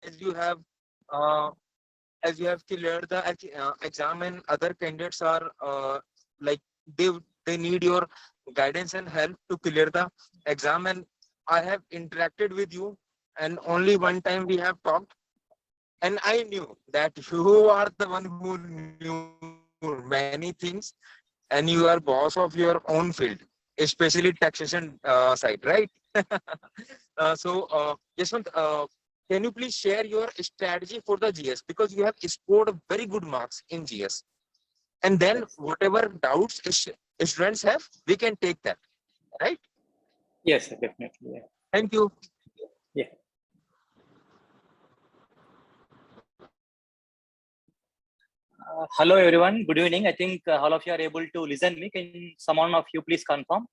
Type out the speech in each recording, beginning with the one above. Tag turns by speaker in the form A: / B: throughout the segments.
A: as you have uh, as you have cleared the exam, and other candidates are like they they need your guidance and help to clear the exam. And I have interacted with you, and only one time we have talked, and I knew that you are the one who knew many things, and you are boss of your own field, especially taxation side, right? Yashwant, can you please share your strategy for the GS, because you have scored very good marks in GS, and then
B: Yes.
A: whatever doubts students have, we can take that, right?
B: Yes, definitely. Yeah.
A: Thank you.
B: Yeah. Hello, everyone. Good evening. I think all of you are able to listen me. Can someone of you please confirm?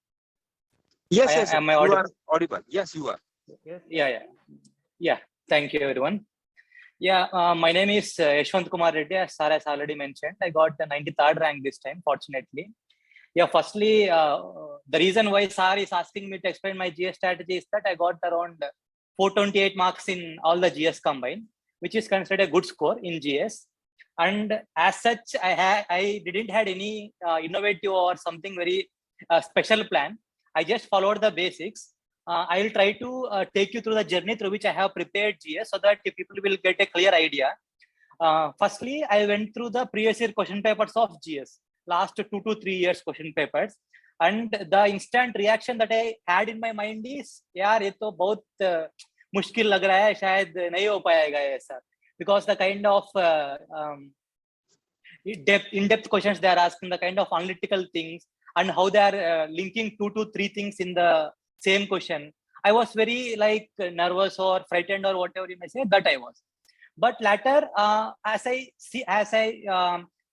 A: Yes, yes,
B: Am I
A: you
B: audible?
A: are audible. Yes, you are.
B: Yes. Yeah. Thank you, everyone. Yeah, my name is Yashwanth Kumar Reddy. As Sir has already mentioned, I got the 93rd rank this time, fortunately. Yeah, firstly, the reason why Sir is asking me to explain my GS strategy is that I got around 428 marks in all the GS combined, which is considered a good score in GS. And as such, I didn't had any innovative or something very special plan. I just followed the basics. I will try to take you through the journey through which I have prepared GS so that people will get a clear idea. Firstly, I went through the previous year question papers of GS, last 2 to 3 years question papers. And the instant reaction that I had in my mind is, यार ये तो बहुत मुश्किल लग रहा है, शायद नहीं हो पाएगा ये sir, because the kind of in-depth questions they are asking, the kind of analytical things, and how they are linking 2 to 3 things in the same question. I was very like nervous or frightened or whatever you may say, that I was. But later, as I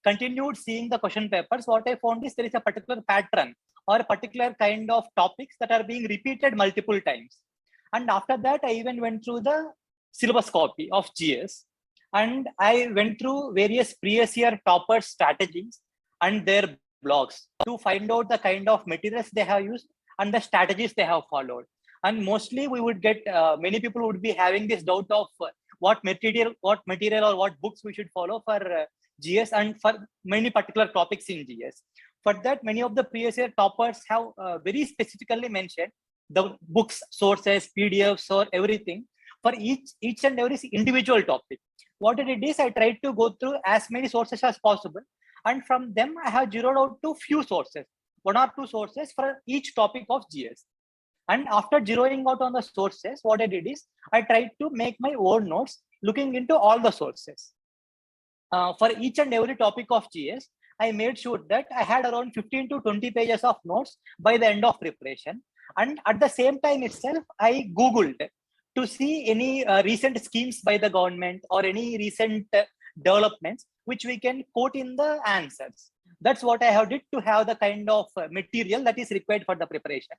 B: continued seeing the question papers, what I found is there is a particular pattern or a particular kind of topics that are being repeated multiple times. And after that, I even went through the syllabus copy of GS, and I went through various previous year toppers strategies and their blogs to find out the kind of materials they have used and the strategies they have followed. And mostly we would get, many people would be having this doubt of what material or what books we should follow for GS and for many particular topics in GS. For that, many of the previous year toppers have very specifically mentioned the books, sources, PDFs, or everything for each and every individual topic. What I did is I tried to go through as many sources as possible, and from them I have zeroed out to few sources, 1 or 2 sources for each topic of GS. And after zeroing out on the sources, what I did is I tried to make my own notes looking into all the sources. For each and every topic of GS, I made sure that I had around 15 to 20 pages of notes by the end of preparation. And at the same time itself, I Googled to see any recent schemes by the government or any recent developments which we can quote in the answers. That's what I have did to have the kind of material that is required for the preparation.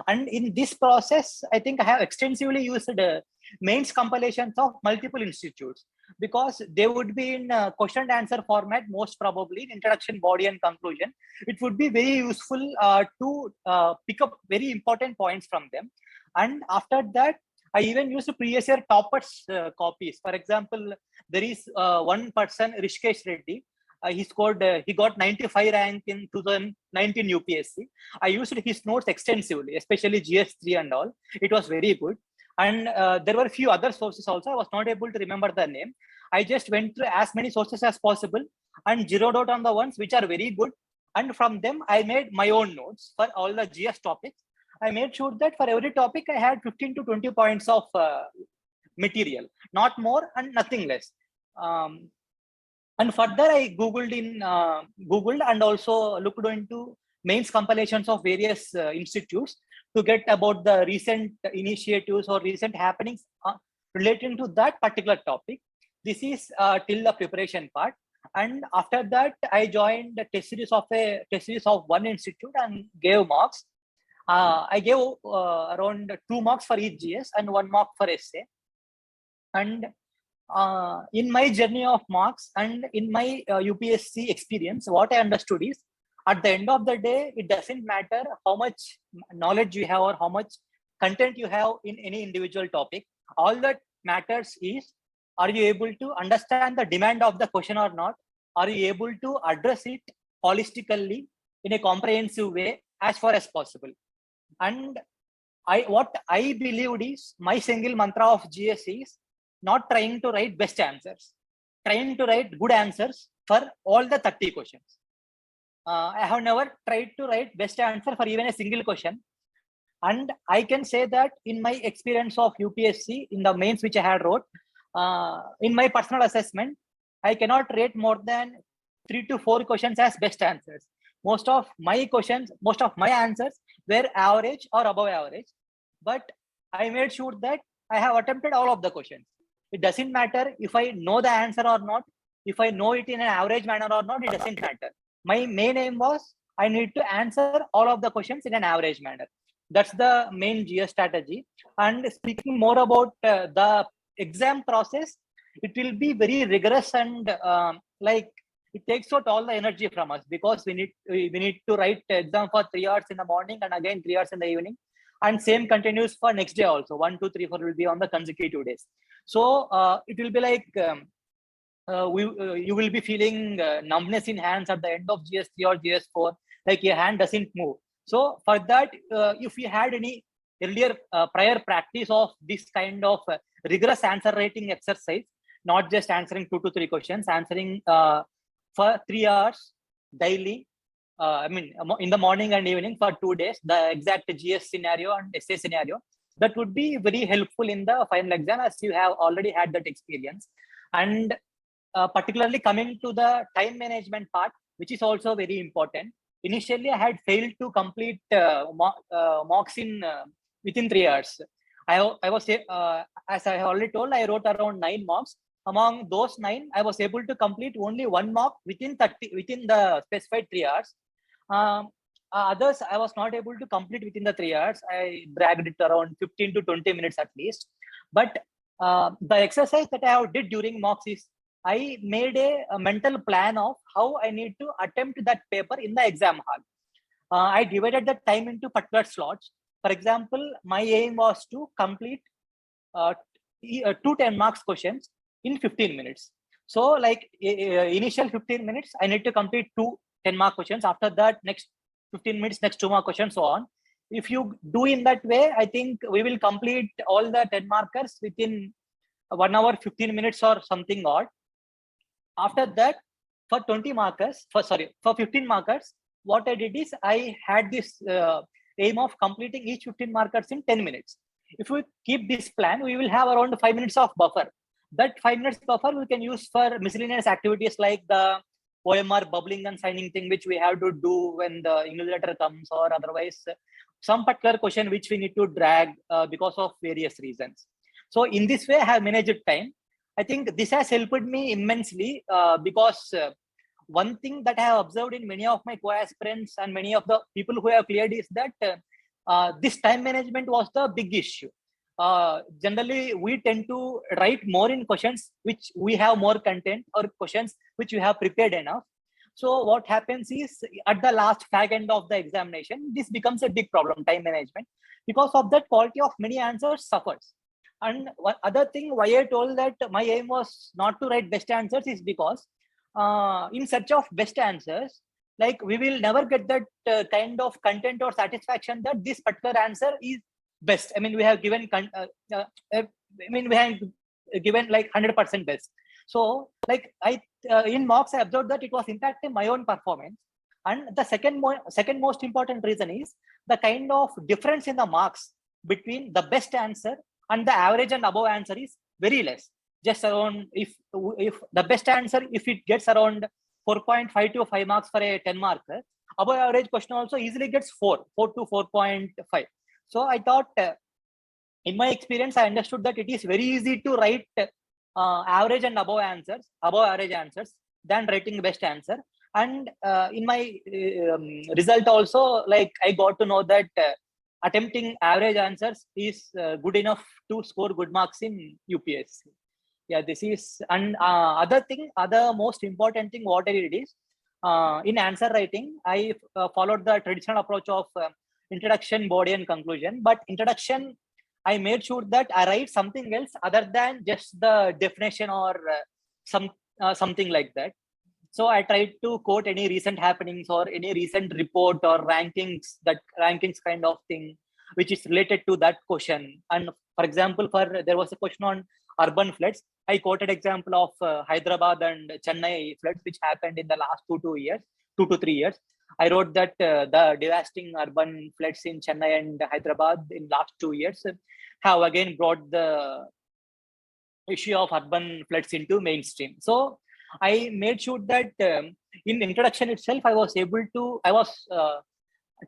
B: And in this process, I think I have extensively used mains compilations of multiple institutes, because they would be in question and answer format, most probably in introduction, body, and conclusion. It would be very useful to pick up very important points from them. And after that, I even used previous year toppers copies. For example, there is one person, Rishikesh Reddy. He got 95 rank in 2019 UPSC. I used his notes extensively, especially GS3 and all. It was very good. And there were a few other sources also. I was not able to remember the name. I just went through as many sources as possible and zeroed out on the ones which are very good. And from them, I made my own notes for all the GS topics. I made sure that for every topic, I had 15 to 20 points of material, not more and nothing less. And further, I Googled and also looked into mains compilations of various institutes to get about the recent initiatives or recent happenings relating to that particular topic. This is till the preparation part. And after that, I joined the test series of one institute and gave marks. I gave around 2 marks for each GS and 1 mark for essay. And in my journey of marks and in my UPSC experience, what I understood is, at the end of the day, it doesn't matter how much knowledge you have or how much content you have in any individual topic. All that matters is Are you able to understand the demand of the question or not? Are you able to address it holistically in a comprehensive way as far as possible? And what I believed is my single mantra of GS is not trying to write best answers, trying to write good answers for all the 30 questions. I have never tried to write best answer for even a single question. And I can say that in my experience of UPSC, in the mains which I had wrote, in my personal assessment, I cannot rate more than 3 to 4 questions as best answers. Most of my questions, most of my answers were average or above average. But I made sure that I have attempted all of the questions. It doesn't matter if I know the answer or not, if I know it in an average manner or not, it doesn't matter. My main aim was I need to answer all of the questions in an average manner. That's the main GS strategy. And speaking more about the exam process, it will be very rigorous and like it takes out all the energy from us, because we need to write exam for 3 hours in the morning and again 3 hours in the evening, and same continues for next day also. 1, 2, 3, 4 will be on the consecutive days. So it will be like you will be feeling numbness in hands at the end of GS3 or GS4, like your hand doesn't move. So for that, if you had any earlier prior practice of this kind of rigorous answer writing exercise, not just answering 2 to 3 questions, answering for 3 hours daily, I mean, in the morning and evening for 2 days, the exact GS scenario and essay scenario, that would be very helpful in the final exam, as you have already had that experience. And particularly coming to the time management part, which is also very important. Initially, I had failed to complete mocks in within 3 hours. I was, as I have already told, I wrote around 9 mocks. Among those 9, I was able to complete only 1 mock within the specified 3 hours. Others, I was not able to complete within the 3 hours. I dragged it around 15 to 20 minutes at least. But the exercise that I did during mocks is I made a mental plan of how I need to attempt that paper in the exam hall. I divided the time into particular slots. For example, my aim was to complete 2 10 marks questions in 15 minutes. So like initial 15 minutes, I need to complete 2 10 mark questions. After that, next 15 minutes, next 2 mark questions, so on. If you do in that way, I think we will complete all the 10 markers within 1 hour, 15 minutes or something odd. After that, for 20 markers, for 15 markers, what I did is I had this aim of completing each 15 markers in 10 minutes. If we keep this plan, we will have around 5 minutes of buffer. That 5 minutes buffer we can use for miscellaneous activities like the OMR bubbling and signing thing, which we have to do when the English letter comes, or otherwise some particular question which we need to drag because of various reasons. So in this way, I have managed time. I think this has helped me immensely because one thing that I have observed in many of my co-aspirants and many of the people who have cleared is that this time management was the big issue. Generally, we tend to write more in questions which we have more content, or questions which we have prepared enough. So what happens is at the last fag end of the examination, this becomes a big problem, time management. Because of that, quality of many answers suffers. And one other thing why I told that my aim was not to write best answers is because in search of best answers, like we will never get that kind of content or satisfaction that this particular answer is best. I mean, we have given we have given like 100% best. So like in mocks, I observed that it was impacting my own performance. And the second most important reason is the kind of difference in the marks between the best answer and the average and above answer is very less. Just around, if the best answer, if it gets around 4.5 to 5 marks for a 10 marker, above average question also easily gets 4 to 4.5. So I thought, in my experience, I understood that it is very easy to write average and above average answers than writing best answer. And in my result also, like I got to know that attempting average answers is good enough to score good marks in UPSC. Yeah, this is, and other most important thing what I did is in answer writing, I followed the traditional approach of introduction, body, and conclusion. But introduction I made sure that I write something else other than just the definition or something like that. So I tried to quote any recent happenings or any recent report or rankings kind of thing, which is related to that question. And for example, there was a question on urban floods. I quoted example of Hyderabad and Chennai floods, which happened in the last 2 to 3 years. I wrote that the devastating urban floods in Chennai and Hyderabad in last 2 years have again brought the issue of urban floods into mainstream. So I made sure that in introduction itself, I was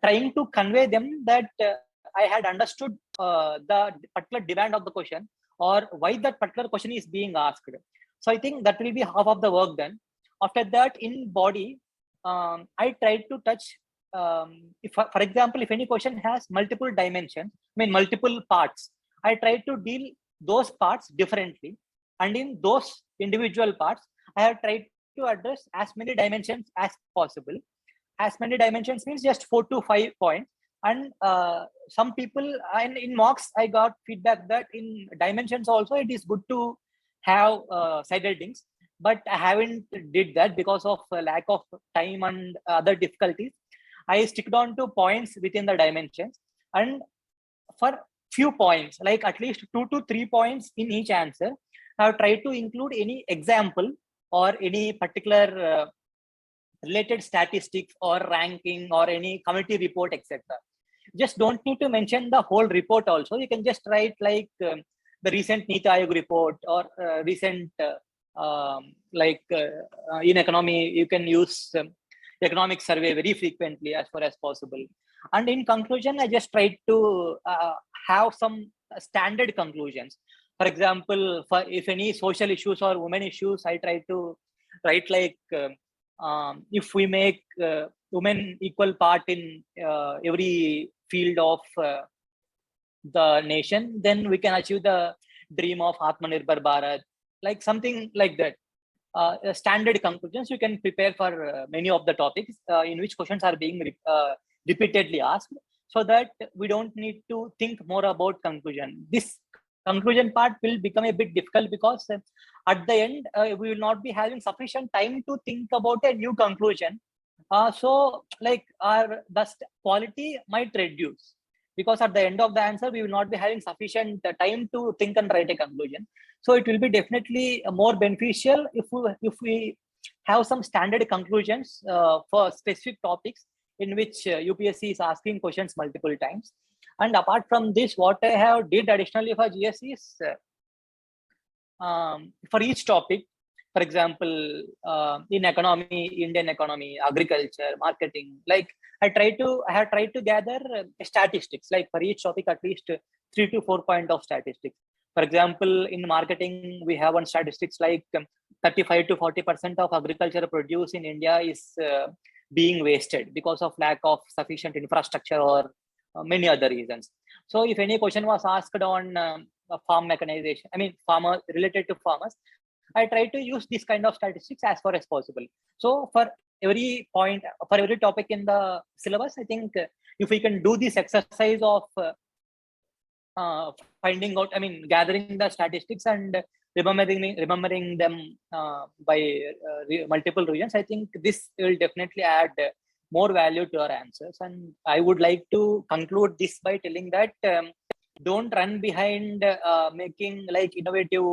B: trying to convey them that I had understood the particular demand of the question or why that particular question is being asked. So I think that will be half of the work done. After that, in body, I tried to touch, if for example, if any question has multiple dimensions, multiple parts, I tried to deal those parts differently. And in those individual parts, I have tried to address as many dimensions as possible. As many dimensions means just 4 to 5 points. And some people, and in mocks, I got feedback that in dimensions also, it is good to have side headings. But I haven't did that because of lack of time and other difficulties. I stick on to points within the dimensions. And for few points, like at least 2 to 3 points in each answer, I have tried to include any example or any particular related statistics or ranking or any committee report, etc. Just don't need to mention the whole report also. You can just write like the recent Niti Aayog report or recent in economy, you can use economic survey very frequently as far as possible. And in conclusion, I just tried to have some standard conclusions. For example, if any social issues or women issues, I try to write like if we make women equal part in every field of the nation, then we can achieve the dream of Atmanirbhar Bharat, like something like that. Standard conclusions you can prepare for many of the topics in which questions are being repeatedly asked, so that we don't need to think more about conclusion. This conclusion part will become a bit difficult because at the end we will not be having sufficient time to think about a new conclusion. So like the quality might reduce, because at the end of the answer we will not be having sufficient time to think and write a conclusion. So it will be definitely more beneficial if we have some standard conclusions for specific topics in which UPSC is asking questions multiple times. And apart from this, what I have did additionally for GSE is for each topic, for example, in economy, Indian economy, agriculture, marketing, like I have tried to gather statistics, like for each topic, at least 3 to 4 point of statistics. For example, in marketing, we have one statistics like 35 to 40% of agriculture produce in India is being wasted because of lack of sufficient infrastructure or many other reasons. So if any question was asked on farm mechanization, farmer related to farmers, I try to use this kind of statistics as far as possible. So for every point, for every topic in the syllabus, I think if we can do this exercise of finding out, gathering the statistics and remembering them by multiple regions, I think this will definitely add more value to our answers. And I would like to conclude this by telling that don't run behind making like innovative,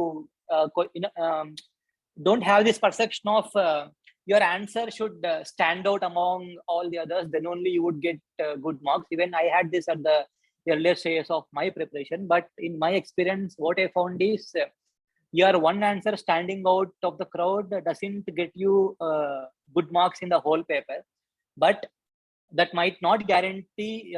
B: don't have this perception of your answer should stand out among all the others, then only you would get good marks. Even I had this at the earlier stages of my preparation, but in my experience, what I found is your one answer standing out of the crowd doesn't get you good marks in the whole paper, but that might not guarantee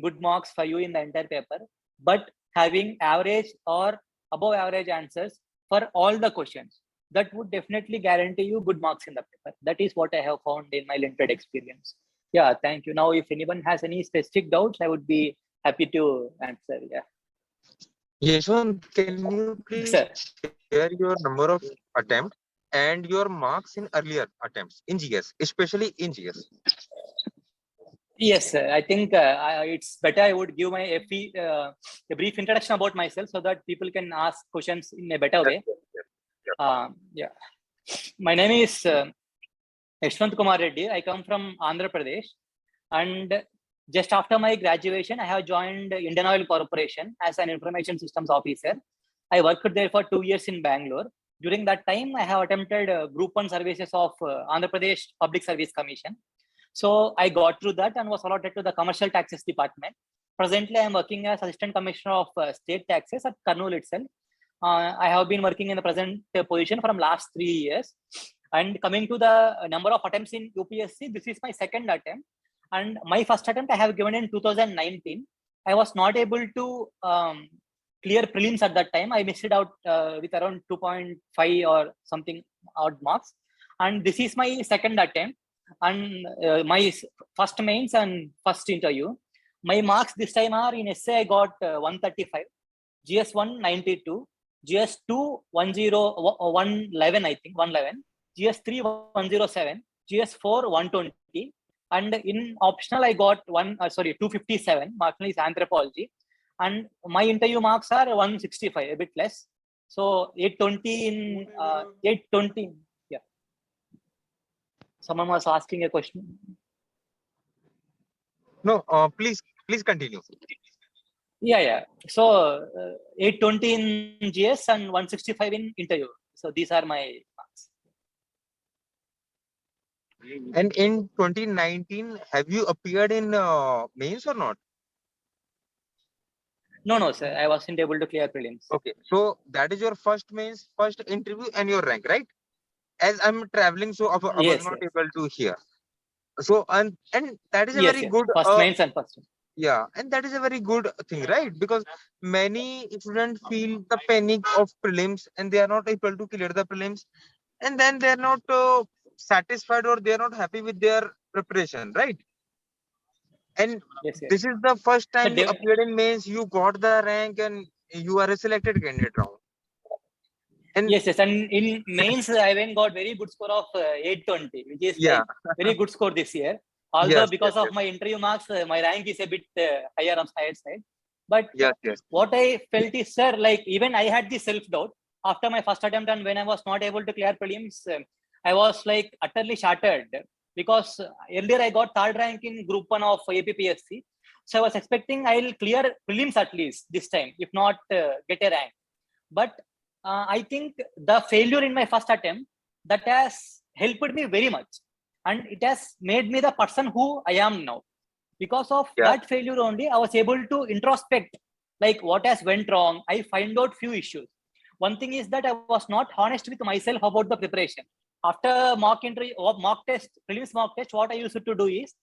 B: good marks for you in the entire paper. But having average or above average answers for all the questions, that would definitely guarantee you good marks in the paper. That is what I have found in my limited experience. Yeah, thank you. Now, if anyone has any specific doubts, I would be happy to answer. Yeah.
A: Yashwant, can you please share your number of attempts and your marks in earlier attempts in GS, especially in GS?
B: Yes, I think it's better I would give my a brief introduction about myself so that people can ask questions in a better way. Yeah. My name is Yashwanth Kumar Reddy. I come from Andhra Pradesh, and just after my graduation, I have joined Indian Oil Corporation as an information systems officer. I worked there for 2 years in Bangalore. During that time, I have attempted Group 1 services of Andhra Pradesh Public Service Commission. So I got through that and was allotted to the Commercial Taxes Department. Presently, I am working as Assistant Commissioner of State Taxes at Kurnool itself. I have been working in the present position from last 3 years. And coming to the number of attempts in UPSC, this is my second attempt. And my first attempt I have given in 2019. I was not able to clear prelims at that time. I missed it out with around 2.5 or something odd marks. And this is my second attempt. And my first mains and first interview. My marks this time are in essay I got 135, GS1 92, GS2 111, I think 111, GS3 107, GS4 120, and in optional I got 257. Marginal is Anthropology, and my interview marks are 165, a bit less. So 820 in 820. Yeah. Someone was asking a question.
A: No, please continue.
B: Yeah. So 820 in GS and 165 in interview. So these are my marks.
A: And in 2019, have you appeared in mains or not?
B: No, sir. I wasn't able to clear prelims.
A: Okay, so that is your first mains, first interview, and your rank, right? As I'm traveling, so I was not able to hear. So and that is a very good
B: first mains and first.
A: Yeah, and that is a very good thing, right? Because many students feel the panic of prelims and they are not able to clear the prelims, and then they are not satisfied or they are not happy with their preparation, right? And this is the first time you appeared in mains, you got the rank, and you are a selected candidate round. And
B: yes, and in mains I even got very good score of 820, which is like very good score this year. Although because of my interview marks, my rank is a bit higher on higher side. But what I felt is, sir, like even I had this self-doubt after my first attempt, and when I was not able to clear prelims, I was like utterly shattered because earlier I got third rank in Group 1 of APPSC. So I was expecting I'll clear prelims at least this time, if not get a rank. But I think the failure in my first attempt, that has helped me very much. And it has made me the person who I am now. Because of that failure only, I was able to introspect, like what has went wrong. I find out few issues. One thing is that I was not honest with myself about the preparation. After mock test, prelims mock test, what I used to do is,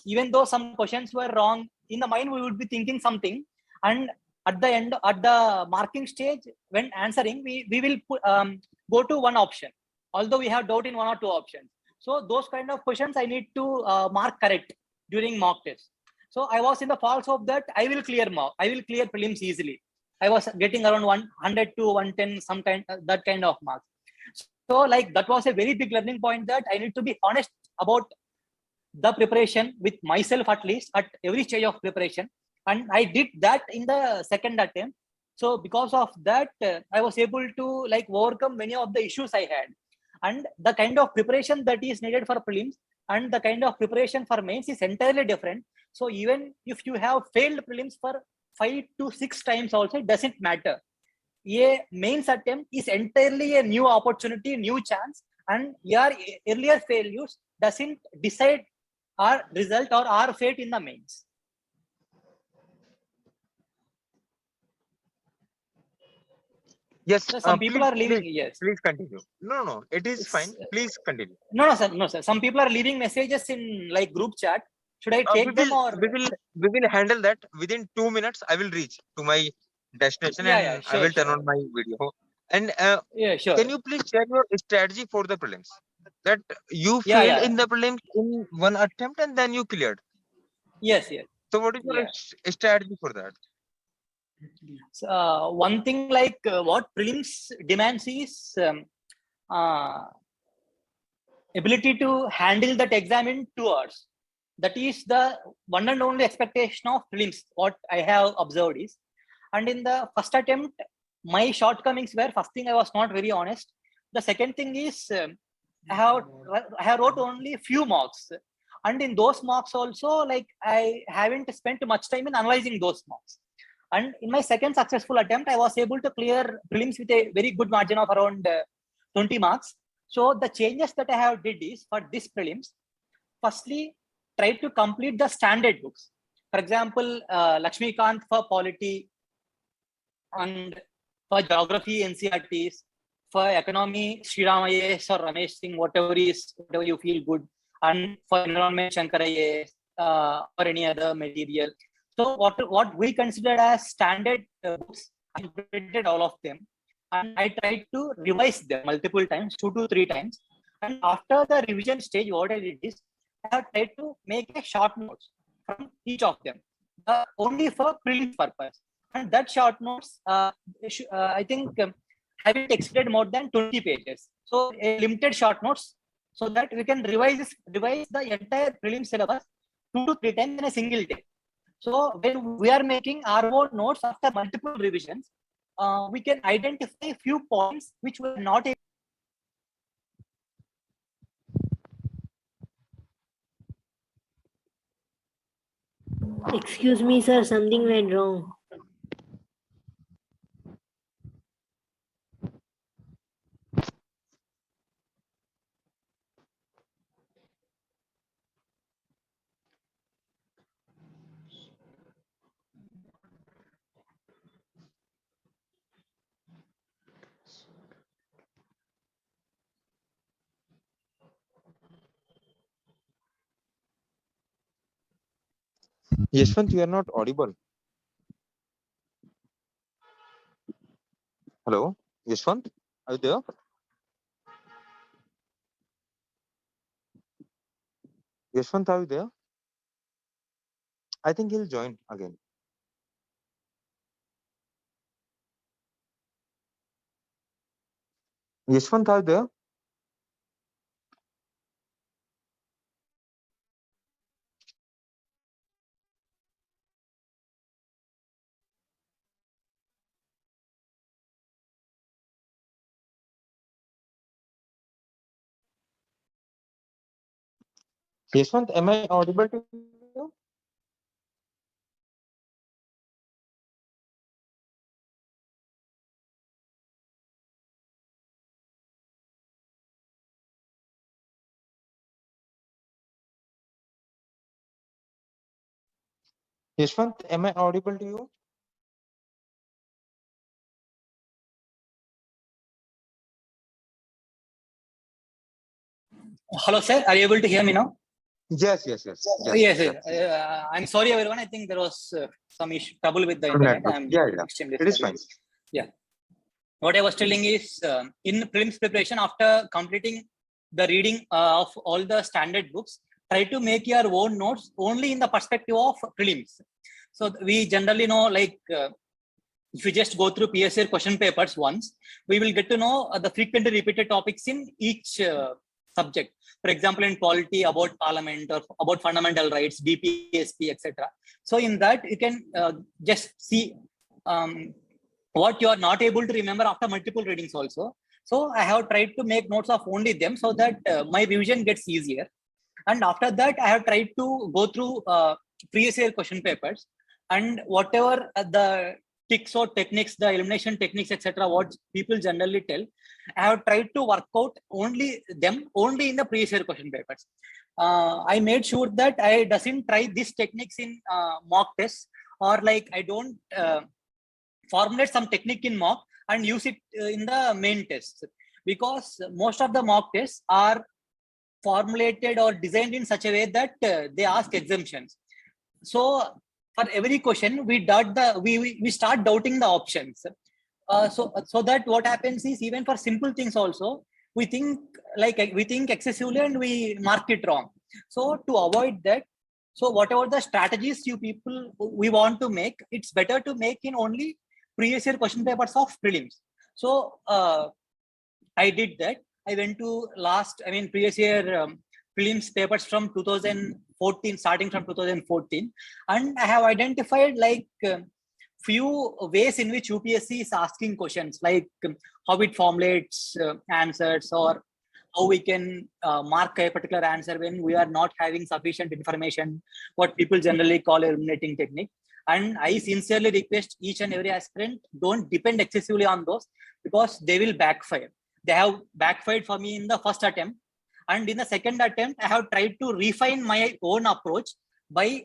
B: even though some questions were wrong, in the mind we would be thinking something, and at the end, at the marking stage, when answering, we will go to one option, although we have doubt in one or two options. So those kind of questions I need to mark correct during mock test. So I was in the false hope that I will clear prelims easily. I was getting around 100 to 110, some kind that kind of marks. So like that was a very big learning point, that I need to be honest about the preparation with myself, at least at every stage of preparation. And I did that in the second attempt. So because of that, I was able to like overcome many of the issues I had. And the kind of preparation that is needed for prelims and the kind of preparation for mains is entirely different. So even if you have failed prelims for 5 to 6 times also, it doesn't matter. A mains attempt is entirely a new opportunity, new chance, and your earlier failures doesn't decide our result or our fate in the mains.
A: Yes,
B: so some people are leaving.
A: Please continue. No, it is fine. Please continue.
B: No, sir. Some people are leaving messages in like group chat. Should I take them, or
A: we will handle that within 2 minutes? I will reach to my destination and I will turn on my video. And
B: sure.
A: Can you please share your strategy for the prelims? That you failed in the prelims in one attempt and then you cleared.
B: Yes.
A: So what is your strategy for that?
B: One thing, like what prelims demands is ability to handle that exam in 2 hours. That is the one and only expectation of prelims, what I have observed is. And in the first attempt, my shortcomings were, first thing, I was not very honest. The second thing is, I have wrote only few marks. And in those marks also, like I haven't spent much time in analyzing those marks. And in my second successful attempt, I was able to clear prelims with a very good margin of around 20 marks. So the changes that I have did is, for this prelims, firstly, try to complete the standard books. For example, Lakshmikant for polity, and for geography, NCRTs, for economy, Sriram IAS or Ramesh Singh, whatever you feel good, and for environment, Shankar IAS, or any other material. So what we considered as standard books, I completed all of them, and I tried to revise them multiple times, 2 to 3 times. And after the revision stage, what I did is, I have tried to make a short notes from each of them, only for prelims purpose. And that short notes, I think, haven't exceeded more than 20 pages. So a limited short notes, so that we can revise the entire prelim syllabus 2 to 3 times in a single day. So when we are making our own notes after multiple revisions, we can identify few points which we are not able.
C: Excuse me, sir, something went wrong.
A: Yashwant, you are not audible. Hello, Yashwant, are you there? Yashwant, are you there? I think he'll join again. Yashwant, are you there? Yashwant, am I audible to you? Yashwant, am I audible to you?
B: Hello, sir. Are you able to hear me now?
A: Yes.
B: Yes, I'm sorry, everyone. I think there was some trouble with the internet. I'm extremely
A: It is
B: sorry.
A: fine.
B: Yeah. What I was telling is, in prelims preparation, after completing the reading of all the standard books, try to make your own notes only in the perspective of prelims. So we generally know, like, if you just go through PSA question papers once, we will get to know the frequently repeated topics in each subject. For example, in polity, about parliament or about fundamental rights, DPSP, etc. So in that, you can just see what you are not able to remember after multiple readings also. So I have tried to make notes of only them, so that my revision gets easier. And after that, I have tried to go through previous year question papers, and whatever the tricks or techniques, the elimination techniques, etc., what people generally tell, I have tried to work out only in the previous year question papers. I made sure that I doesn't try these techniques in mock tests, or like I don't formulate some technique in mock and use it in the main tests, because most of the mock tests are formulated or designed in such a way that they ask exemptions. So for every question, we start doubting the options. So that what happens is, even for simple things also, we think excessively and we mark it wrong. So to avoid that, so whatever the strategies we want to make, it's better to make in only previous year question papers of prelims. So I did that. I went to previous year prelims papers from 2014, starting from 2014, and I have identified like few ways in which UPSC is asking questions, like how it formulates answers, or how we can mark a particular answer when we are not having sufficient information, what people generally call a eliminating technique. And I sincerely request each and every aspirant, don't depend excessively on those, because they will backfire. They have backfired for me in the first attempt. And in the second attempt, I have tried to refine my own approach by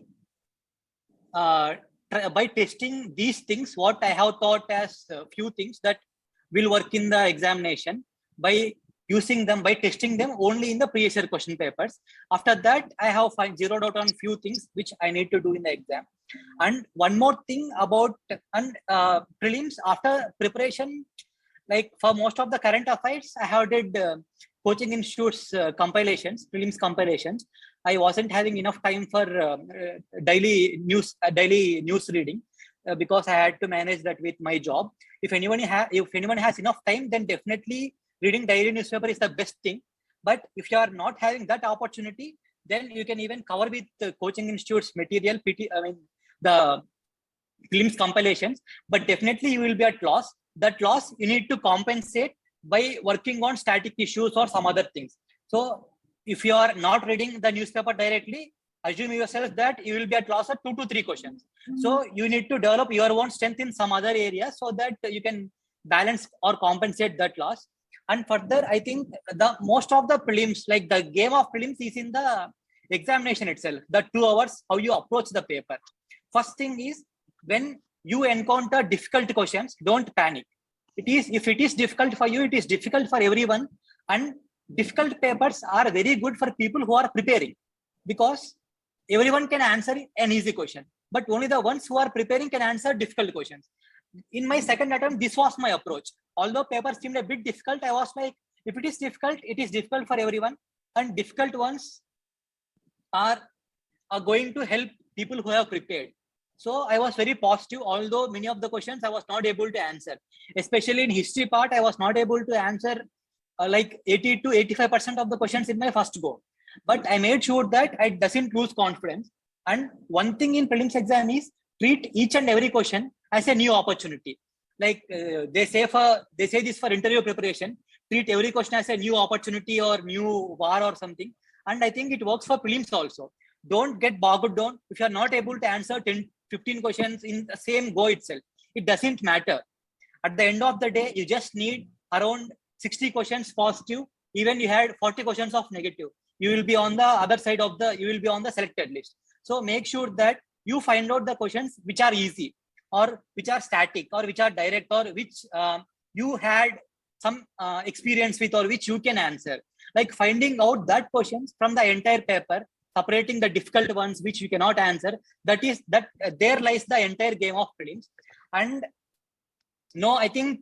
B: testing these things, what I have thought as few things that will work in the examination, by using them, by testing them only in the previous year question papers. After that, I have zeroed out on few things which I need to do in the exam. And one more thing about prelims, after preparation, like for most of the current affairs, I have did coaching institutes compilations, prelims compilations. I wasn't having enough time for daily news reading because I had to manage that with my job. If anyone has enough time, then definitely reading daily newspaper is the best thing. But if you are not having that opportunity, then you can even cover with the coaching institutes material, the prelims compilations. But definitely you will be at loss. That loss you need to compensate by working on static issues or some other things. So if you are not reading the newspaper directly, assume yourself that you will be at loss of 2 to 3 questions. So you need to develop your own strength in some other areas so that you can balance or compensate that loss. And further, I think the most of the prelims, like the game of prelims, is in the examination itself, the 2 hours, how you approach the paper. First thing is, when you encounter difficult questions, don't panic. If it is difficult for you, it is difficult for everyone. And difficult papers are very good for people who are preparing, because everyone can answer an easy question, but only the ones who are preparing can answer difficult questions. In my second attempt, this was my approach. Although papers seemed a bit difficult, I was like, if it is difficult for everyone, and difficult ones are going to help people who have prepared. So I was very positive, although many of the questions I was not able to answer. Especially in history part, I was not able to answer like 80 to 85% of the questions in my first go. But I made sure that I doesn't lose confidence. And one thing in prelims exam is, treat each and every question as a new opportunity. Like they say this for interview preparation, treat every question as a new opportunity or new war or something. And I think it works for prelims also. Don't get bogged down. If you're not able to answer 10, 15 questions in the same go itself, it doesn't matter. At the end of the day, you just need around 60 questions positive. Even you had 40 questions of negative, you will be on the other side of you will be on the selected list. So make sure that you find out the questions which are easy, or which are static, or which are direct, or which you had some experience with, or which you can answer. Like finding out that questions from the entire paper, separating the difficult ones which you cannot answer, there lies the entire game of prelims. And no, I think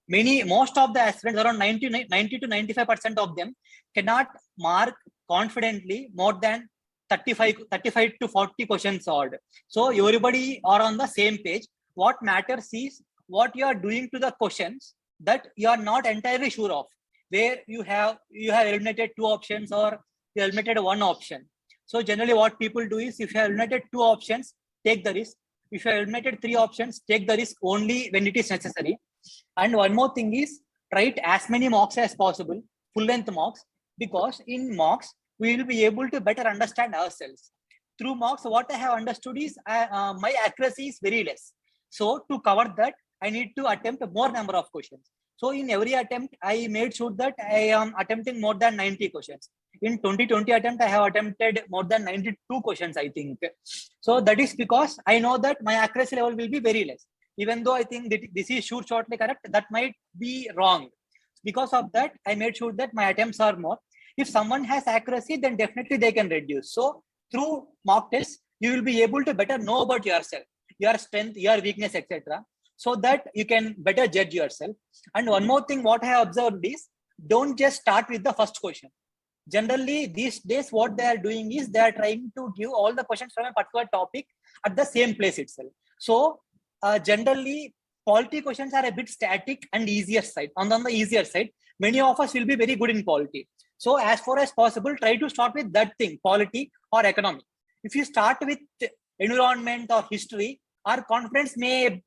B: most of the aspirants, around 90 to 95% of them, cannot mark confidently more than 35 to 40 questions odd. So everybody are on the same page. What matters is what you are doing to the questions that you are not entirely sure of, where you have eliminated 2 options, or you eliminated 1 option. So generally what people do is, if you have eliminated 2 options, take the risk. If you have eliminated 3 options, take the risk only when it is necessary. And one more thing is, write as many mocks as possible, full length mocks, because in mocks, we will be able to better understand ourselves. Through mocks, what I have understood is my accuracy is very less. So to cover that, I need to attempt more number of questions. So in every attempt, I made sure that I am attempting more than 90 questions. In 2020 attempt, I have attempted more than 92 questions, I think. So that is because I know that my accuracy level will be very less. Even though I think that this is shortly correct, that might be wrong. Because of that, I made sure that my attempts are more. If someone has accuracy, then definitely they can reduce. So through mock tests, you will be able to better know about yourself, your strength, your weakness, etc., so that you can better judge yourself. And one more thing, what I have observed is, don't just start with the first question. Generally, these days, what they are doing is, they are trying to give all the questions from a particular topic at the same place itself. So generally, polity questions are a bit static and easier side. On the easier side, many of us will be very good in polity. So as far as possible, try to start with that thing, polity or economy. If you start with environment or history, our confidence may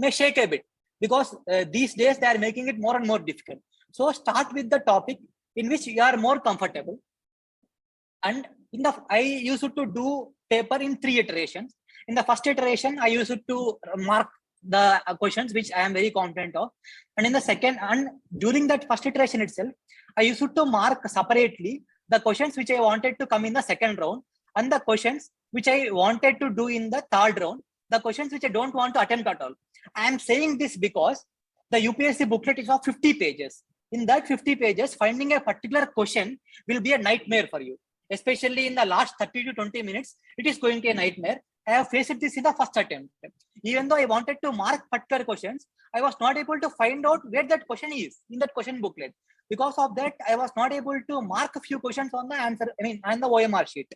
B: shake a bit, because these days they are making it more and more difficult. So start with the topic in which you are more comfortable. And I used to do paper in 3 iterations. In the first iteration, I used to mark the questions which I am very confident of. And in the second, and during that first iteration itself, I used to mark separately the questions which I wanted to come in the second round, and the questions which I wanted to do in the third round, the questions which I don't want to attempt at all. I am saying this because the UPSC booklet is of 50 pages. In that 50 pages, finding a particular question will be a nightmare for you. Especially in the last 30 to 20 minutes, it is going to be a nightmare. I have faced this in the first attempt. Even though I wanted to mark particular questions, I was not able to find out where that question is in that question booklet. Because of that, I was not able to mark a few questions on the answer, on the OMR sheet.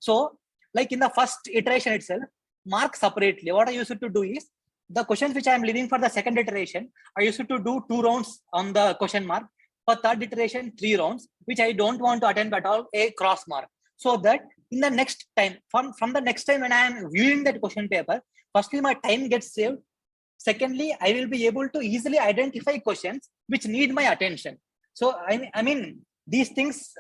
B: So, like in the first iteration itself, mark separately. What I used to do is, the questions which I am leaving for the second iteration, I used to do 2 rounds on the question mark. For third iteration, 3 rounds, which I don't want to attempt at all, a cross mark. So that in the next time, from the next time when I am viewing that question paper, firstly, my time gets saved. Secondly, I will be able to easily identify questions which need my attention. So, I mean, these things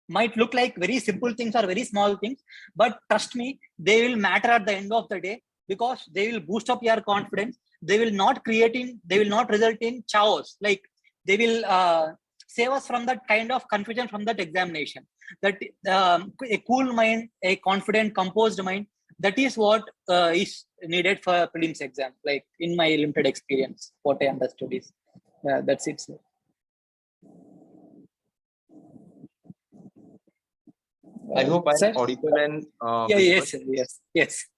B: might look like very simple things or very small things, but trust me, they will matter at the end of the day, because they will boost up your confidence. They will not result in chaos. Like, they will save us from that kind of confusion from that examination. That a cool mind, a confident, composed mind, that is what is needed for prelims exam. Like, in my limited experience, what I understood is, that's it. Sir.
D: I hope I'm audible and
B: yes.
D: Yes,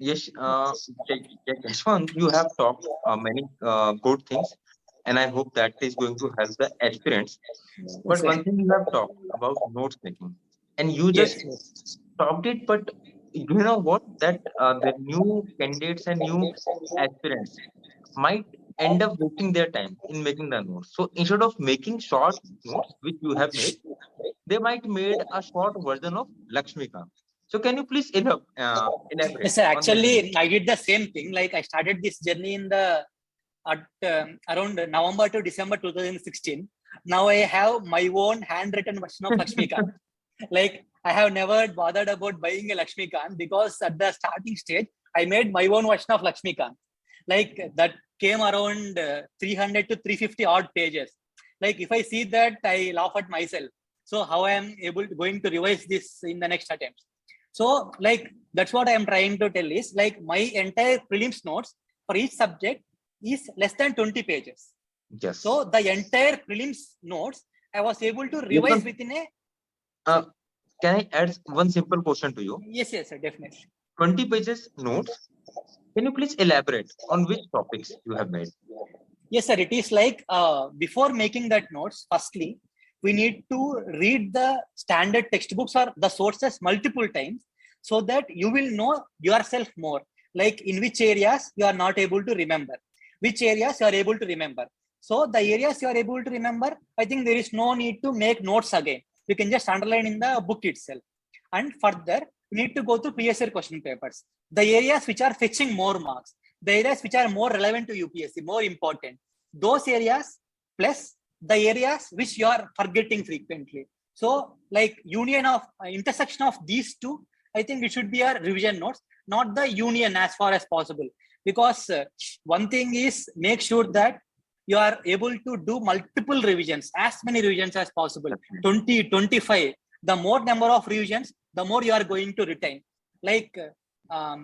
D: Yashwant, you have talked many good things, and I hope that is going to help the aspirants. But one thing you have talked about notes making, and you just stopped it. But you know what? That the new candidates and new aspirants might end up wasting their time in making the notes. So instead of making short notes, which you have made, they might made a short version of Lakshmikant. So can you please elaborate
B: Yes, sir.
D: on that?
B: Actually, I did the same thing. Like, I started this journey in the around November to December 2016. Now I have my own handwritten version of Lakshmikant. Like, I have never bothered about buying a Lakshmikant, because at the starting stage, I made my own version of Lakshmikant. Like, that came around 300 to 350 odd pages. Like, if I see that, I laugh at myself. So how I am going to revise this in the next attempt? So, like, that's what I am trying to tell is, like, my entire prelims notes for each subject is less than 20 pages.
D: Yes.
B: So the entire prelims notes, I was able to revise within a...
D: Can I add one simple question to you?
B: Yes, sir, definitely.
D: 20 pages notes. Can you please elaborate on which topics you have made?
B: Yes, sir. It is like, before making that notes, firstly, we need to read the standard textbooks or the sources multiple times, so that you will know yourself more. Like, in which areas you are not able to remember, which areas you are able to remember. So the areas you are able to remember, I think there is no need to make notes again. You can just underline in the book itself. And further, you need to go to PSR question papers. The areas which are fetching more marks, the areas which are more relevant to UPSC, more important, those areas, plus the areas which you are forgetting frequently. So, like, union of intersection of these two, I think it should be a revision notes, not the union as far as possible. Because one thing is, make sure that you are able to do multiple revisions, as many revisions as possible, 20, 25. The more number of revisions, the more you are going to retain. Like, I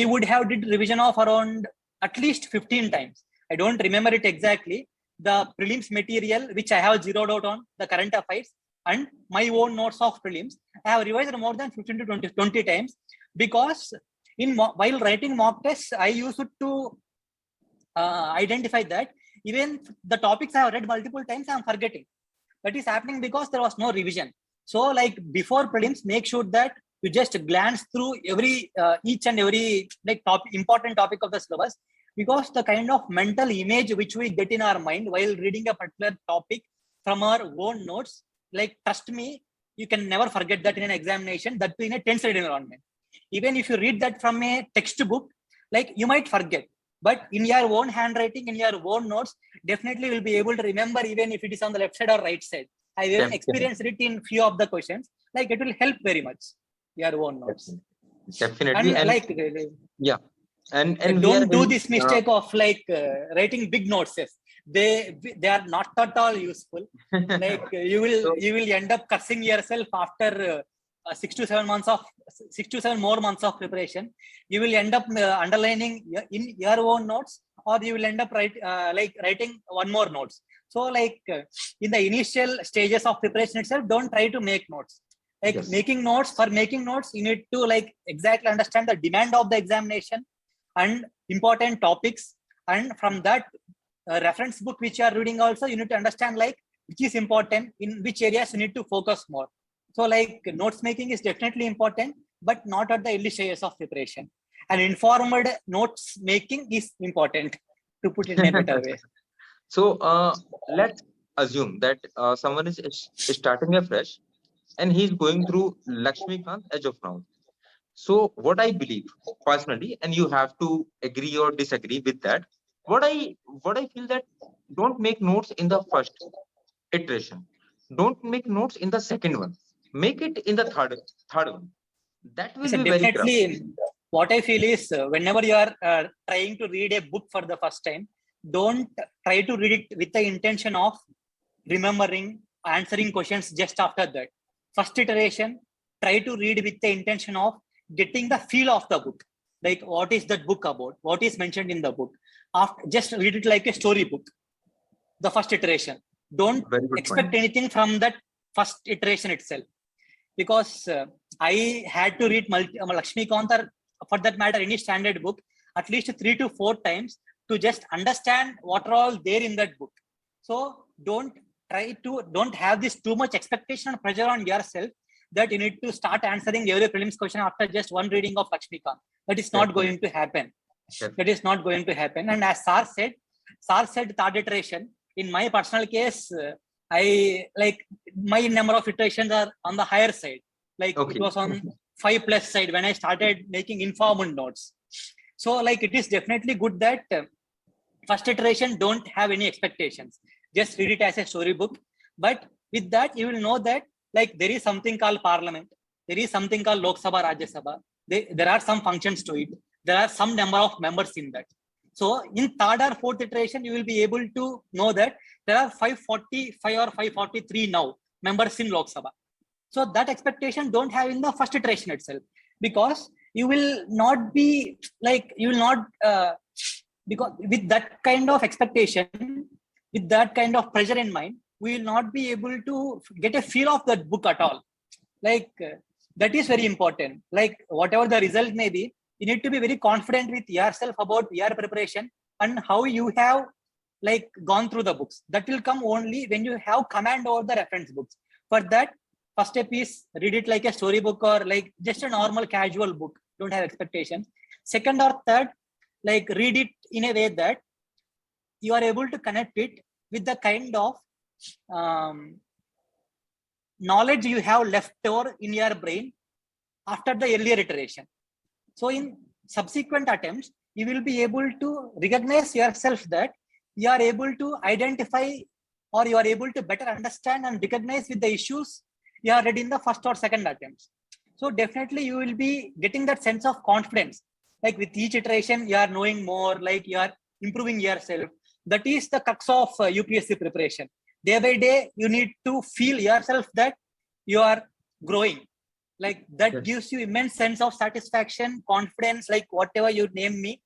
B: would have did revision of around at least 15 times. I don't remember it exactly. The prelims material, which I have zeroed out on the current affairs, and my own notes of prelims, I have revised more than 15 to 20 times, because while writing mock tests, I used to identify that even the topics I have read multiple times, I am forgetting. That is happening because there was no revision. So, like, before prelims, make sure that you just glance through each and every important topic of the syllabus, because the kind of mental image which we get in our mind while reading a particular topic from our own notes, like trust me, you can never forget that in an examination, that in a tense environment. Even if you read that from a textbook, like you might forget, but in your own handwriting, in your own notes, definitely will be able to remember, even if it is on the left side or right side. I even
D: Definitely.
B: experienced it in few of the questions. Like it will help very much your own notes.
D: Definitely.
B: And like
D: Yeah. And we are
B: don't do
D: very,
B: this mistake of like writing big notes. Yes. They are not at all useful. Like
D: So-
B: you will end up cursing yourself after 6 to 7 more months of preparation. You will end up underlining in your own notes, or you will end up writing one more notes. So like in the initial stages of preparation itself, don't try to make notes. Like
D: Yes.
B: making notes, you need to like exactly understand the demand of the examination and important topics, and from that reference book which you are reading also, you need to understand like which is important, in which areas you need to focus more. So like notes making is definitely important, but not at the early stages of preparation. And informed notes making is important, to put it in a better way.
D: So let's assume that someone is starting afresh and he's going through Lakshmikant as of now. So what I believe personally, and you have to agree or disagree with that, what I feel that don't make notes in the first iteration. Don't make notes in the second one. Make it in the third one. That will
B: So
D: be very tough.
B: definitely, what I feel is whenever you are trying to read a book for the first time, don't try to read it with the intention of remembering, answering questions just after that. First iteration, try to read with the intention of getting the feel of the book. Like what is that book about? What is mentioned in the book? After, just read it like a story book. The first iteration. Don't
D: Very good
B: expect
D: point.
B: anything from that first iteration itself. Because I had to read Lakshmikant, or for that matter, any standard book, at least 3 to 4 times to just understand what are all there in that book. So don't have this too much expectation and pressure on yourself that you need to start answering every prelims question after just one reading of Lakshmikant. That is not going to happen. That is not going to happen. And as Sar said third iteration. In my personal case, I like my number of iterations are on the higher side. Like
D: Okay.
B: it was on 5+ side when I started making informed notes. So like it is definitely good that first iteration don't have any expectations. Just read it as a storybook. But with that, you will know that like there is something called Parliament. There is something called Lok Sabha, Rajya Sabha. There are some functions to it. There are some number of members in that. So in third or fourth iteration, you will be able to know that there are 545 or 543 now members in Lok Sabha. So that expectation don't have in the first iteration itself, because you will not be like, you will not, because with that kind of expectation, with that kind of pressure in mind, we will not be able to get a feel of that book at all. Like that is very important. Like whatever the result may be, you need to be very confident with yourself about your preparation and how you have like gone through the books. That will come only when you have command over the reference books. For that, first step is read it like a storybook or like just a normal casual book. Don't have expectation. Second or third, like read it in a way that you are able to connect it with the kind of knowledge you have left over in your brain after the earlier iteration. So in subsequent attempts, you will be able to recognize yourself that you are able to identify, or you are able to better understand and recognize with the issues you are read in the first or second attempts. So definitely you will be getting that sense of confidence. Like with each iteration, you are knowing more, like you are improving yourself. That is the crux of UPSC preparation. Day by day, you need to feel yourself that you are growing. Like that
D: Yes.
B: gives you immense sense of satisfaction, confidence, like whatever you name me,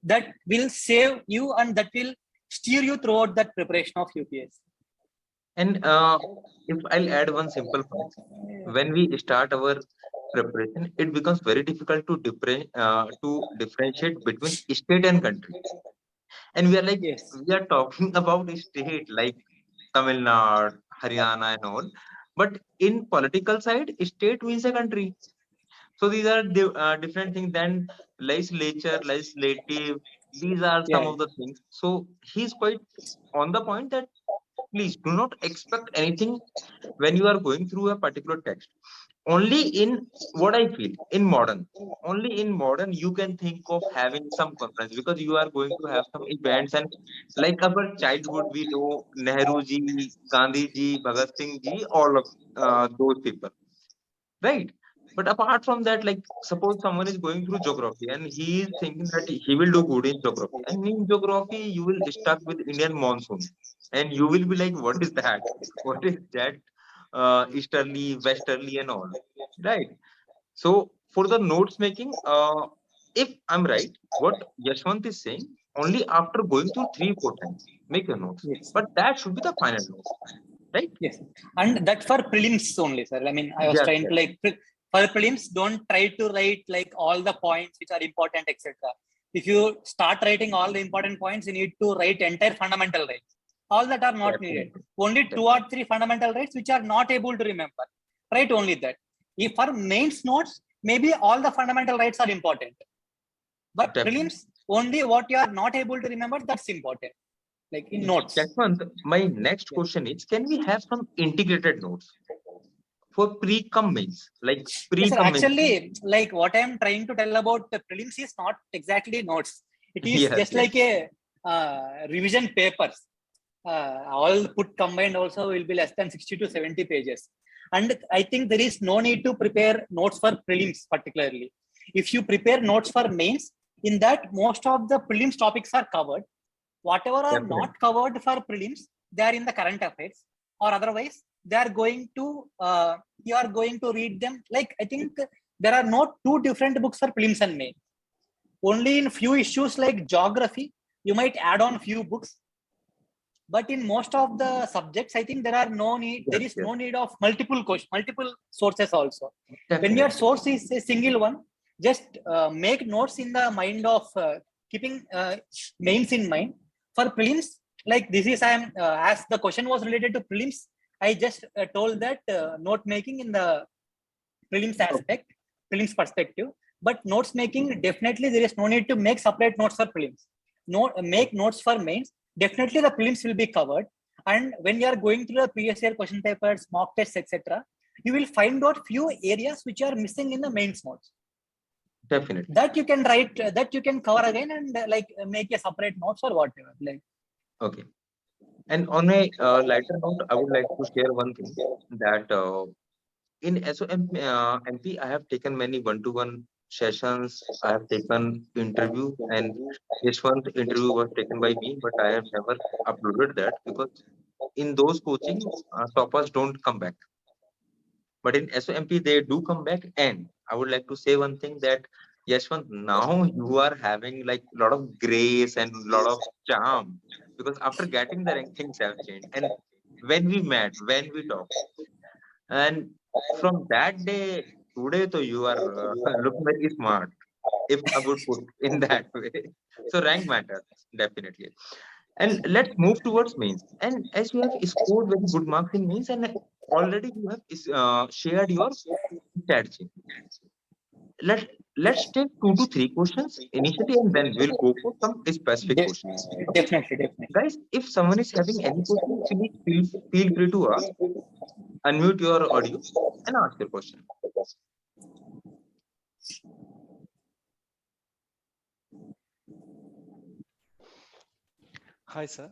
B: that will save you and that will steer you throughout that preparation of UPSC.
D: And if I'll add one simple point, when we start our preparation, it becomes very difficult to differentiate between state and country. And we are like,
B: Yes.
D: we are talking about a state like Tamil Nadu, Haryana, and all. But in political side, state means a country. So these are different things than legislature, legislative, These are some
B: Yeah.
D: of the things. So he's quite on the point that please do not expect anything when you are going through a particular text. Only in what I feel only in modern you can think of having some conference, because you are going to have some events, and like our childhood we know Nehru ji, Gandhi ji, Bhagat Singh ji, all of those people, right? But apart from that, like suppose someone is going through geography and he is thinking that he will do good in geography, and in geography you will stuck with Indian monsoon, and you will be like, what is that? What is that? Easterly, westerly, and all, right? So for the notes making, if I'm right, what Yashwant is saying, only after going through 3 4 times, make your notes.
B: Yes.
D: But that should be the final note, right?
B: Yes. And that for prelims only, sir. I mean, I was
D: Yes,
B: trying
D: yes.
B: to like for prelims, don't try to write like all the points which are important, etc. If you start writing all the important points, you need to write entire fundamental rights. All that are not needed.
D: Definitely.
B: Only 2 or 3 fundamental rights which are not able to remember. Write only that. If for mains notes, maybe all the fundamental rights are important. But
D: Definitely.
B: prelims, only what you are not able to remember, that's important. Like in notes.
D: Yashwant, my next
B: Yeah.
D: question is, can we have some integrated notes for pre-com mains? Like
B: Yes, sir.
D: pre-com mains.
B: Actually, like what I'm trying to tell about the prelims is not exactly notes. It is
D: Yes,
B: just
D: yes.
B: like a revision papers. All put combined also will be less than 60 to 70 pages. And I think there is no need to prepare notes for prelims particularly. If you prepare notes for mains, in that most of the prelims topics are covered. Whatever are
D: Definitely.
B: not covered for prelims, they are in the current affairs, or otherwise they are going to you are going to read them. Like I think there are no 2 different books for prelims and main. Only in few issues like geography, you might add on few books. But in most of the subjects, I think there are no need.
D: Yes,
B: There is
D: yes.
B: no need of multiple questions, multiple sources also. When
D: Definitely.
B: your source is a single one, just make notes in the mind of keeping mains in mind. For prelims, like this is as the question was related to prelims, I just told that note making in the prelims aspect, prelims perspective. But notes making, definitely there is no need to make separate notes for prelims. Make notes for mains. Definitely the prelims will be covered. And when you are going through the previous year question papers, mock tests, etc., you will find out few areas which are missing in the mains notes.
D: Definitely.
B: That you can write, that you can cover again and like make a separate notes or whatever. Like.
D: Okay. And on a lighter note, I would like to share one thing that in SOMP MP, I have taken many one-to-one sessions. I have taken interview, and this one interview was taken by me, but I have never uploaded that because in those coaching, toppers don't come back. But in SOMP, they do come back. And I would like to say one thing that Yashwant, now you are having like a lot of grace and a lot of charm, because after getting the rank, things have changed. And when we met, when we talked, and from that day, today, to you are looking very smart, if I would put in that way. So rank matters, definitely. And let's move towards mains. And as you have scored very good marks in mains, and already you have shared your strategy. Let's take 2 to 3 questions initially, and then we'll go for some specific questions. Okay,
B: Definitely.
D: guys. If someone is having any question, please feel free to ask. Unmute your audio and ask your question.
E: Hi, sir.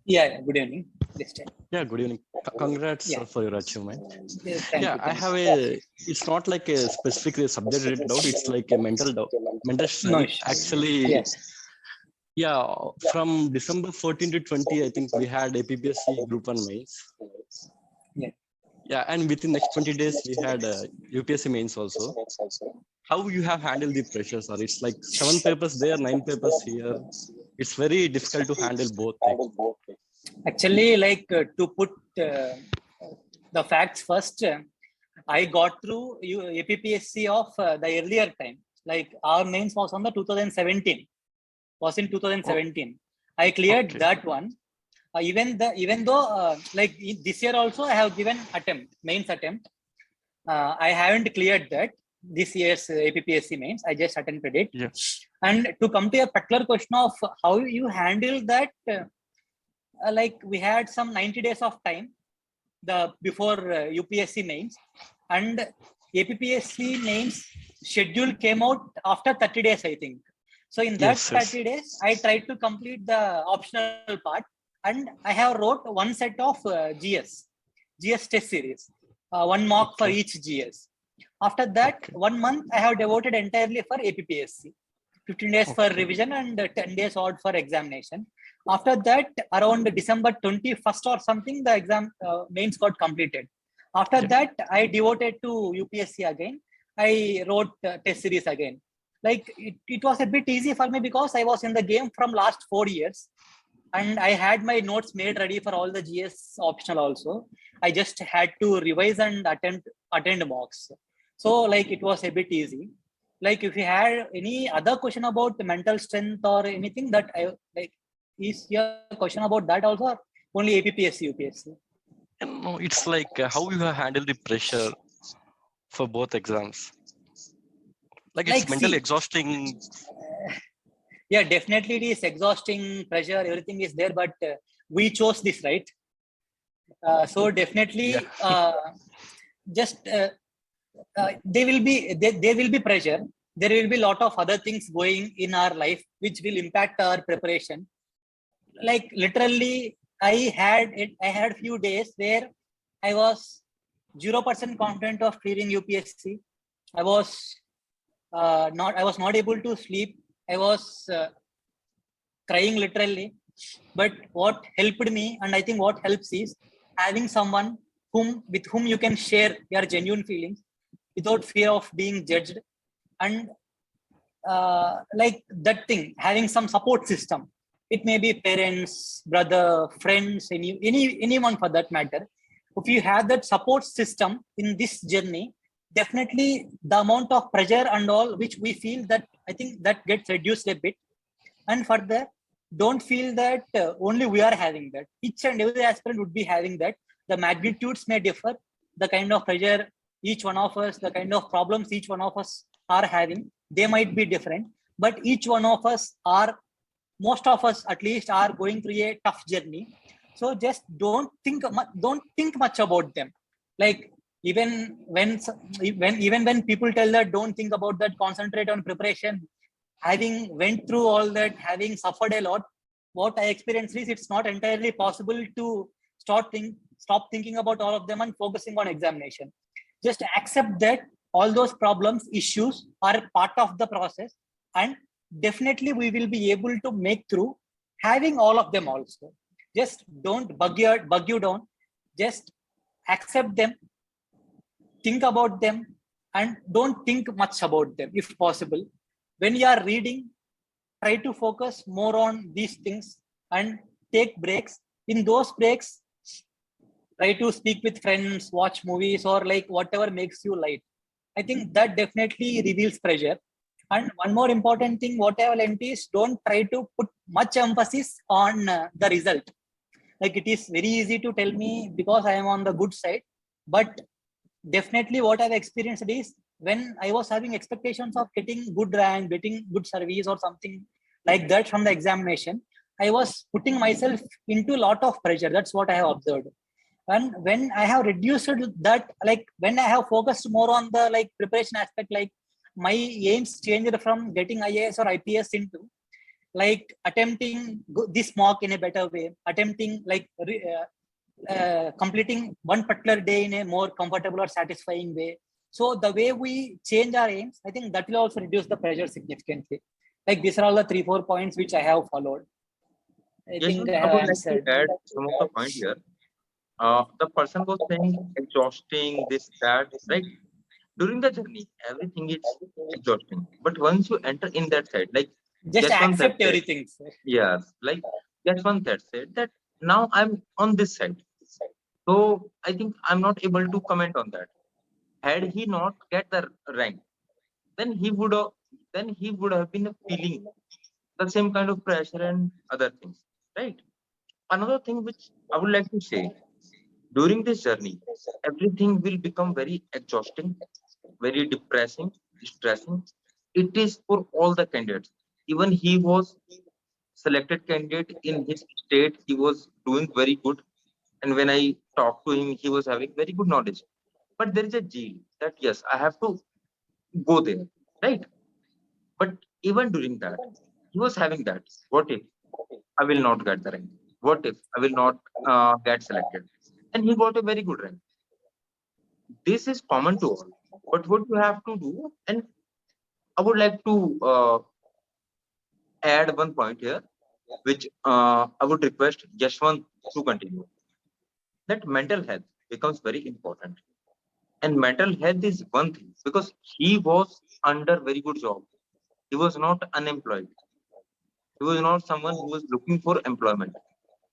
B: Yeah, good evening. This time.
E: Yeah, good evening. Congrats
B: Yeah.
E: for your achievement.
B: Thank you.
E: I have a, it's not like a specific subject related doubt, it's like a mental doubt, mental strength.
B: issue.
E: Actually,
B: Yes.
E: yeah, from December 14 to 20, I think we had a PPSC Group 1 mains.
B: Yeah.
E: Yeah, and within next 20 days, we had UPSC mains also. How you have handled the pressure, sir? It's like 7 papers there, 9 papers here. It's very difficult to handle both things.
B: Actually, like to put the facts first, I got through APPSC of the earlier time. Like our mains was on the 2017. Was in 2017. I cleared that one. Even though like this year also I have given mains attempt. I haven't cleared that this year's APPSC mains. I just attempted it.
E: Yeah.
B: And to come to a particular question of how you handle that, like we had some 90 days of time before UPSC mains, and APPSC mains schedule came out after 30 days, I think. So in that
E: Yes,
B: 30 days, I tried to complete the optional part, and I have wrote one set of GS test series, one mark for
E: Okay.
B: each GS. After that,
E: Okay.
B: 1 month I have devoted entirely for APPSC. 15 days for
E: Okay.
B: revision and 10 days odd for examination. After that, around December 21st or something, the exam mains got completed. After
E: Yeah.
B: that, I devoted to UPSC again. I wrote test series again. Like it was a bit easy for me because I was in the game from last 4 years, and I had my notes made ready for all the GS optional also. I just had to revise and attend mocks. So like it was a bit easy. Like if you had any other question about the mental strength or anything that I like, is your question about that also, or only APPSC, UPSC?
E: No, it's like how you have handled the pressure for both exams. Like it's
B: Like
E: mentally
B: see,
E: exhausting.
B: yeah, definitely it is exhausting, pressure, everything is there, but we chose this, right? So definitely,
E: Yeah.
B: just there will be pressure. There will be a lot of other things going in our life which will impact our preparation. Like literally, I had few days where I was 0% confident of clearing UPSC. I was I was not able to sleep. I was crying literally. But what helped me, and I think what helps, is having someone with whom you can share your genuine feelings without fear of being judged. And like that thing, having some support system. It may be parents, brother, friends, anyone for that matter. If you have that support system in this journey, definitely the amount of pressure and all which we feel, that I think that gets reduced a bit. And further, don't feel that only we are having that. Each and every aspirant would be having that. The magnitudes may differ, the kind of pressure each one of us, the kind of problems each one of us are having, they might be different. But each one of us are, most of us at least, are going through a tough journey. So just don't think much about them. Like even when people tell that don't think about that, concentrate on preparation, having went through all that, having suffered a lot, what I experienced is it's not entirely possible to stop thinking about all of them and focusing on examination. Just accept that all those problems, issues are part of the process, and definitely we will be able to make through having all of them also. Just don't bug you down. Just accept them, think about them, and don't think much about them if possible. When you are reading, try to focus more on these things and take breaks. In those breaks, try to speak with friends, watch movies, or like whatever makes you light. I think that definitely reveals pressure. And one more important thing what I have learned is, don't try to put much emphasis on the result. Like it is very easy to tell me because I am on the good side, but definitely what I've experienced is, when I was having expectations of getting good rank, getting good service or something like that from the examination, I was putting myself into a lot of pressure. That's what I have observed. And when I have reduced that, like when I have focused more on the like preparation aspect, like my aims changed from getting IAS or IPS into like attempting this mock in a better way, attempting like completing one particular day in a more comfortable or satisfying way. So the way we change our aims, I think that will also reduce the pressure significantly. Like these are all the 3-4 points which I have followed. I
D: Yes,
B: think I
D: I
B: have
D: would like to
B: answered.
D: add some of the point here. The person was saying exhausting, this, that, right? During the journey, everything is exhausting. But once you enter in that side, like
B: Just
D: Yashwanth had
B: accept
D: said,
B: everything, sir.
D: yes, like Yashwanth had said that now I'm on this side. So I think I'm not able to comment on that. Had he not get the rank, then he would have been feeling the same kind of pressure and other things, right? Another thing which I would like to say, during this journey, everything will become very exhausting, very depressing, stressing. It is for all the candidates. Even he was selected candidate in his state. He was doing very good. And when I talked to him, he was having very good knowledge. But there is a zeal that yes, I have to go there, right? But even during that, he was having that. What if I will not get the rank? What if I will not get selected? And he got a very good rank. This is common to all. But what you have to do, and I would like to add one point here, which I would request Yashwant to continue. That mental health becomes very important. And mental health is one thing because he was under very good job. He was not unemployed. He was not someone who was looking for employment.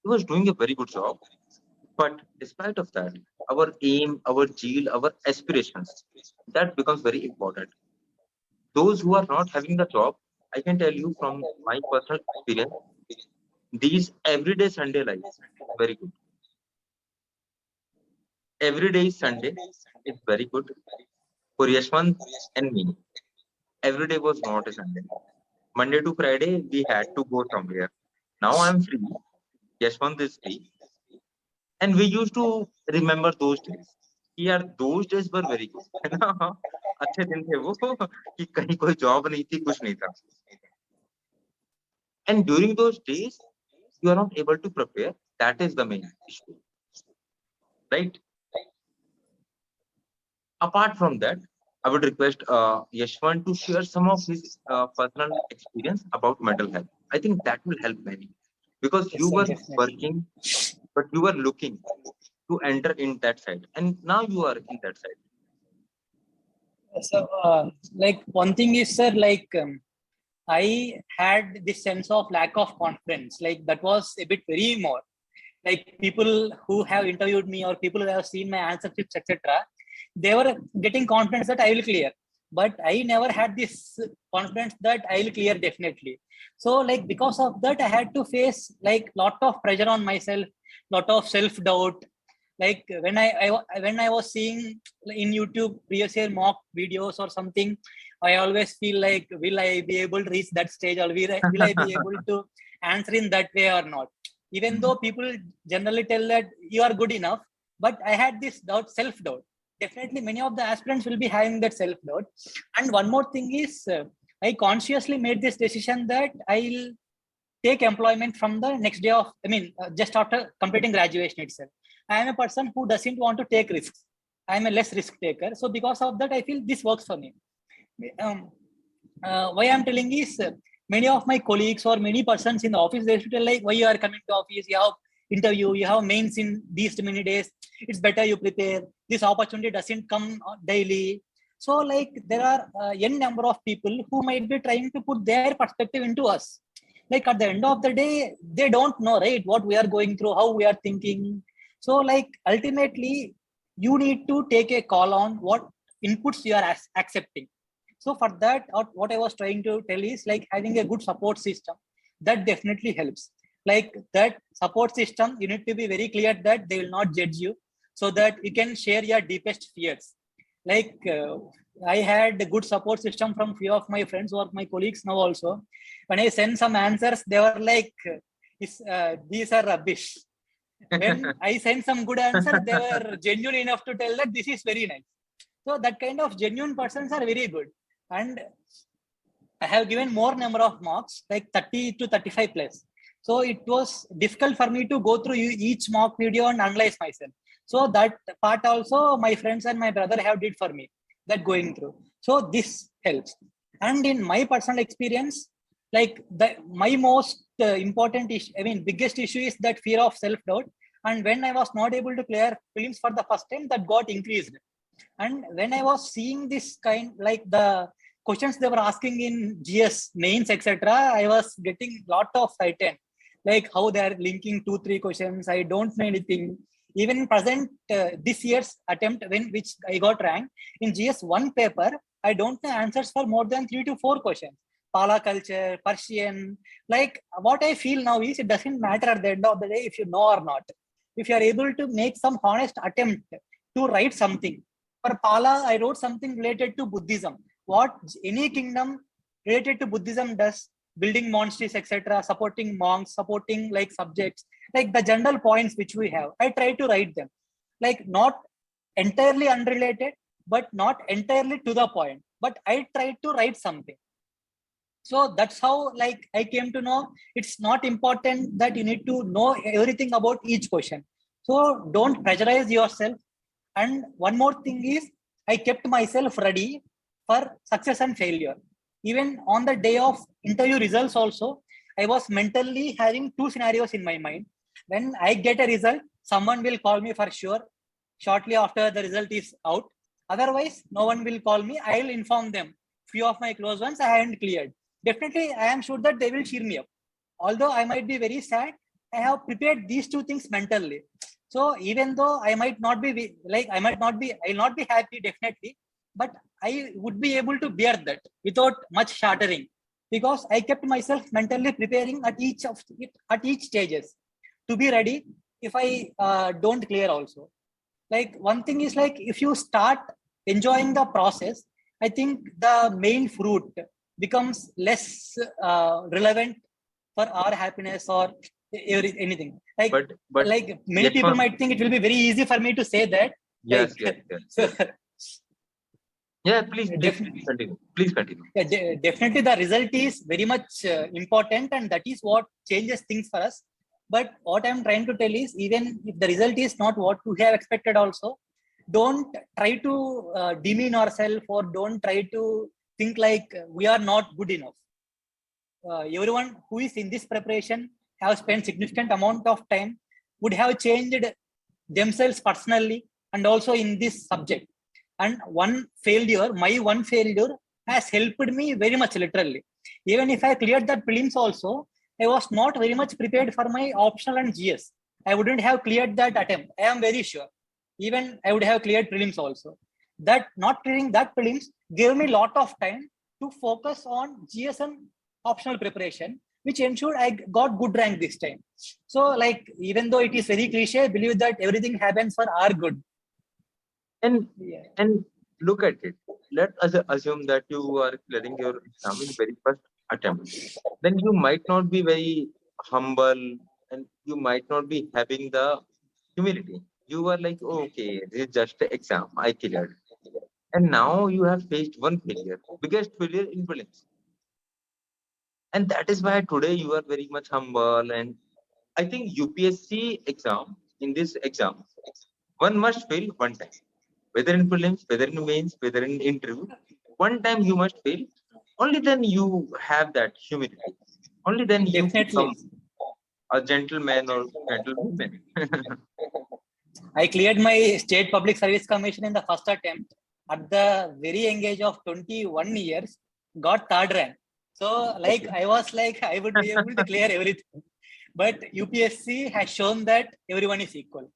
D: He was doing a very good job. But despite of that, our aim, our zeal, our aspirations, that becomes very important. Those who are not having the job, I can tell you from my personal experience, these everyday Sunday life is very good. Every day is Sunday is very good. For Yashwant and me, every day was not a Sunday. Monday to Friday, we had to go somewhere. Now I'm free. Yashwant is free. And we used to remember those days. यार those days were very good. है ना? अच्छे दिन थे वो कि कहीं कोई जॉब नहीं थी, कुछ नहीं था. And during those days, you are not able to prepare. That is the main issue, right? Apart from that, I would request Yashwant to share some of his personal experience about mental health. I think that will help many because
B: Yes,
D: you
B: sir,
D: were
B: definitely.
D: working, but you were looking to enter in that side, and now you are in that side.
B: So, like one thing is, sir, like I had this sense of lack of confidence. Like that was a bit very more. Like people who have interviewed me or people who have seen my answer scripts, etc., they were getting confidence that I will clear. But I never had this confidence that I will clear definitely. So, like because of that, I had to face like lot of pressure on myself, lot of self doubt. Like when I was seeing in YouTube previous year mock videos or something, I always feel like, will I be able to reach that stage or will I be able to answer in that way or not? Even though people generally tell that you are good enough, but I had this doubt, self doubt. Definitely, many of the aspirants will be having that self doubt. And one more thing is, I consciously made this decision that I'll take employment from the next day of, just after completing graduation itself. I am a person who doesn't want to take risks. I am a less risk taker. So because of that, I feel this works for me. Why I'm telling is many of my colleagues or many persons in the office, they should tell like, why you are coming to office, you have interview, you have mains in these many days, it's better you prepare, this opportunity doesn't come daily. So like there are n number of people who might be trying to put their perspective into us. Like at the end of the day, they don't know, right, what we are going through, how we are thinking. So like ultimately, you need to take a call on what inputs you are accepting. So for that, what I was trying to tell is like having a good support system that definitely helps. Like that support system, you need to be very clear that they will not judge you, so that you can share your deepest fears. Like I had a good support system from few of my friends or my colleagues now also. When I send some answers, they were like, these are rubbish. When I sent some good answer, they were genuine enough to tell that this is very nice. So that kind of genuine persons are very good. And I have given more number of marks, like 30 to 35 plus. So it was difficult for me to go through each mock video and analyze myself. So that part also my friends and my brother have did for me, that going through. So this helps. And in my personal experience, like my most important issue, biggest issue is that fear of self-doubt. And when I was not able to clear films for the first time, that got increased. And when I was seeing this kind, like the questions they were asking in GS mains, etc., I was getting lot of frightened, like how they are linking 2-3 questions. I don't know anything. Even present this year's attempt, which I got ranked in GS one paper, I don't know answers for more than 3 to 4 questions. Pala culture, Persian, like what I feel now is it doesn't matter at the end of the day if you know or not. If you are able to make some honest attempt to write something. For Pala, I wrote something related to Buddhism. What any kingdom related to Buddhism does, building monasteries, etc., supporting monks, supporting like subjects, like the general points which we have. I try to write them, like not entirely unrelated, but not entirely to the point. But I try to write something. So that's how like I came to know it's not important that you need to know everything about each question. So don't pressurize yourself. And one more thing is I kept myself ready for success and failure. Even on the day of interview results also, I was mentally having two scenarios in my mind. When I get a result, someone will call me for sure shortly after the result is out. Otherwise, no one will call me. I'll inform them. Few of my close ones I haven't cleared. Definitely, I am sure that they will cheer me up. Although I might be very sad, I have prepared these two things mentally. So even though I might not be like, I'll not be happy definitely, but I would be able to bear that without much shattering, because I kept myself mentally preparing at each stages to be ready if I don't clear also. Like one thing is like if you start enjoying the process, I think the main fruit becomes less relevant for our happiness or anything.
D: But
B: Like many people
D: Yashwanth,
B: might think it will be very easy for me to say that.
D: yes,
B: Like,
D: yes.
B: so
D: Yeah, please
B: definitely,
D: continue. Please continue.
B: yeah, definitely the result is very much important, and that is what changes things for us. But what I'm trying to tell is, even if the result is not what we have expected also, don't try to demean ourselves, or don't try to think like we are not good enough. Everyone who is in this preparation have spent significant amount of time, would have changed themselves personally and also in this subject. And my one failure has helped me very much literally. Even if I cleared that prelims also, I was not very much prepared for my optional and GS. I wouldn't have cleared that attempt. I am very sure. Even I would have cleared prelims also. That not clearing that prelims gave me a lot of time to focus on GS and optional preparation, which ensured I got good rank this time. So like, even though it is very cliche, I believe that everything happens for our good.
D: And
B: Yeah.
D: and look at it. Let us assume that you are clearing your exam in very first attempt. Then you might not be very humble, and you might not be having the humility. You are like, oh, okay, this is just an exam. I cleared. And now you have faced one failure, biggest failure in prelims. And that is why today you are very much humble. And I think UPSC exam, in this exam, one must fail one time. Whether in prelims, whether in mains, whether in interview, one time you must fail. Only then you have that humility. Only then you become
B: Definitely.
D: a gentleman or gentlewoman.
B: I cleared my state public service commission in the first attempt at the very young age of 21 years, got third rank. So like
D: Okay.
B: I was like, I would be able to clear everything. But UPSC has shown that everyone is equal.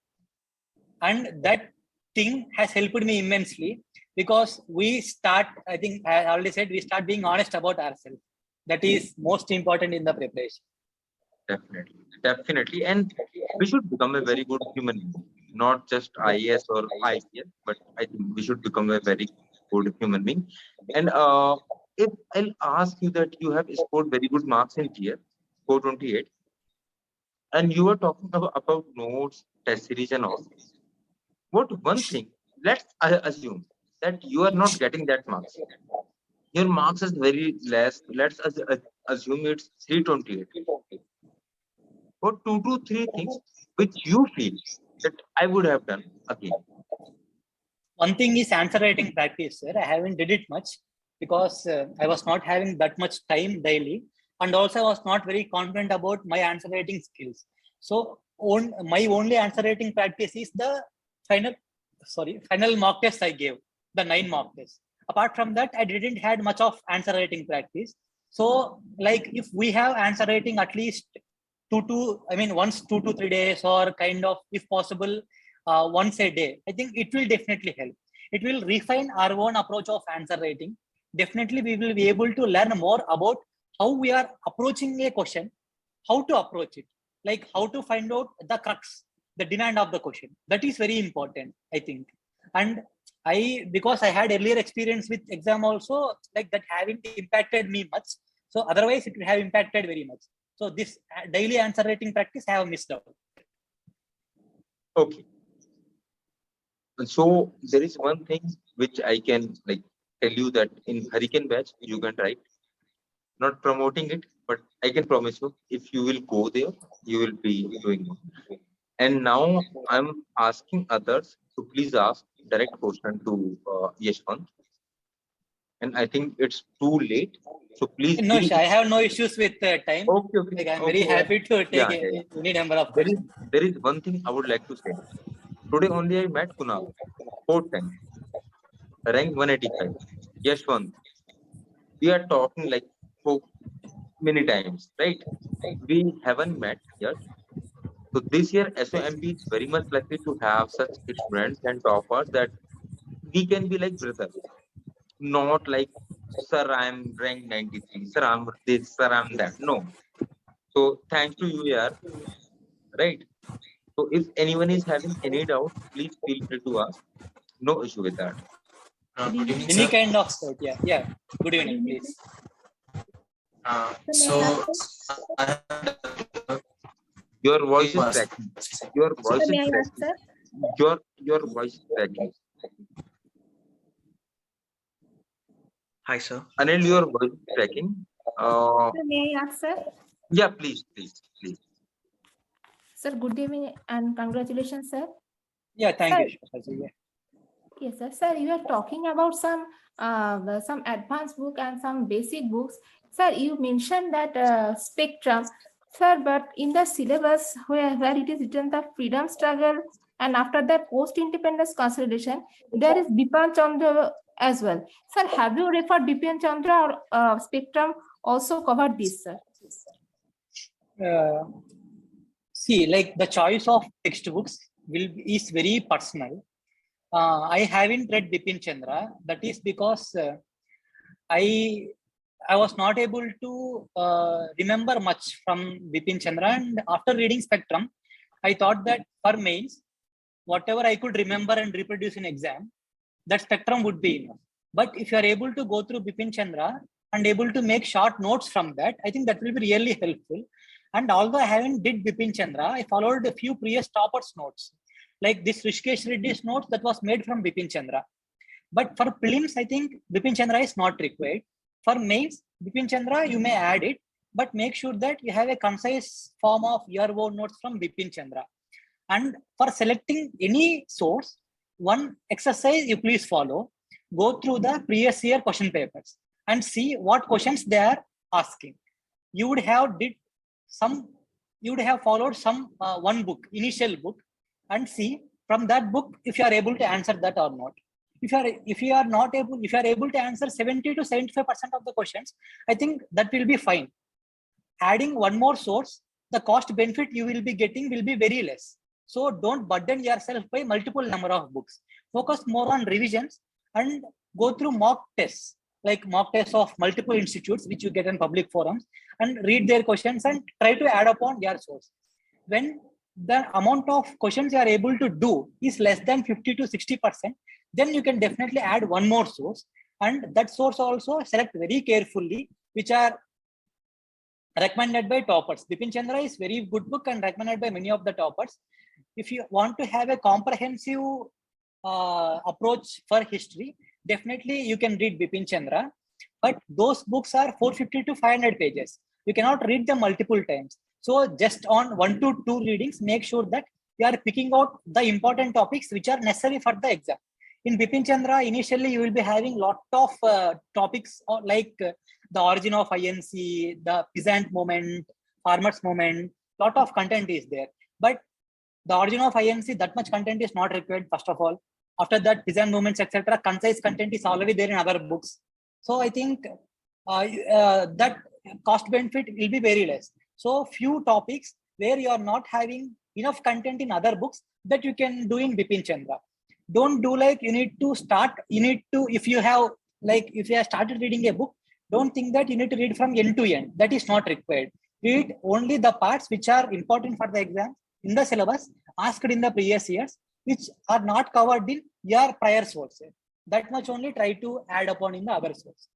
B: And that thing has helped me immensely, because I think I already said, we start being honest about ourselves. That is most important in the preparation.
D: Definitely. Definitely. And we should become a very good human being, not just IAS or IPS, but I think we should become a very good human being. And if I'll ask you that you have scored very good marks in GS, 428, and you are talking about notes, test series, and all. What one thing, let's assume that you are not getting that marks. Your marks is very less. Let's assume it's 328. What two to three things which you feel that I would have done again?
B: One thing is answer writing practice, sir. I haven't did it much because I was not having that much time daily, and also I was not very confident about my answer writing skills. So my only answer writing practice is the final mock test I gave, the 9 mock tests. Apart from that, I didn't had much of answer writing practice. So like if we have answer writing at least once 2 to 3 days, or kind of, if possible, once a day, I think it will definitely help. It will refine our own approach of answer writing. Definitely, we will be able to learn more about how we are approaching a question, how to approach it, like how to find out the crux, the demand of the question. That is very important, I think. And because I had earlier experience with exam also, like that haven't impacted me much. So otherwise it would have impacted very much. So this daily answer writing practice I have missed out.
D: Okay. So there is one thing which I can like tell you that in Hurricane batch you can write. Not promoting it, but I can promise you, if you will go there, you will be doing more. And now I'm asking others to please ask direct question to Yashwant. And I think it's too late. So please
B: No,
D: be
B: I have no issues with time.
D: okay. Okay.
B: Like I'm very
D: Okay.
B: happy to
D: Yeah.
B: take
D: Yeah.
B: any number of
D: There is
B: questions.
D: one thing I would like to say. Today only I met Kunal 4 times, rank 185. Yashwant, we are talking like for many times, right? We haven't met yet. So this year SOMP is very much likely to have such students and toppers that we can be like brothers, not like sir, I'm rank 93, sir, I'm this, sir, I'm that. No. So thanks to you, yeah, right? So if anyone is having any doubt, please feel free to ask. No issue with that.
A: Good evening,
B: Any
A: sir.
B: kind of doubt, yeah. Good evening, please.
A: So
D: Your voice is cracking. Your voice is
C: May I ask,
D: cracking.
C: sir?
D: Your voice is cracking.
F: Hi, sir.
D: Anil, your voice is cracking.
C: May I ask, sir?
D: Yeah, please.
C: Sir, good evening and congratulations, sir.
B: Yeah, thank
C: Sir.
B: you. Shweta. Yeah.
C: Yes, sir. Sir, you are talking about some advanced book and some basic books. Sir, you mentioned that spectrum. Sir, but in the syllabus where it is written the freedom struggle and after that post-independence consolidation, there is Bipan Chandra as well. Sir, have you referred Bipan Chandra or spectrum also covered this, sir?
B: See, like the choice of textbooks is very personal. I haven't read Bipin Chandra. That is because I was not able to remember much from Bipin Chandra, and after reading Spectrum, I thought that for mains, whatever I could remember and reproduce in exam, that Spectrum would be enough. But if you are able to go through Bipin Chandra and able to make short notes from that, I think that will be really helpful. And although I haven't did Bipin Chandra, I followed a few previous toppers notes. Like this Rishikesh Reddy's notes that was made from Bipin Chandra. But for prelims, I think Bipin Chandra is not required. For mains, Bipin Chandra, you may add it, but make sure that you have a concise form of your own notes from Bipin Chandra. And for selecting any source, one exercise you please follow. Go through the previous year question papers and see what questions they are asking. You would have followed some one book, initial book, and see from that book if you are able to answer that or not. If you are able to answer 70 to 75% of the questions, I think that will be fine. Adding one more source, the cost benefit you will be getting will be very less. So don't burden yourself by multiple number of books. Focus more on revisions and go through mock tests, like mock tests of multiple institutes which you get in public forums, and read their questions and try to add upon their source. When the amount of questions you are able to do is less than 50 to 60%, then you can definitely add one more source, and that source also select very carefully, which are recommended by toppers. Bipin Chandra is very good book and recommended by many of the toppers. If you want to have a comprehensive approach for history, definitely you can read Bipin Chandra, but those books are 450 to 500 pages. You cannot read them multiple times. So just on 1 to 2 readings, make sure that you are picking out the important topics which are necessary for the exam. In Bipin Chandra, initially you will be having lot of topics like the origin of INC, the peasant movement, farmers movement, lot of content is there. But the origin of INC, that much content is not required, first of all. After that, peasant movements, etc., concise content is already there in other books. So I think that cost benefit will be very less. So few topics where you are not having enough content in other books, that you can do in Bipin Chandra. Don't do like if you have started reading a book, don't think that you need to read from end to end. That is not required. Read only the parts which are important for the exam in the syllabus, asked in the previous years, which are not covered in your prior sources. That much only try to add upon in the other source.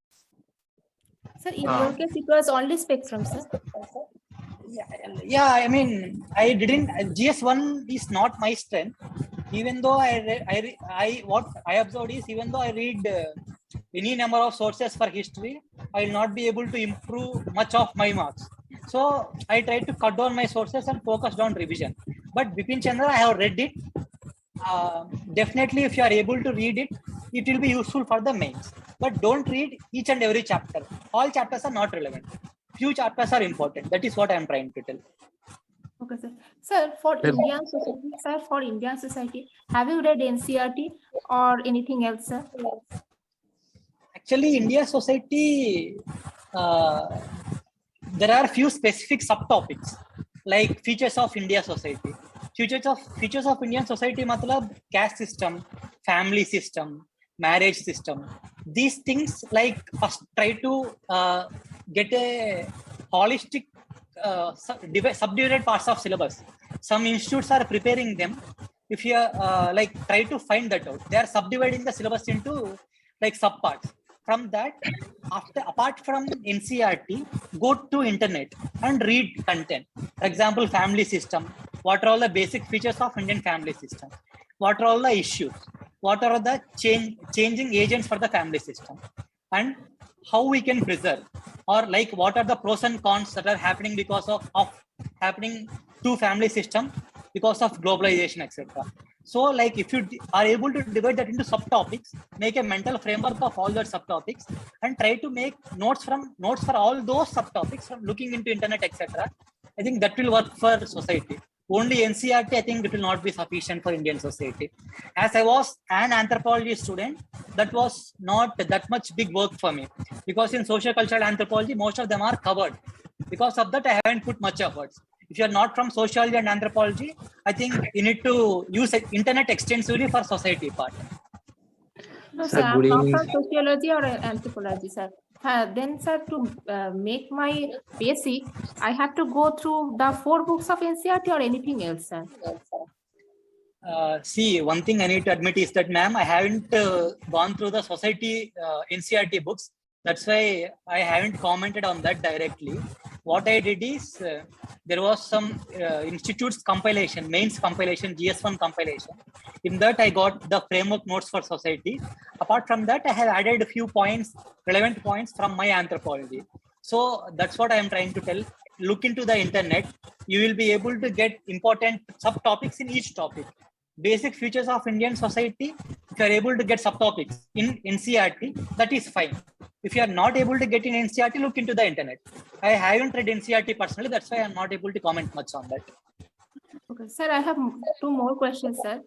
C: Sir, in your case, it was only spectrum, sir.
B: Yeah, I mean, I didn't. GS1 is not my strength. Even though what I observed is, even though I read any number of sources for history, I will not be able to improve much of my marks. So I tried to cut down my sources and focused on revision. But Bipin Chandra, I have read it. Definitely, if you are able to read it, it will be useful for the mains. But don't read each and every chapter. All chapters are not relevant. Few chapters are important. That is what I am trying to tell.
C: Okay, sir. Sir, for Indian society, have you read NCERT or anything else, sir?
B: Actually, India society, there are few specific subtopics like features of India society. Features of Indian society, matlab caste system, family system, marriage system. These things like first try to get a holistic subdivided parts of syllabus. Some institutes are preparing them. If you like try to find that out, they are subdividing the syllabus into like subparts. From that, apart from NCERT, go to internet and read content. For example, family system. What are all the basic features of Indian family system? What are all the issues? What are the changing agents for the family system? And how we can preserve, or like what are the pros and cons that are happening because of happening to family system because of globalization, etc. So like if you are able to divide that into subtopics, make a mental framework of all those subtopics and try to make notes for all those subtopics from looking into internet, etc. I think that will work for society. Only NCERT, I think it will not be sufficient for Indian society. As I was an anthropology student, that was not that much big work for me, because in social cultural anthropology, most of them are covered. Because of that, I haven't put much efforts. If you're not from sociology and anthropology, I think you need to use internet extensively for society part.
C: No,
G: Sir,
C: sir, I'm
G: good
C: not
G: evening.
C: from sociology or anthropology, sir. Then, sir, to make my basic, I have to go through the 4 books of NCERT or anything else, sir.
B: See, one thing I need to admit is that, ma'am, I haven't gone through the society NCERT books. That's why I haven't commented on that directly. What I did is there was some institutes compilation, mains compilation, GS1 compilation. In that, I got the framework notes for society. Apart from that, I have added a few points, relevant points from my anthropology. So that's what I am trying to tell. Look into the internet. You will be able to get important subtopics in each topic. Basic features of Indian society, if you are able to get subtopics in NCERT, that is fine. If you are not able to get in NCERT, look into the internet. I haven't read NCERT personally, that's why I'm not able to comment much on that.
C: Okay, sir, I have 2 more questions, sir.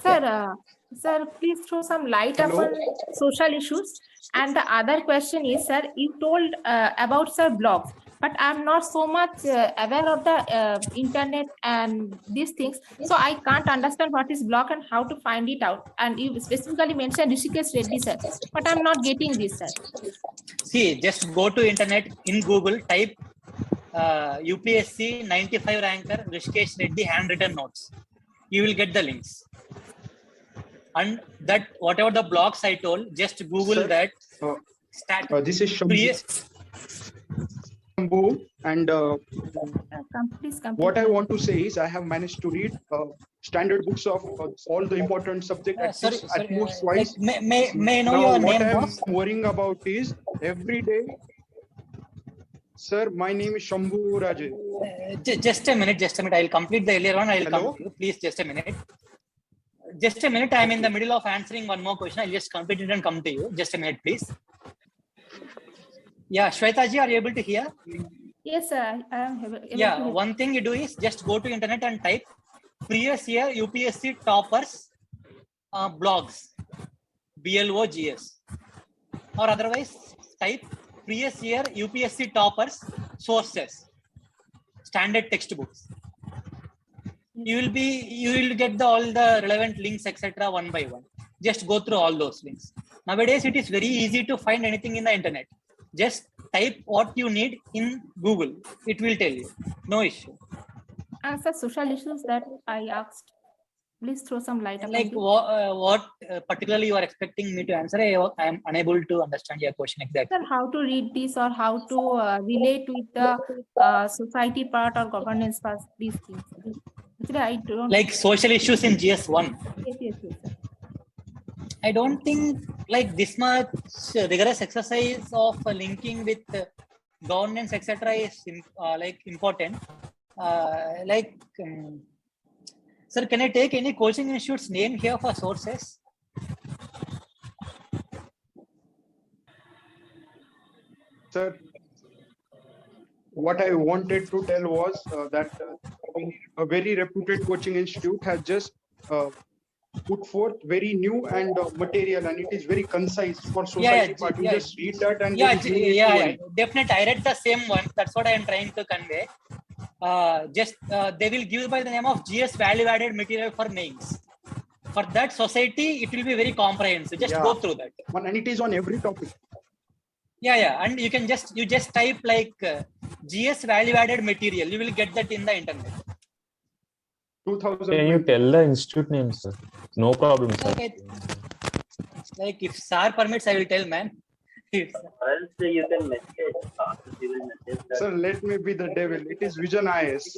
C: Sir, sir, please throw some light upon social issues. And the other question is, sir, you told about, sir, blogs, but I'm not so much aware of the internet and these things. So I can't understand what is blog and how to find it out. And you specifically mentioned Rishikesh Reddy, sir, but I'm not getting this, sir.
B: See, just go to internet in Google, type UPSC 95 ranker Rishikesh Reddy handwritten notes. You will get the links. And that whatever the blogs I told, just Google
H: Sir,
B: that.
H: This is Shambhu, and
C: Please complete.
H: what I want to say is I have managed to read standard books of all the important subjects at most twice.
B: Like, may I know
H: Now,
B: your
H: what
B: name,
H: I am
B: boss?
H: worrying about is every day. Sir, my name is Shambhu Raje.
B: Just a minute. I'll complete the earlier one. I'll
H: Hello?
B: come to you. Please, just a minute. Just a minute. I'm in the middle of answering one more question. I'll just complete it and come to you. Just a minute, please. Yeah, Shwetaji, are you able to hear?
C: Yes, sir. I am able
B: Yeah,
C: to hear.
B: one thing you do is just go to internet and type previous year UPSC toppers blogs, BLOGS, or otherwise type previous year UPSC toppers sources, standard textbooks. You will get all the relevant links, etc. one by one. Just go through all those links. Nowadays, it is very easy to find anything in the internet. Just type what you need in Google. It will tell you. No issue.
C: Answer social issues that I asked. Please throw some light upon
B: Like
C: this.
B: what particularly you are expecting me to answer? I am unable to understand your question exactly.
C: Sir, how to read this or how to relate with the society part or governance part, these things. Actually, I don't.
B: Like social issues in GS1.
C: Yes, yes, yes, sir.
B: I don't think like this much rigorous exercise of linking with governance, etc. is like important. Sir, can I take any coaching institute's name here for sources?
H: Sir, what I wanted to tell was that a very reputed coaching institute has just put forth very new and material, and it is very concise for society part. You just read that and there is no need to worry.
B: Definitely. I read the same one. That's what I am trying to convey. They will give by the name of GS value added material for names. For that society, it will be very comprehensive. Just go through that.
H: And it is on every topic.
B: And you can just type like GS value added material. You will get that in the internet.
H: 2000.
G: Can you tell the institute name, sir? No problem, sir.
B: Like if SAR permits, I will tell, man.
I: Else you can message.
H: Sir, let me be the devil. It is Vision IS.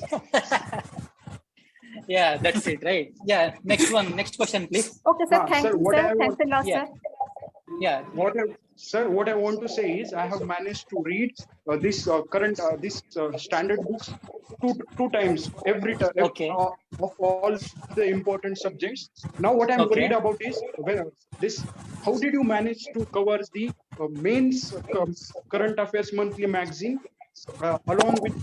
B: Yeah, that's it, right? Yeah, next question, please.
C: Okay, sir. Thank you, sir. Thanks a lot, sir.
B: Yeah.
H: What I want to say is I have managed to read this standard books two times every time of all the important subjects. Now what I'm worried about is how did you manage to cover the mains current affairs monthly magazine along with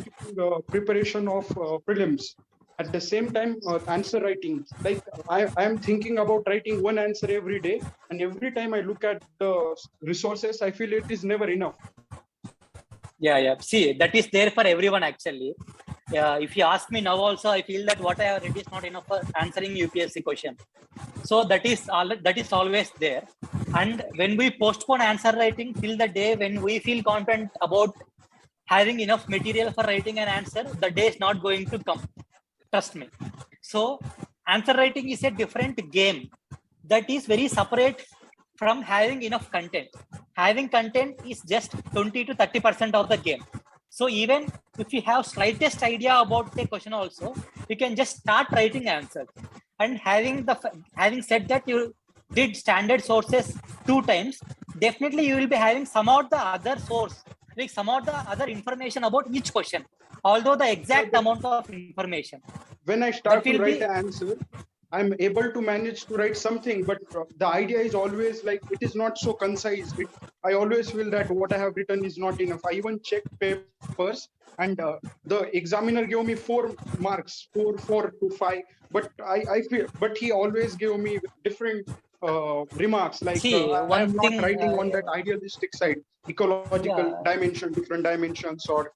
H: preparation of prelims? At the same time, answer writing. Like I am thinking about writing one answer every day, and every time I look at the resources, I feel it is never enough.
B: Yeah. See, that is there for everyone actually. If you ask me now also, I feel that what I have read is not enough for answering UPSC question. So that is always there. And when we postpone answer writing till the day when we feel confident about having enough material for writing an answer, the day is not going to come. Trust me. So answer writing is a different game that is very separate from having enough content. Having content is just 20 to 30% of the game. So even if you have slightest idea about the question also, you can just start writing answers. And having said that you did standard sources 2 times, definitely you will be having some of the other source, like some of the other information about each question, although the exact amount of information.
H: When I start to write an answer, I'm able to manage to write something, but the idea is always like it is not so concise. I always feel that what I have written is not enough. I even check papers, and the examiner gave me 4 marks, 4 to 5. But I feel, but he always gave me different remarks. Like I am not writing on that idealistic side, ecological dimension, different dimensions, or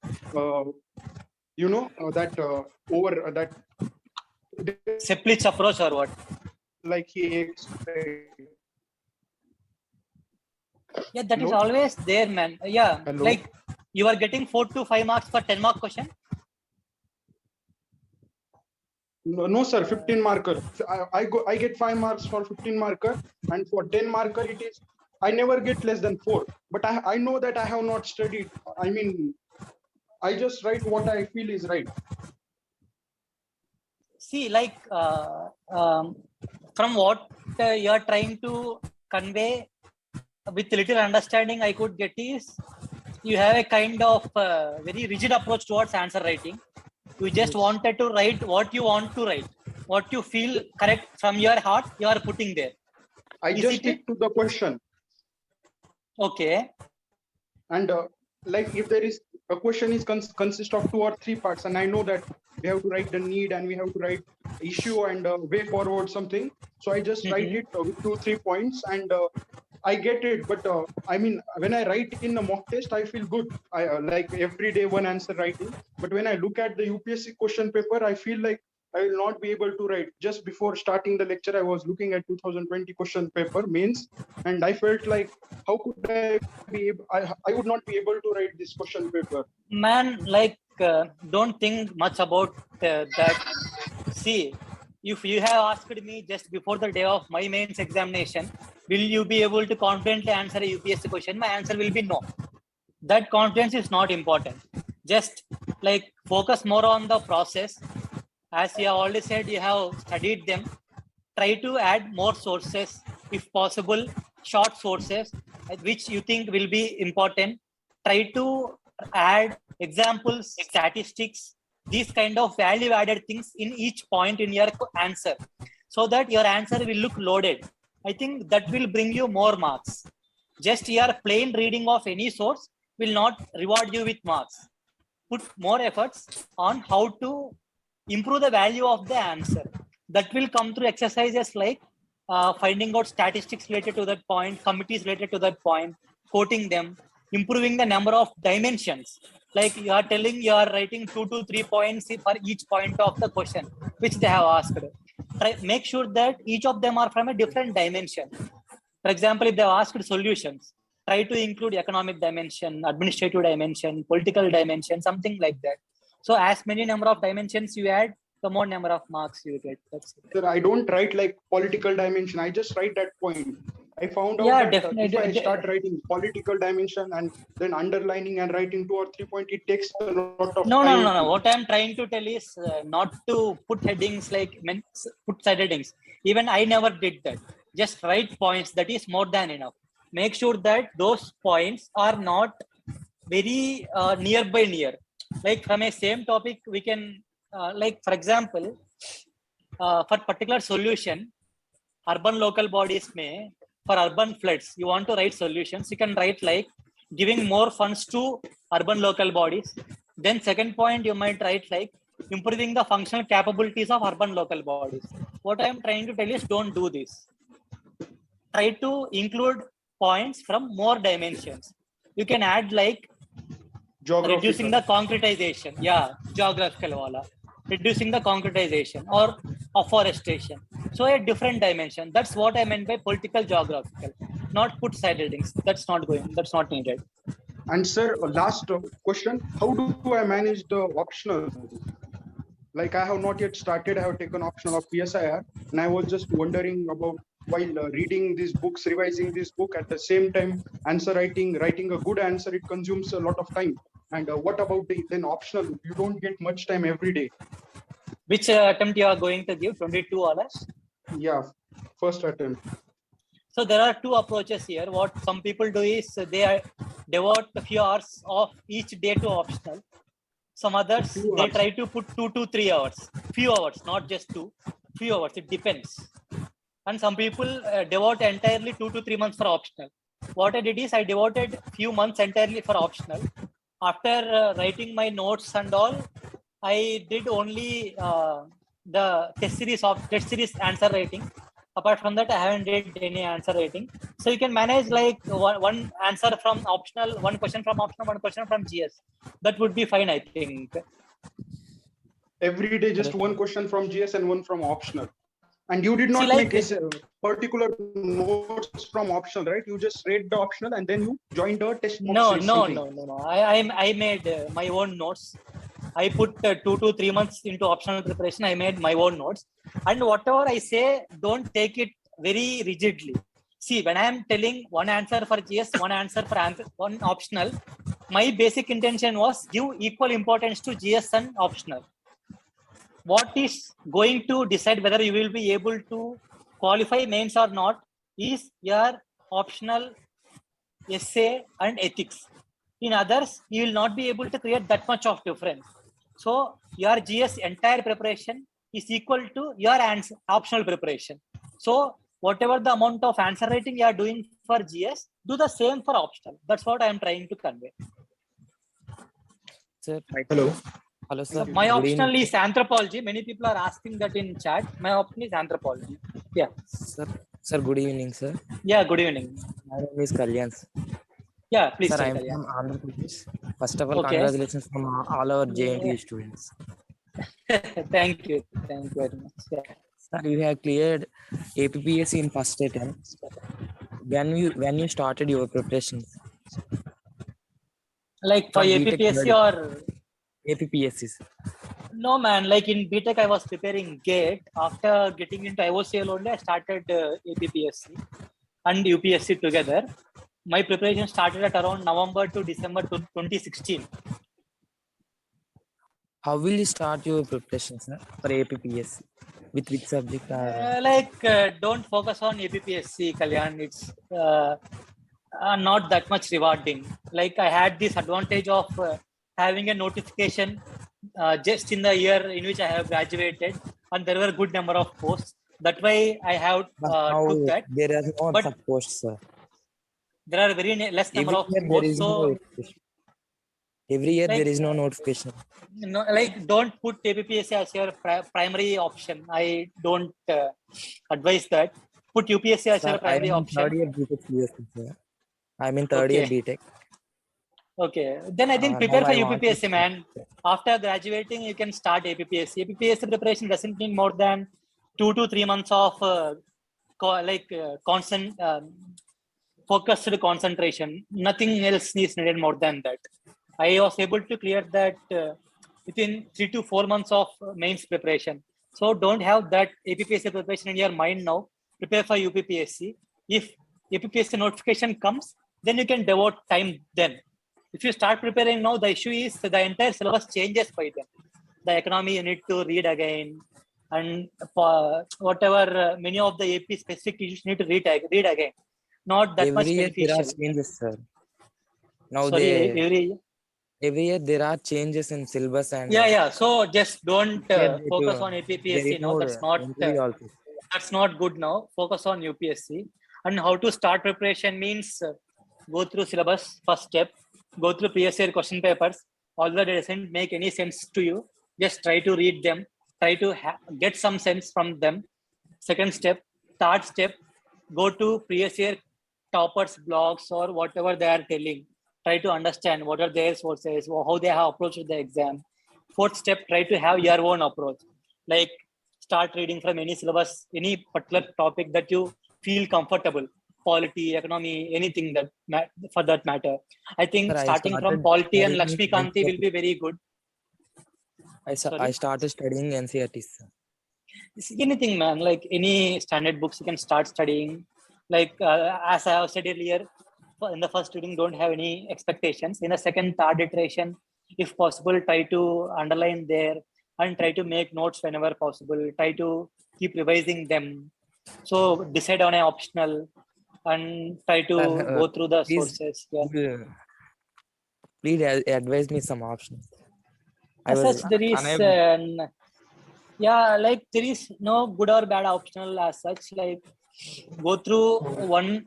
B: Seplitz approach or what?
H: Like he explained.
B: Yeah, that is always there, man. Yeah, like you are getting 4 to 5 marks for 10 mark question.
H: No, sir, 15 marker. I get 5 marks for 15 marker, and for 10 marker it is. I never get less than 4. But I know that I have not studied. I mean, I just write what I feel is right.
B: See, like from what you are trying to convey with little understanding I could get is you have a kind of very rigid approach towards answer writing. You just wanted to write what you want to write, what you feel correct from your heart, you are putting there.
H: I just stick to the question.
B: Okay.
H: And like if there is a question is consist of 2 or 3 parts, and I know that we have to write the need and we have to write issue and way forward something. So I just write it with 2-3 points, and I get it. But I mean, when I write in the mock test, I feel good. I like every day one answer writing. But when I look at the UPSC question paper, I feel like I will not be able to write. Just before starting the lecture, I was looking at 2020 question paper mains, and I felt like, how could I be able? I would not be able to write this question paper.
B: Man, like don't think much about that. See, if you have asked me just before the day of my mains examination, will you be able to confidently answer a UPSC question? My answer will be no. That confidence is not important. Just like focus more on the process. As you have already said, you have studied them. Try to add more sources, if possible, short sources, which you think will be important. Try to add examples, statistics, these kind of value added things in each point in your answer, so that your answer will look loaded. I think that will bring you more marks. Just your plain reading of any source will not reward you with marks. Put more efforts on how to improve the value of the answer. That will come through exercises like finding out statistics related to that point, committees related to that point, quoting them, improving the number of dimensions. Like you are telling you are writing 2 to 3 points for each point of the question, which they have asked. Make sure that each of them are from a different dimension. For example, if they have asked solutions, try to include economic dimension, administrative dimension, political dimension, something like that. So as many number of dimensions you add, the more number of marks you get. That's it.
H: Sir, I don't write like political dimension. I just write that point. I found out
B: Yeah,
H: that
B: definitely.
H: if I start writing political dimension and then underlining and writing 2 or 3 points, it takes a lot of
B: No.
H: time.
B: What I'm trying to tell is not to put headings like put side headings. Even I never did that. Just write points. That is more than enough. Make sure that those points are not very near. Like from a same topic, we can like for example, for particular solution, urban local bodies may for urban floods, you want to write solutions. You can write like giving more funds to urban local bodies. Then second point, you might write like improving the functional capabilities of urban local bodies. What I am trying to tell is don't do this. Try to include points from more dimensions. You can add like reducing the concretization. Yeah, geographical wala. Reducing the concretization or afforestation. So a different dimension. That's what I meant by political geographical. Not put side headings. That's not needed.
H: And sir, last question: how do I manage the optional? Like I have not yet started. I have taken optional of PSIR, and I was just wondering about while reading these books, revising this book at the same time, answer writing a good answer, it consumes a lot of time. And what about the then optional? You don't get much time every day.
B: Which attempt you are going to give? 22 hours?
H: Yeah, first attempt.
B: So there are two approaches here. What some people do is they devote a few hours of each day to optional. Some others, they try to put 2 to 3 hours. Few hours, not just 2. Few hours, it depends. And some people devote entirely 2 to 3 months for optional. What I did is I devoted few months entirely for optional. After writing my notes and all, I did only the test series answer writing. Apart from that, I haven't did any answer writing. So you can manage like one answer from optional, one question from optional, one question from GS. That would be fine, I think.
H: Every day, just one question from GS and one from optional. And you did not make a particular notes from optional, right? You just read the optional and then you joined the test.
B: No. I made my own notes. I put 2 to 3 months into optional preparation. I made my own notes. And whatever I say, don't take it very rigidly. See, when I am telling one answer for GS, one answer for one optional, my basic intention was give equal importance to GS and optional. What is going to decide whether you will be able to qualify mains or not is your optional essay and ethics. In others, you will not be able to create that much of difference. So your GS entire preparation is equal to your optional preparation. So whatever the amount of answer writing you are doing for GS, do the same for optional. That's what I am trying to convey.
J: Sir,
H: hello.
J: Hello, sir.
B: My optional is anthropology. Many people are asking that in chat. My option is anthropology. Yeah.
J: Sir, good evening, sir.
B: Yeah, good evening.
J: My name is Kalyan.
B: Yeah, please.
J: Sir, I am from Andhra Pradesh. First of all, congratulations from all our JNTU students.
B: Thank you very much. Yeah.
J: Sir, you have cleared APPSC in first attempt. When you started your preparations?
B: Like for APPSC or
J: APPSC.
B: No, man. Like in BTech, I was preparing GATE. After getting into IOCL only, I started APPSC and UPSC together. My preparation started at around November to December 2016.
J: How will you start your preparation, sir, for APPSC? With which subject?
B: Don't focus on APPSC, Kalyan. It's not that much rewarding. Like I had this advantage of having a notification just in the year in which I have graduated, and there were a good number of posts. That way I have
J: Now
B: took that.
J: there are no
B: But
J: such posts, sir.
B: there are very less number
J: Every
B: of
J: year there
B: posts.
J: is no
B: So
J: notification. Every year
B: like
J: there is no notification.
B: no, like don't put APPSC as your primary option. I don't advise that. Put UPSC as
J: Sir,
B: your
J: I
B: primary
J: am in third
B: option.
J: year BTech seriously, sir. I'm in third year
B: Okay.
J: BTech.
B: Okay. Then I think
J: Now
B: prepare for
J: I want to
B: UPPSC, man. After graduating, you can start APPSC. APPSC preparation doesn't need more than 2 to 3 months of constant focused concentration. Nothing else is needed more than that. I was able to clear that within 3 to 4 months of mains preparation. So don't have that APPSC preparation in your mind now. Prepare for UPPSC. If APPSC notification comes, then you can devote time then. If you start preparing now, the issue is the entire syllabus changes by then. The economy you need to read again, and whatever many of the AP specific issues you need to read again. Not that much
J: every year there are
B: beneficial.
J: changes, sir. Now
B: Sorry,
J: every year there are changes in syllabus and
B: yeah. So just don't focus on
J: there
B: APPSC
J: is
B: now.
J: no
B: That's not good now. Focus on UPSC. And how to start preparation means go through syllabus first step, go through previous year question papers. Although they doesn't make any sense to you, just try to read them. Try to get some sense from them. Second step, third step, go to previous year toppers blogs or whatever they are telling. Try to understand what are their sources or how they have approached the exam. Fourth step, try to have your own approach. Like start reading from any syllabus, any particular topic that you feel comfortable. Polity, economy, anything that for that matter. I think
J: Sir,
B: starting from polity and Lakshmi Kanti will be very good.
J: I started studying NCRT, sir.
B: Anything, man, like any standard books you can start studying. Like as I have said earlier, in the first reading don't have any expectations. In the second, third iteration, if possible, try to underline there and try to make notes whenever possible. Try to keep revising them. So decide on an optional and try to go through the sources.
J: Please advise me some options.
B: As such, there is like there is no good or bad optional as such. Like go through one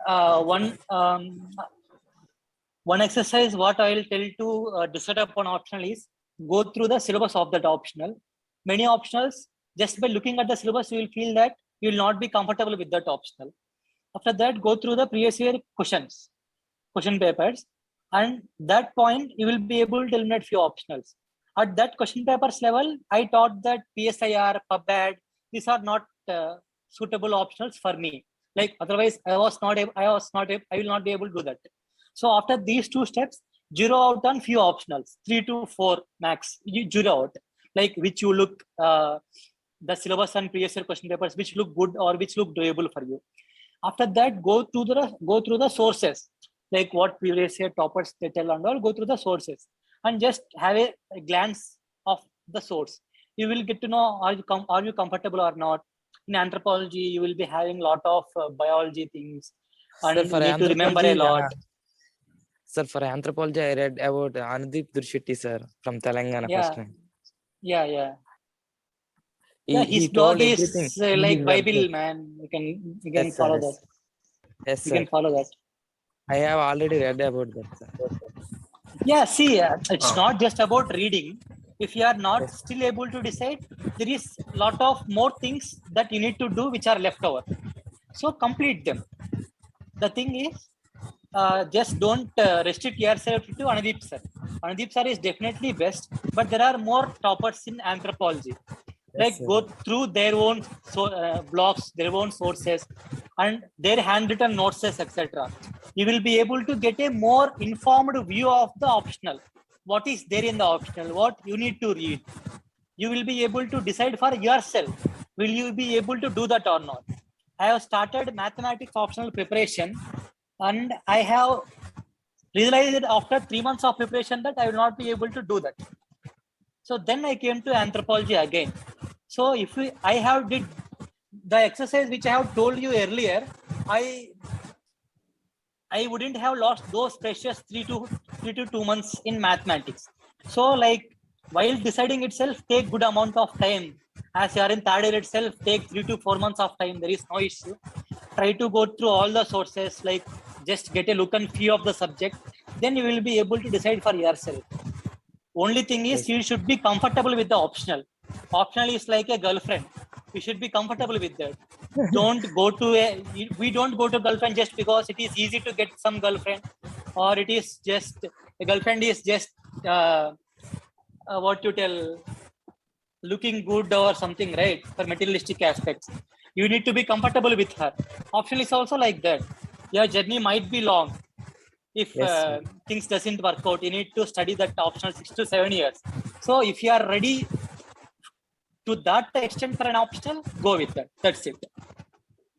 B: exercise. What I will tell to decide upon optional is go through the syllabus of that optional. Many optionals, just by looking at the syllabus, you will feel that you will not be comfortable with that optional. After that, go through the previous year question papers, and that point you will be able to eliminate few optionals. At that question papers level, I thought that PSIR, PubMed, these are not suitable optionals for me. Like otherwise, I will not be able to do that. So after these two steps, zero out on few optionals, 3 to 4 max. You zero out, like which you look the syllabus and previous year question papers, which look good or which look doable for you. After that, go through the sources, like what previous year toppers they tell and all. Go through the sources and just have a glance of the source. You will get to know are you comfortable or not. In anthropology, you will be having a lot of biology things, and you need to remember a lot.
J: Sir, for anthropology, I read about Anudeep Durshetty, sir, from Telangana first time.
B: Yeah. His
J: He
B: blog
J: told
B: is
J: everything.
B: like Bible, man. You can follow that.
J: Yes, sir.
B: You can follow that.
J: I have already read about that, sir.
B: Yeah, see, it's not just about reading. If you are not still able to decide, there is a lot of more things that you need to do which are left over. So complete them. The thing is, just don't restrict yourself to Anudeep sir. Anudeep sir is definitely best, but there are more toppers in anthropology. Like go through their own blogs, their own sources, and their handwritten notes, etc. You will be able to get a more informed view of the optional. What is there in the optional? What you need to read. you will be able to decide for yourself. Will you be able to do that or not? I have started mathematics optional preparation, and I have realized after 3 months of preparation that I will not be able to do that. So then I came to anthropology again. So if I have did the exercise which I have told you earlier, I wouldn't have lost those precious 3 to 2 months in mathematics. So like while deciding itself take good amount of time. As you are in third year itself, take 3 to 4 months of time. There is no issue. Try to go through all the sources, like just get a look and feel of the subject. Then you will be able to decide for yourself. Only thing is you should be comfortable with the optional. Optional is like a girlfriend. You should be comfortable with that. We don't go to girlfriend just because it is easy to get some girlfriend, or it is just a girlfriend is just what you tell, looking good or something, right? For materialistic aspects, you need to be comfortable with her. Optional is also like that. Your journey might be long. If things doesn't work out, you need to study that optional 6 to 7 years. So if you are ready to that extent for an optional, go with that. That's it.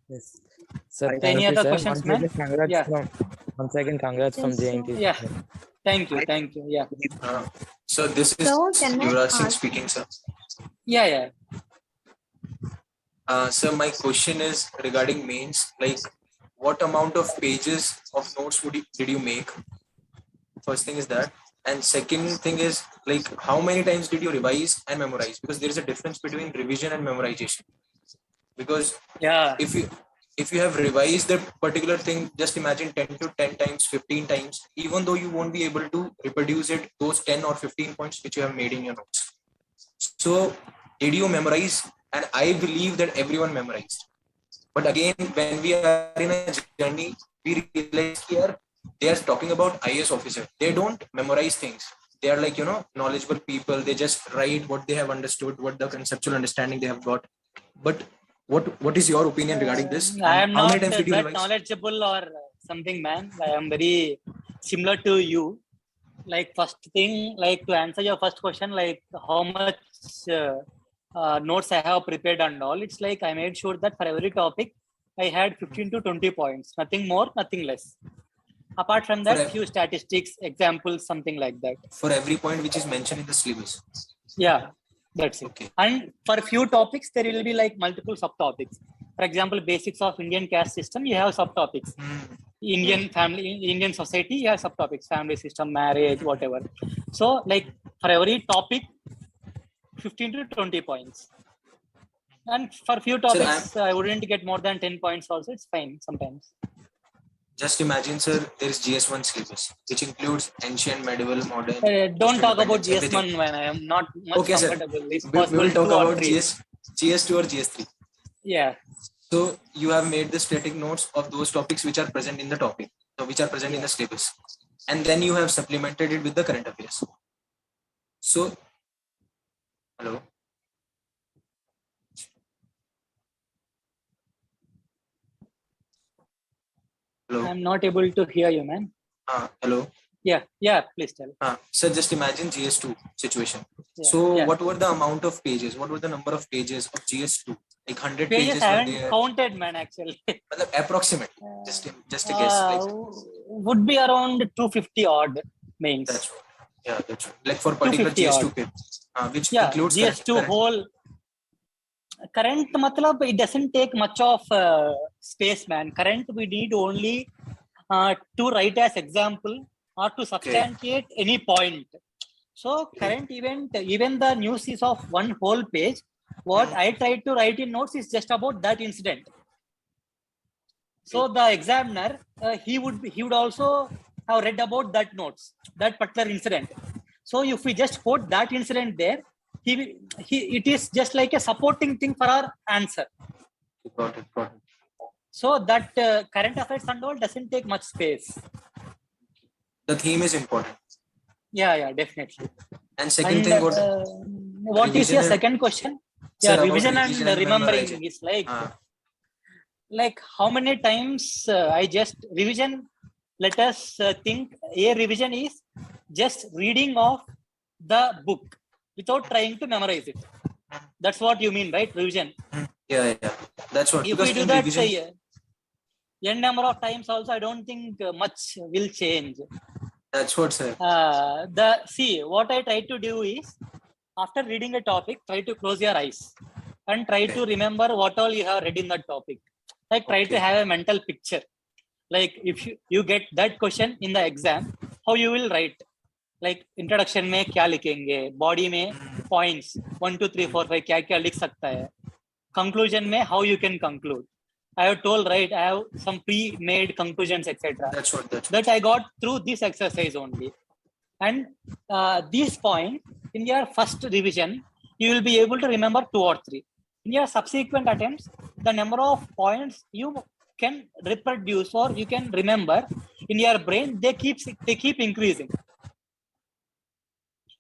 J: Yes. Sir,
B: Any
J: thank you,
B: other
J: sir.
B: questions, man?
J: Once again, congrats from JNT.
B: Yeah. Thank you. Yeah.
K: So this is
C: So, can I
K: Yuvraj Singh
C: ask-
K: speaking, sir.
B: Yeah.
K: Sir, my question is regarding mains. Like, what amount of pages of notes did you make? First thing is that, and second thing is like, how many times did you revise and memorize? Because there is a difference between revision and memorization. Because if you have revised that particular thing, just imagine 10 to 10 times, 15 times, even though you won't be able to reproduce it, those 10 or 15 points which you have made in your notes. So did you memorize? And I believe that everyone memorized. But again, when we are in a journey, we realize here they are talking about IAS officer. They don't memorize things. They are like, knowledgeable people. They just write what they have understood, what the conceptual understanding they have got. But what is your opinion regarding this?
B: I am
K: How many
B: not
K: times did you
B: that
K: revise?
B: knowledgeable or something, man. I am very similar to you. Like first thing, like to answer your first question, like how much notes I have prepared and all. It's like I made sure that for every topic, I had 15 to 20 points. Nothing more, nothing less. Apart from that, few statistics, examples, something like that.
K: For every point which is mentioned in the syllabus.
B: Yeah, that's it. Okay. And for few topics, there will be like multiple subtopics. For example, basics of Indian caste system, you have subtopics. Indian family, Indian society, you have subtopics, family system, marriage, whatever. So like for every topic, 15 to 20 points. And for few topics, I wouldn't get more than 10 points also. It's fine sometimes.
K: Just imagine, sir, there is GS1 syllabus, which includes ancient, medieval, modern.
B: Don't talk about GS1, man. I am not much comfortable.
K: Sir.
B: It's possible
K: we will talk about
B: three.
K: GS2 or GS3.
B: Yeah.
K: So you have made the static notes of those topics which are present in the topic, which are present in the syllabus. And then you have supplemented it with the current affairs. So, hello? Hello?
B: I'm not able to hear you, man.
K: Hello?
B: Yeah, please tell.
K: So just imagine GS2 situation. So what were the amount of pages? What were the number of pages of GS2? Like 100 pages
B: I haven't counted, man, actually.
K: Approximate. Just a guess. Like,
B: would be around 250 odd mains.
K: That's right. Yeah, that's right. Like for particular GS2 pages, which includes
B: GS2 whole. Current matlab, it doesn't take much of space, man. Current we need only to write as example or to substantiate any point. So current event, even the news is of one whole page. What I tried to write in notes is just about that incident. So the examiner, he would also have read about that notes, that particular incident. So if we just quote that incident there, it is just like a supporting thing for our answer.
K: Got it.
B: So that current affairs and all doesn't take much space.
K: The theme is important.
B: Yeah, definitely.
K: And second thing,
B: what is your second question?
K: Sir,
B: revision and remembering is like how many times I just revision. Let us think a revision is just reading of the book. without trying to memorize it. That's what you mean, right? Revision.
K: Yeah. That's what.
B: If
K: Because
B: we do
K: in
B: that
K: revision,
B: n number of times also, I don't think much will change.
K: that's what, sir.
B: What I try to do is, after reading a topic, try to close your eyes and try to remember what all you have read in that topic. Like try to have a mental picture. Like if you get that question in the exam, how you will write? Like introduction में क्या लिखेंगे, body में points 1 2 3 4 5 क्या लिख सकता है, conclusion में how you can conclude. I have told, right, I have some pre-made conclusions, etc.
K: That's what.
B: That I got through this exercise only. And these points in your first revision, you will be able to remember 2 or 3. In your subsequent attempts, the number of points you can reproduce or you can remember in your brain, they keep increasing.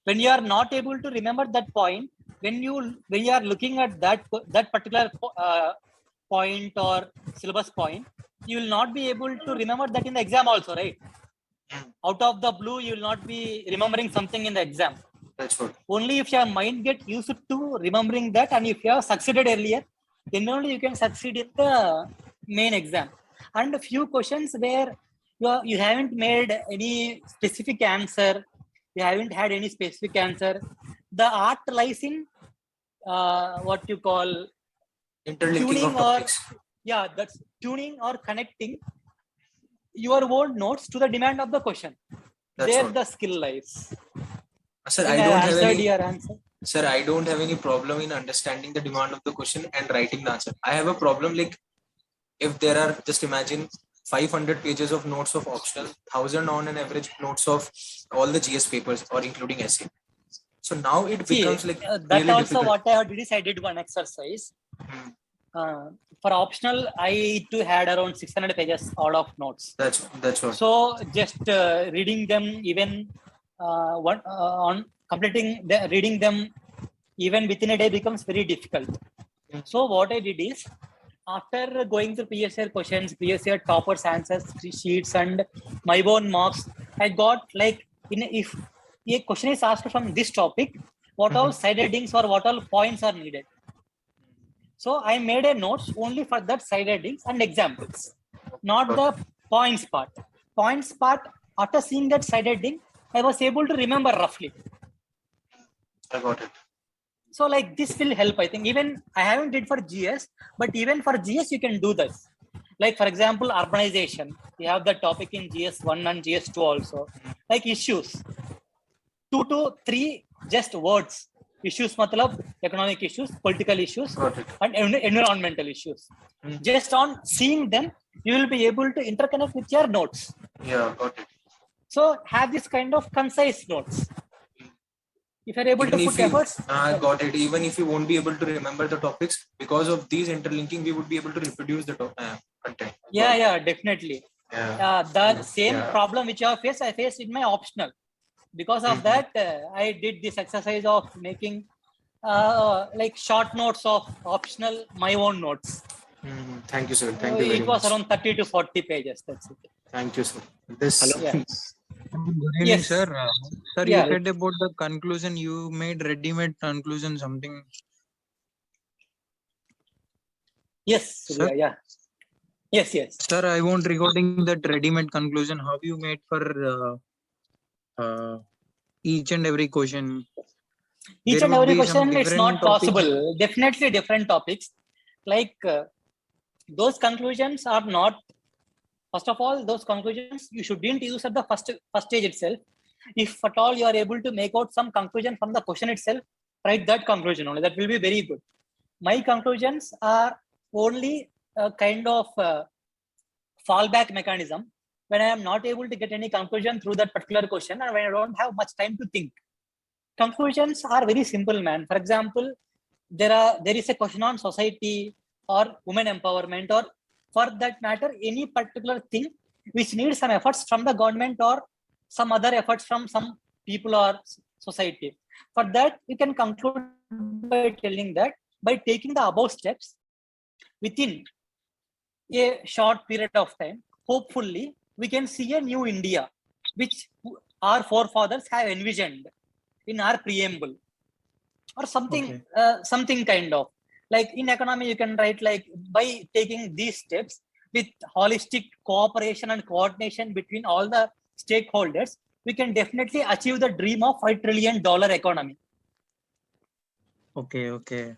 B: When you are not able to remember that point, when you are looking at that particular point or syllabus point, you will not be able to remember that in the exam also, right? Out of the blue, you will not be remembering something in the exam.
K: That's what.
B: Only if your mind get used to remembering that, and if you have succeeded earlier, then only you can succeed in the main exam. And a few questions where you haven't made any specific answer, you haven't had any specific answer. The art lies in what you call
K: Interlinking
B: tuning,
K: of topics.
B: that's tuning or connecting your own notes to the demand of the question.
K: That's
B: there
K: what.
B: the skill lies.
K: Sir,
B: And
K: I don't have any.
B: your answer.
K: Sir, I don't have any problem in understanding the demand of the question and writing the answer. I have a problem like if there are, just imagine 500 pages of notes of optional, 1,000 on an average notes of all the GS papers or including essay. So now it becomes like
B: that
K: really
B: also
K: difficult.
B: what I did is I did one exercise. For optional, I too had around 600 pages out of notes.
K: That's what.
B: So just reading them even on completing reading them even within a day becomes very difficult. So what I did is, after going through previous year questions, previous year toppers answers sheets and my own marks, I got like if a question is asked from this topic, what all side headings or what all points are needed. So I made a notes only for that side headings and examples, not the points part. Points part, after seeing that side heading, I was able to remember roughly.
K: I got it.
B: So like this will help, I think. Even I haven't did for GS, but even for GS, you can do this. Like for example, urbanization. We have the topic in GS1 and GS2 also. Like issues. 2 to 3 just words. Issues matlab economic issues, political issues, and environmental issues. Just on seeing them, you will be able to interconnect with your notes.
K: Yeah, got it.
B: So have this kind of concise notes. If you're able to put efforts.
K: I got it. Even if you won't be able to remember the topics, because of these interlinking, we would be able to reproduce the content.
B: Yeah, definitely. The same problem which I faced in my optional. Because of that, I did this exercise of making like short notes of optional, my own notes.
K: Thank you, sir. Thank you very much.
B: It was around 30 to 40 pages. That's it.
K: Thank you, sir. Good
L: evening, sir. Sir, you said about the conclusion. You made ready-made conclusion something.
B: Yes.
L: Sir?
B: Yes.
L: Sir, I want regarding that ready-made conclusion. How you made for each and every question?
B: Each and every question, it's not possible. Definitely different topics. Like those conclusions are not. First of all, those conclusions you shouldn't use at the first stage itself. If at all you are able to make out some conclusion from the question itself, write that conclusion only. That will be very good. My conclusions are only a kind of fallback mechanism when I am not able to get any conclusion through that particular question and when I don't have much time to think. Conclusions are very simple, man. For example, there is a question on society or women empowerment, or for that matter, any particular thing which needs some efforts from the government or some other efforts from some people or society. For that, you can conclude by telling that by taking the above steps within a short period of time, hopefully, we can see a new India, which our forefathers have envisioned in our preamble. or something,
L: Okay.
B: something kind of. Like in economy, you can write like by taking these steps with holistic cooperation and coordination between all the stakeholders, we can definitely achieve the dream of $5 trillion economy.
L: Okay.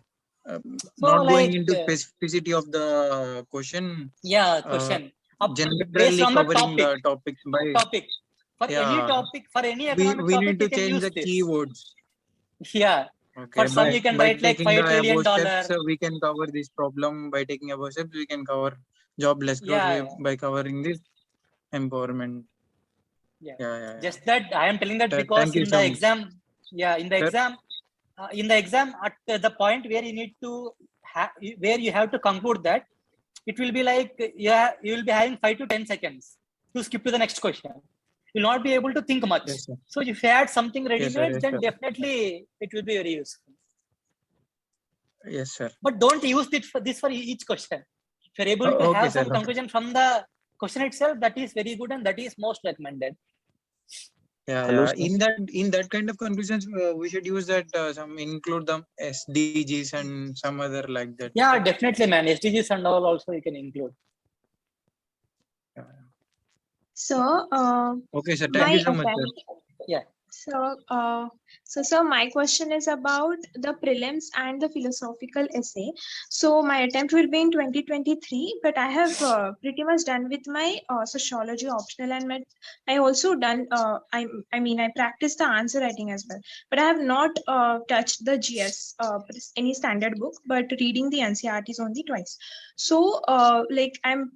B: So
L: Not going
B: like,
L: into specificity of the question.
B: yeah, question based
L: Generally
B: on the
L: covering the topics by.
B: topic. For any
L: Yeah.
B: topic, for any
L: We
B: economic topic,
L: need
B: you
L: to
B: can
L: change
B: use
L: the
B: this.
L: keywords.
B: Yeah.
L: Okay.
B: For some, you can
L: by
B: write like
L: taking the
B: $5 trillion.
L: above steps, we can cover this problem. By taking above steps, we can cover jobless growth.
B: Yeah.
L: By covering this empowerment.
B: Yeah. Just that I am telling that because
L: Thank you
B: in
L: so
B: the
L: much.
B: exam, in the exam at the point where you need to where you have to conclude that, it will be like you will be having 5 to 10 seconds to skip to the next question. You'll not be able to think much.
L: Yes, sir.
B: So if you add something ready-made,
L: Yes,
B: then
L: sir.
B: definitely it will be very useful.
L: Yes, sir.
B: But don't use this for each question. If you're able to
L: Okay,
B: have
L: sir.
B: some conclusion from the question itself, that is very good and that is most recommended.
L: Yeah. In that kind of conclusions, we should use that include the SDGs and some other like that.
B: Yeah, definitely, man. SDGs and all also you can include.
M: So,
L: okay, sir. Thank you so much, sir.
B: Yeah.
M: So, sir, my question is about the prelims and the philosophical essay. So, my attempt will be in 2023, but I have pretty much done with my sociology optional, and I also done. I practiced the answer writing as well, but I have not touched the GS any standard book, but reading the NCERTs only twice. So, I'm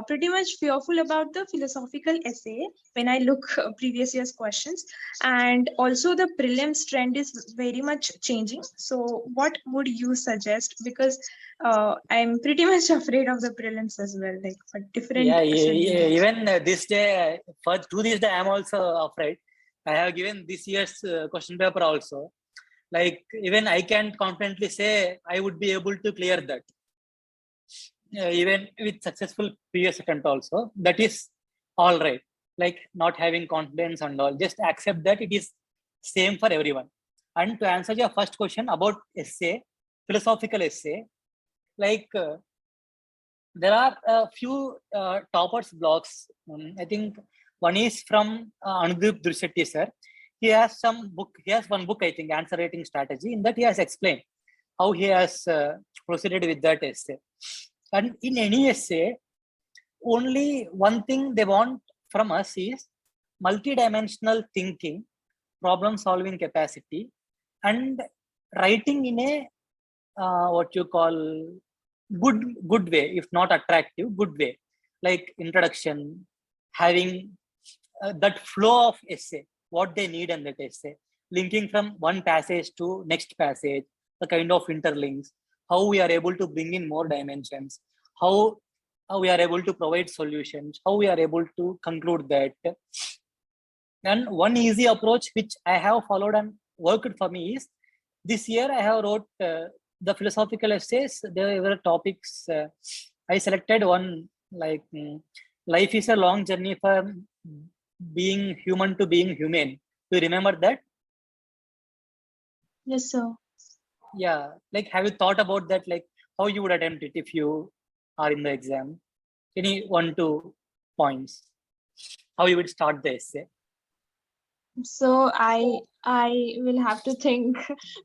M: pretty much fearful about the philosophical essay when I look previous year's questions, and also the prelims trend is very much changing. So what would you suggest? Because I'm pretty much afraid of the prelims as well, like for different.
B: Yeah. Even this day, to this day, I'm also afraid. I have given this year's question paper also. Like even I can confidently say I would be able to clear that. Even with successful previous attempt also, that is all right. Like not having confidence and all, just accept that it is same for everyone. And to answer your first question about essay, philosophical essay, like there are a few toppers blogs. I think one is from Anudeep Durshetty sir. He has one book, I think, Answer Writing Strategy. In that he has explained how he has proceeded with that essay. And in any essay, only one thing they want from us is multidimensional thinking, problem solving capacity, and writing in a what you call good way, if not attractive, good way, like introduction, having that flow of essay, what they need in that essay, linking from one passage to next passage, the kind of interlinks, how we are able to bring in more dimensions, how we are able to provide solutions, how we are able to conclude that. And one easy approach which I have followed and worked for me is, this year I have wrote the philosophical essays. There were topics. I selected one like life is a long journey from being human to being humane. Do you remember that?
M: Yes, sir.
B: Yeah. Like, have you thought about that? Like, how you would attempt it if you are in the exam? Any 1-2 points? How you would start the essay?
M: So I will have to think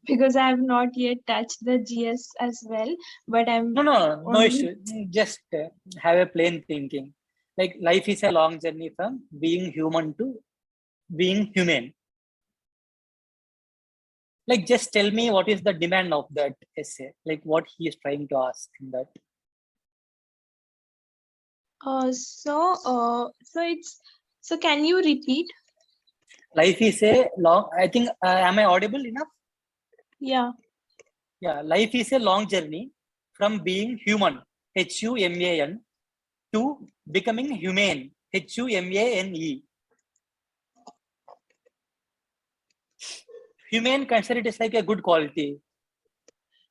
M: because I have not yet touched the GS as well. But I'm
B: no issue. Just have a plain thinking. Like life is a long journey from being human to being humane. Like just tell me what is the demand of that essay. Like what he is trying to ask in that.
M: So can you repeat?
B: Life is a long. I think am I audible enough?
M: Yeah.
B: Yeah. Life is a long journey from being human, HUMAN, to becoming humane, HUMANE. Humane, consider it as like a good quality.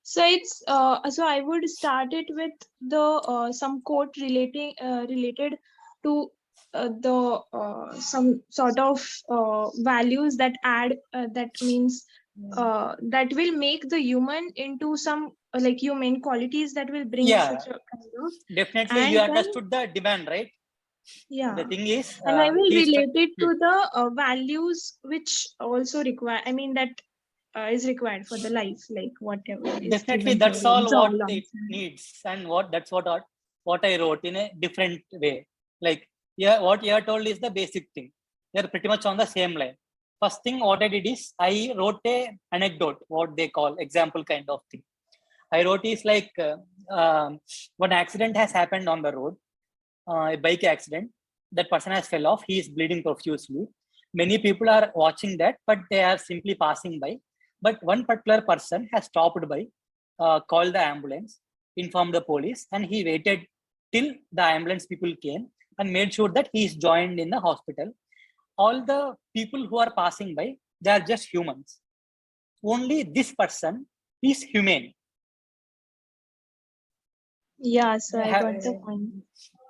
M: So it's so I would start it with the some quote related to the some sort of values that add that means that will make the human into some like human qualities that will bring
B: Yeah,
M: such a kind of.
B: definitely
M: And
B: you
M: then,
B: understood the demand, right?
M: yeah,
B: The thing is,
M: and I will
B: he's
M: relate it to the values which also require. I mean that is required for the life, like whatever is
B: definitely
M: given
B: that's
M: here in
B: all what
M: job
B: it
M: launch.
B: needs, and that's what I wrote in a different way. Like, yeah, what you are told is the basic thing. They're pretty much on the same line. First thing what I did is I wrote a anecdote, what they call example kind of thing. I wrote is like one accident has happened on the road, a bike accident. That person has fell off. He is bleeding profusely. Many people are watching that, but they are simply passing by. But one particular person has stopped by, called the ambulance, informed the police, and he waited till the ambulance people came and made sure that he is joined in the hospital. All the people who are passing by, they are just humans. Only this person is humane.
M: Yeah, so I got the point.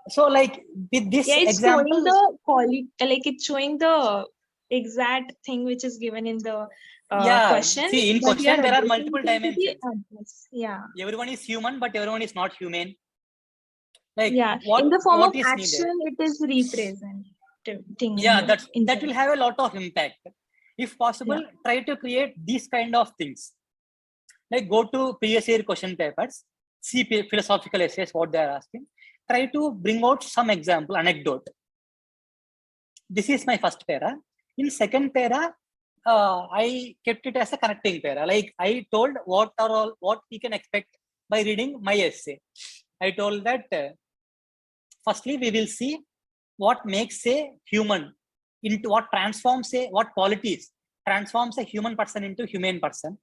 B: So, like with this
M: Yeah, it's
B: example,
M: showing the quality, like it's showing the exact thing which is given in the question.
B: see, in
M: but we
B: question there are
M: addressing
B: multiple
M: it into the
B: dimensions.
M: address. Yeah.
B: Everyone is human, but everyone is not humane. Like
M: Yeah,
B: what
M: in the form of
B: is
M: action,
B: needed?
M: it is representing.
B: Yeah,
M: here in
B: that
M: the-
B: will have a lot of impact. If possible,
M: Yeah.
B: try to create these kind of things. Like go to previous year question papers, see philosophical essays, what they are asking. Try to bring out some example, anecdote. This is my first para. In second para, I kept it as a connecting para. Like I told what he can expect by reading my essay. I told that firstly we will see what makes a human into what qualities transforms a human person into humane person,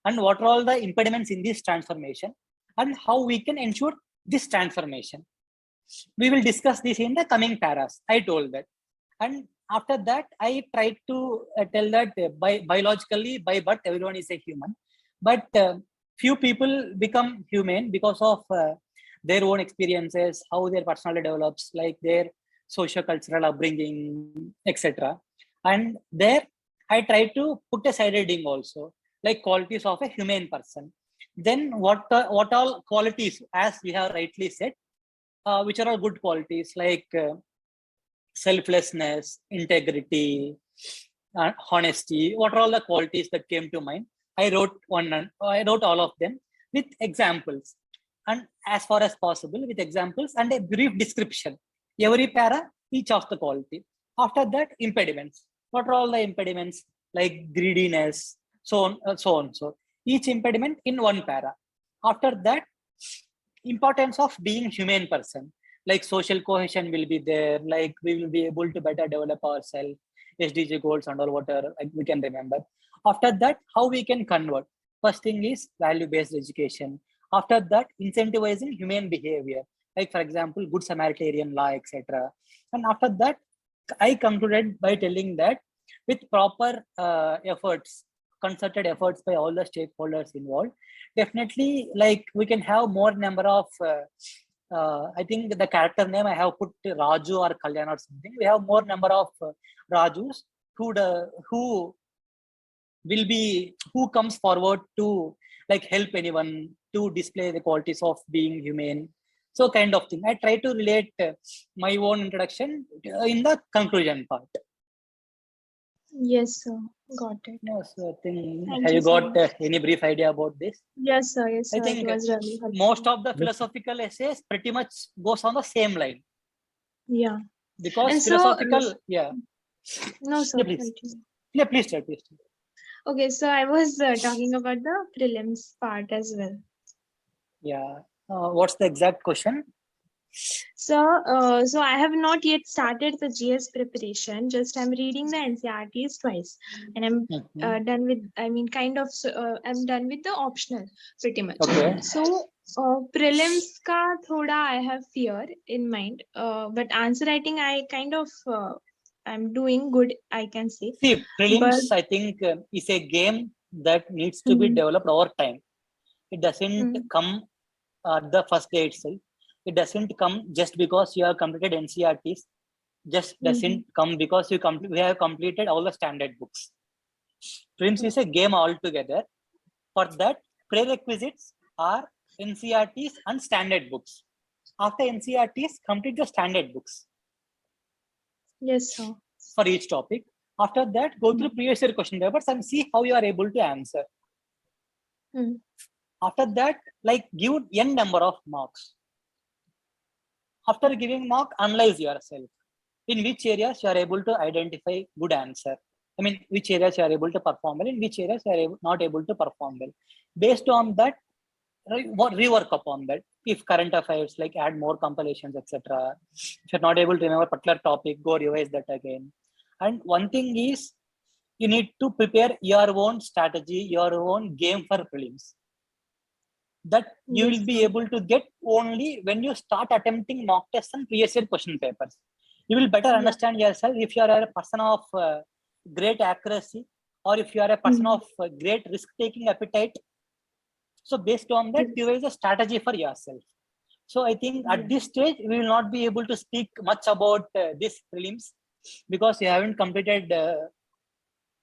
B: and what are all the impediments in this transformation, and how we can ensure this transformation. We will discuss this in the coming paras. I told that. And after that, I tried to tell that biologically, by birth, everyone is a human. But few people become humane because of their own experiences, how their personality develops, like their socio-cultural upbringing, etc. And there, I try to put a side reading also, like qualities of a humane person. Then what all qualities, as we have rightly said, which are all good qualities, like selflessness, integrity, honesty. What are all the qualities that came to mind? I wrote all of them with examples, and as far as possible with examples and a brief description. Every para, each of the quality. After that, impediments. What are all the impediments? Like greediness, so on, so on. So each impediment in one para. After that, importance of being humane person, like social cohesion will be there, like we will be able to better develop ourselves, SDG goals and all whatever we can remember. After that, how we can convert. First thing is value-based education. After that, incentivizing humane behavior, like for example, good Samaritan law, etc. And after that, I concluded by telling that with proper efforts, concerted efforts by all the stakeholders involved, definitely, like we can have more number of I think the character name I have put Raju or Kalyan or something. We have more number of Rajus who comes forward to like help anyone, to display the qualities of being humane. So kind of thing. I try to relate my own introduction in the conclusion part.
M: Yes, sir. Got it.
B: Yes, I think,
M: Thank
B: have
M: you
B: you
M: so
B: got
M: much.
B: any brief idea about this?
M: Yes, sir. Yes,
B: I
M: sir.
B: think
M: It was really helpful.
B: most of the philosophical essays pretty much goes on the same line.
M: Yeah.
B: Because
M: And so,
B: philosophical, yeah.
M: no, sir.
B: Yeah, please.
M: Continue.
B: Yeah, please tell, please.
M: Okay, so I was talking about the prelims part as well.
B: Yeah. What's the exact question?
M: So, so I have not yet started the GS preparation. Just I'm reading the NCRTs twice, and I'm done with. I mean, kind of. I'm done with the optional, pretty much.
B: Okay.
M: So, prelims ka thoda I have fear in mind. But answer writing, I kind of. I'm doing good, I can say.
B: See, prelims,
M: but,
B: I think, is a game that needs to be developed over time. It doesn't come the first day itself. It doesn't come just because you have completed NCRTs. Just doesn't come because we have completed all the standard books. Prelims is a game altogether. For that, prerequisites are NCRTs and standard books. After NCRTs, complete the standard books.
M: Yes, sir.
B: For each topic. After that, go through previous year question papers and see how you are able to answer. After that, like give n number of marks. After giving mark, analyze yourself. In which areas you are able to identify good answer. I mean, which areas you are able to perform well, in which areas you are not able to perform well. Based on that, rework upon that. If current affairs, like add more compilations, etc. If you're not able to remember a particular topic, go revise that again. And one thing is, you need to prepare your own strategy, your own game for prelims. That you will be able to get only when you start attempting mock tests and previous year question papers. You will better understand yourself if you are a person of great accuracy or if you are a person of great risk-taking appetite. So based on that, devise a strategy for yourself. So I think at this stage, we will not be able to speak much about this prelims because you haven't completed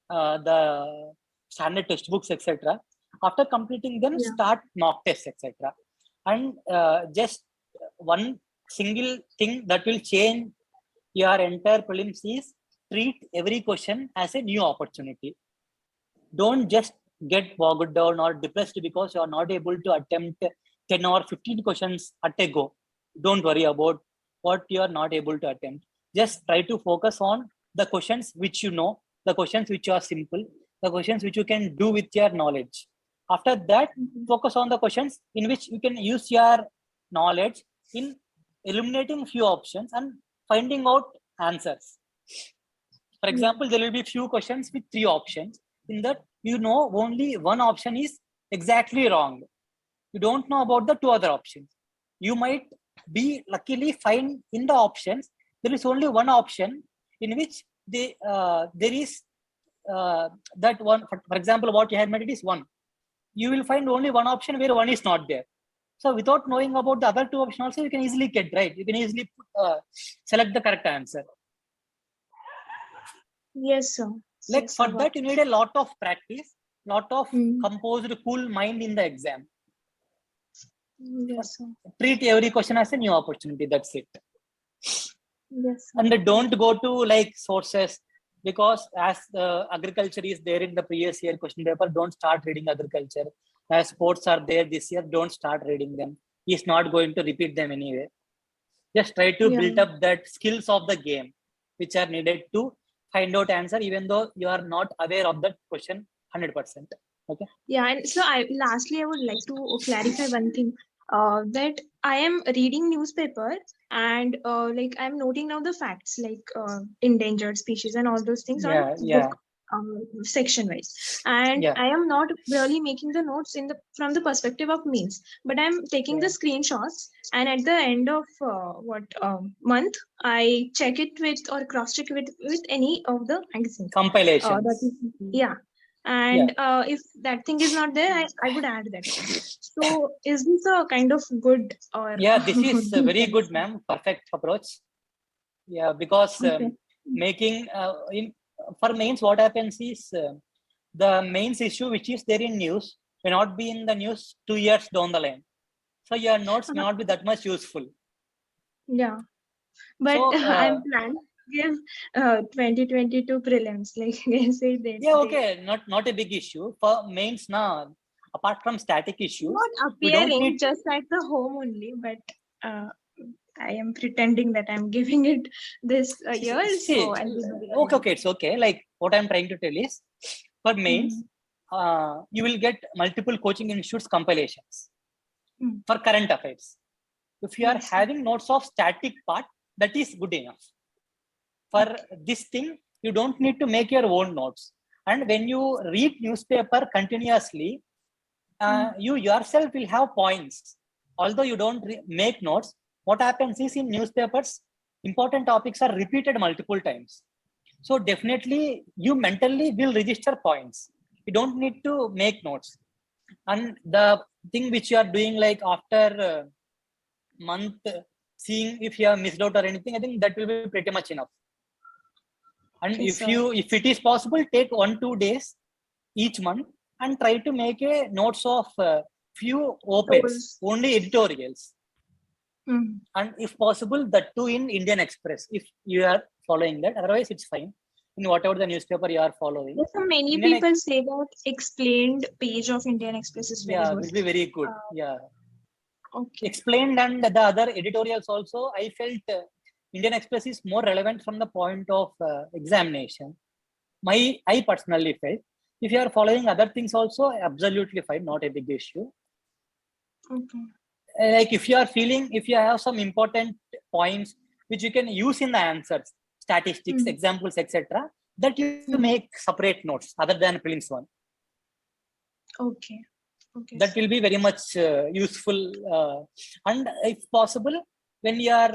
B: the standard textbooks, etc. After completing them, start mock tests, etc. And just one single thing that will change your entire prelims is treat every question as a new opportunity. Don't just get bogged down or depressed because you are not able to attempt 10 or 15 questions at a go. Don't worry about what you are not able to attempt. Just try to focus on the questions which you know, the questions which are simple, the questions which you can do with your knowledge. After that, focus on the questions in which you can use your knowledge in eliminating few options and finding out answers. For example, there will be few questions with 3 options. In that, you know only one option is exactly wrong. You don't know about the 2 other options. You might be luckily find in the options, there is only one option in which there is that one, for example, what you have made it is 1. You will find only one option where 1 is not there. So without knowing about the other 2 options also, you can easily get right. You can easily select the correct answer.
M: Yes, sir.
B: Like
M: yes,
B: for
M: sir.
B: that, you need a lot of practice, lot of composed, cool mind in the exam.
M: Yes, sir.
B: Treat every question as a new opportunity. That's it.
M: Yes, sir.
B: And don't go to like sources because as agriculture is there in the previous year question paper, don't start reading agriculture. As sports are there this year, don't start reading them. He's not going to repeat them anyway. Just try to build up that skills of the game, which are needed to find out answer, even though you are not aware of that question 100%. Okay.
M: Yeah, and so lastly, I would like to clarify one thing. That I am reading newspaper and like I'm noting down the facts like endangered species and all those things on book section wise, and I am not really making the notes from the perspective of means, but I'm taking the screenshots, and at the end of month I check it with or cross check with any of the magazines
B: compilations.
M: And if that thing is not there, I would add that. So is this a kind of good or
B: this is very good, ma'am. Perfect approach. Yeah, because making for mains, what happens is the mains issue which is there in news may not be in the news 2 years down the line. So your notes may not be that much useful.
M: Yeah, but so, I'm planning to give 2022 prelims, like I say that.
B: Yeah, okay, not a big issue for mains now. Apart from static issues,
M: not appearing just at the home only, but I am pretending that I'm giving it this year. So
B: okay, it's okay. Like what I'm trying to tell is, for mains, you will get multiple coaching institutes compilations for current affairs. If you are having notes of static part, that is good enough. For this thing, you don't need to make your own notes. And when you read newspaper continuously, you yourself will have points. Although you don't make notes, what happens is in newspapers, important topics are repeated multiple times. So definitely you mentally will register points. You don't need to make notes. And the thing which you are doing like after a month, seeing if you have missed out or anything, I think that will be pretty much enough. And if it is possible, take 1-2 days each month and try to make a notes of few op-eds, only editorials. And if possible, that too in Indian Express, if you are following that. Otherwise, it's fine in whatever the newspaper you are following.
M: So many
B: Indian
M: people say that explained page of Indian Express is very good.
B: Will be very good.
M: Okay.
B: Explained, and the other editorials also, I felt Indian Express is more relevant from the point of examination. I personally felt, if you are following other things also, absolutely fine, not a big issue.
M: Okay.
B: Like if you are feeling, if you have some important points which you can use in the answers, statistics, examples, etc., that you make separate notes other than prelims one.
M: Okay. Okay.
B: That will be very much useful. And if possible, when you are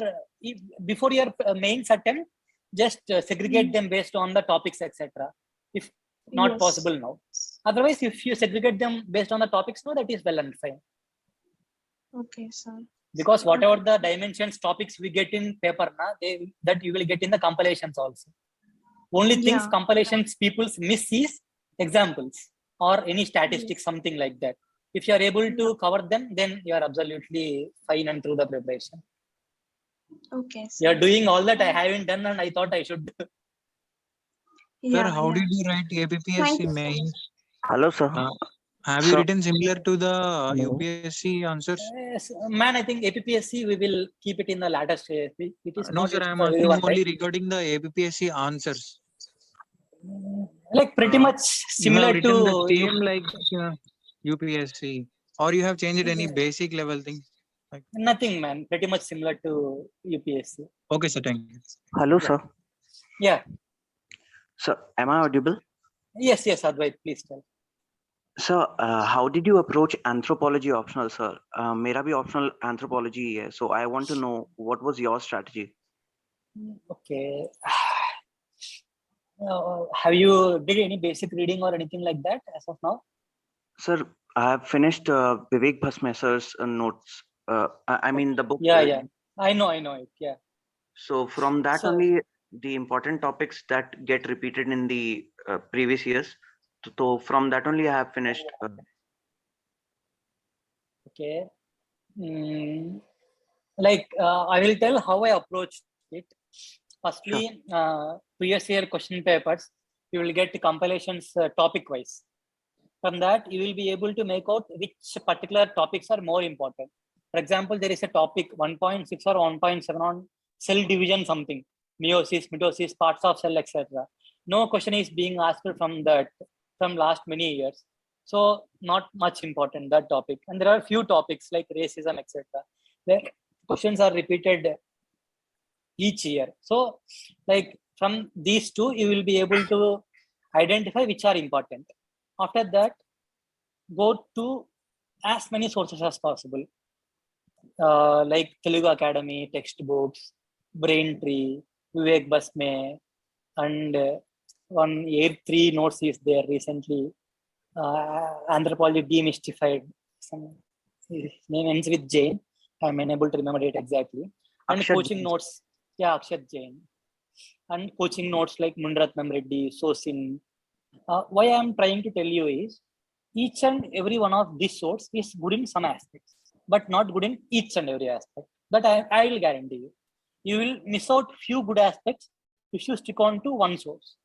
B: before your mains attempt, just segregate them based on the topics, etc. If not possible now. Otherwise, if you segregate them based on the topics now, that is well and fine.
M: Okay, sir.
B: Because whatever the dimensions, topics we get in paper, that you will get in the compilations also. Only things compilations people miss is examples or any statistics, something like that. If you are able to cover them, then you are absolutely fine and through the preparation.
M: Okay.
B: You are doing all that I haven't done, and I thought I should.
L: Sir, how did you write APPSC mains?
N: Hello, sir.
L: Have you written similar to the UPSC answers?
B: Yes, man, I think APPSC, we will keep it in the latter stage. It is
L: No,
B: not
L: sir,
B: used
L: I am
B: for
L: asking
B: everyone,
L: only
B: right?
L: regarding the APPSC answers.
B: Like pretty much
L: You have
B: similar
L: written
B: to
L: the same like UPSC, or you have changed any basic level thing? Like,
B: nothing, man. Pretty much similar to UPSC.
L: okay, sir. Thank you.
N: Hello, sir.
B: Yeah.
N: Sir, am I audible?
B: Yes, Advait, please tell.
N: Sir, how did you approach anthropology optional, sir? मेरा भी optional anthropology है, so I want to know what was your strategy?
B: Okay. Have you did any basic reading or anything like that as of now?
N: Sir, I have finished Vivek Bhasmesar's notes. I mean the book.
B: Yeah. I know it. Yeah.
N: So from that only the important topics that get repeated in the previous years. So from that only I have finished.
B: Okay. Like I will tell how I approached it. Firstly, previous year question papers, you will get compilations topic wise. From that, you will be able to make out which particular topics are more important. For example, there is a topic 1.6 or 1.7 on cell division, something, meiosis, mitosis, parts of cell, etc. No question is being asked from that from last many years. So not much important, that topic. And there are few topics like racism, etc. The questions are repeated each year. So like from these two, you will be able to identify which are important. After that, go to as many sources as possible. Like Telugu Academy, textbooks, Braintree, Vivek Basme, and one Air 3 notes is there recently. Anthropology Demystified. His name ends with Jain. I'm unable to remember it exactly. And
N: Akshat
B: coaching
N: Jain.
B: notes, Akshat Jain. And coaching notes like Munratnam Reddy, Sosin. Why I'm trying to tell you is, each and every one of these sorts is good in some aspects, but not good in each and every aspect. That I will guarantee you. You will miss out few good aspects if you stick on to one source.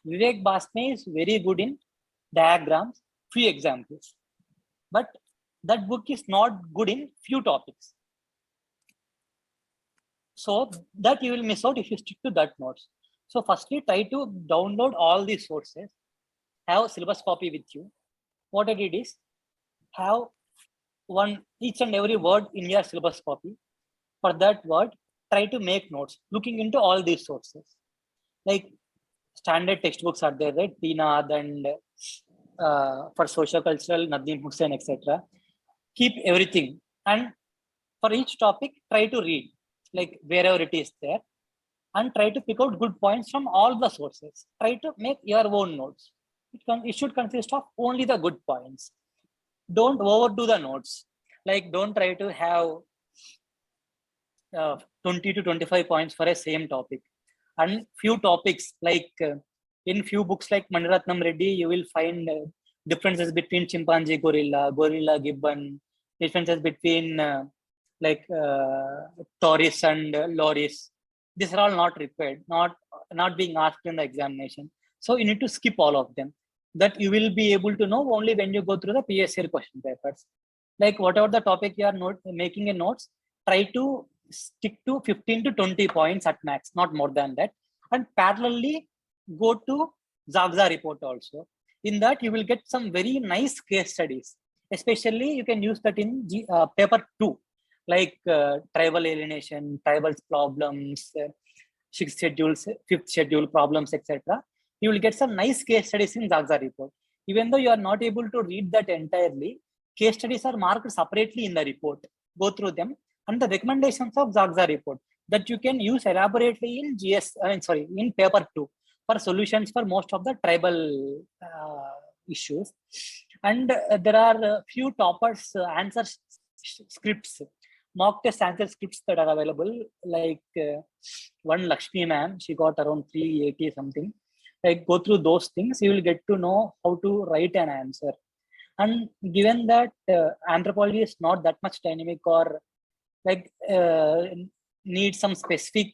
B: Vivek Basme is very good in diagrams, few examples, but that book is not good in few topics. So that you will miss out if you stick to that notes. So firstly, try to download all these sources, have syllabus copy with you. What I did is have each and every word in your syllabus copy. For that word, try to make notes looking into all these sources. Like standard textbooks are there, right? Teenad and for sociocultural, Nadeem Hussain, etc. Keep everything, and for each topic, try to read like wherever it is there, and try to pick out good points from all the sources. Try to make your own notes. It should consist of only the good points. Don't overdo the notes. Like don't try to have 20 to 25 points for a same topic. And few topics like in few books like Maniratnam Reddy, you will find differences between chimpanzee, gorilla, gorilla, gibbon, differences between Taurus and Loris. These are all not required, not being asked in the examination. So you need to skip all of them. That you will be able to know only when you go through the PSL question papers. Like whatever the topic you are making a notes, try to stick to 15 to 20 points at max, not more than that. And parallelly go to Zagza report also. In that you will get some very nice case studies. Especially you can use that in paper 2, like tribal alienation, tribal problems, sixth schedule, fifth schedule problems, etc. You will get some nice case studies in Zagza report. Even though you are not able to read that entirely, case studies are marked separately in the report. Go through them and the recommendations of Zagza report that you can use elaborately in in paper 2 for solutions for most of the tribal issues. And there are a few toppers answer scripts, mock test answer scripts that are available. Like one Lakshmi ma'am, she got around 380 something. Like go through those things, you will get to know how to write an answer. And given that anthropology is not that much dynamic or like need some specific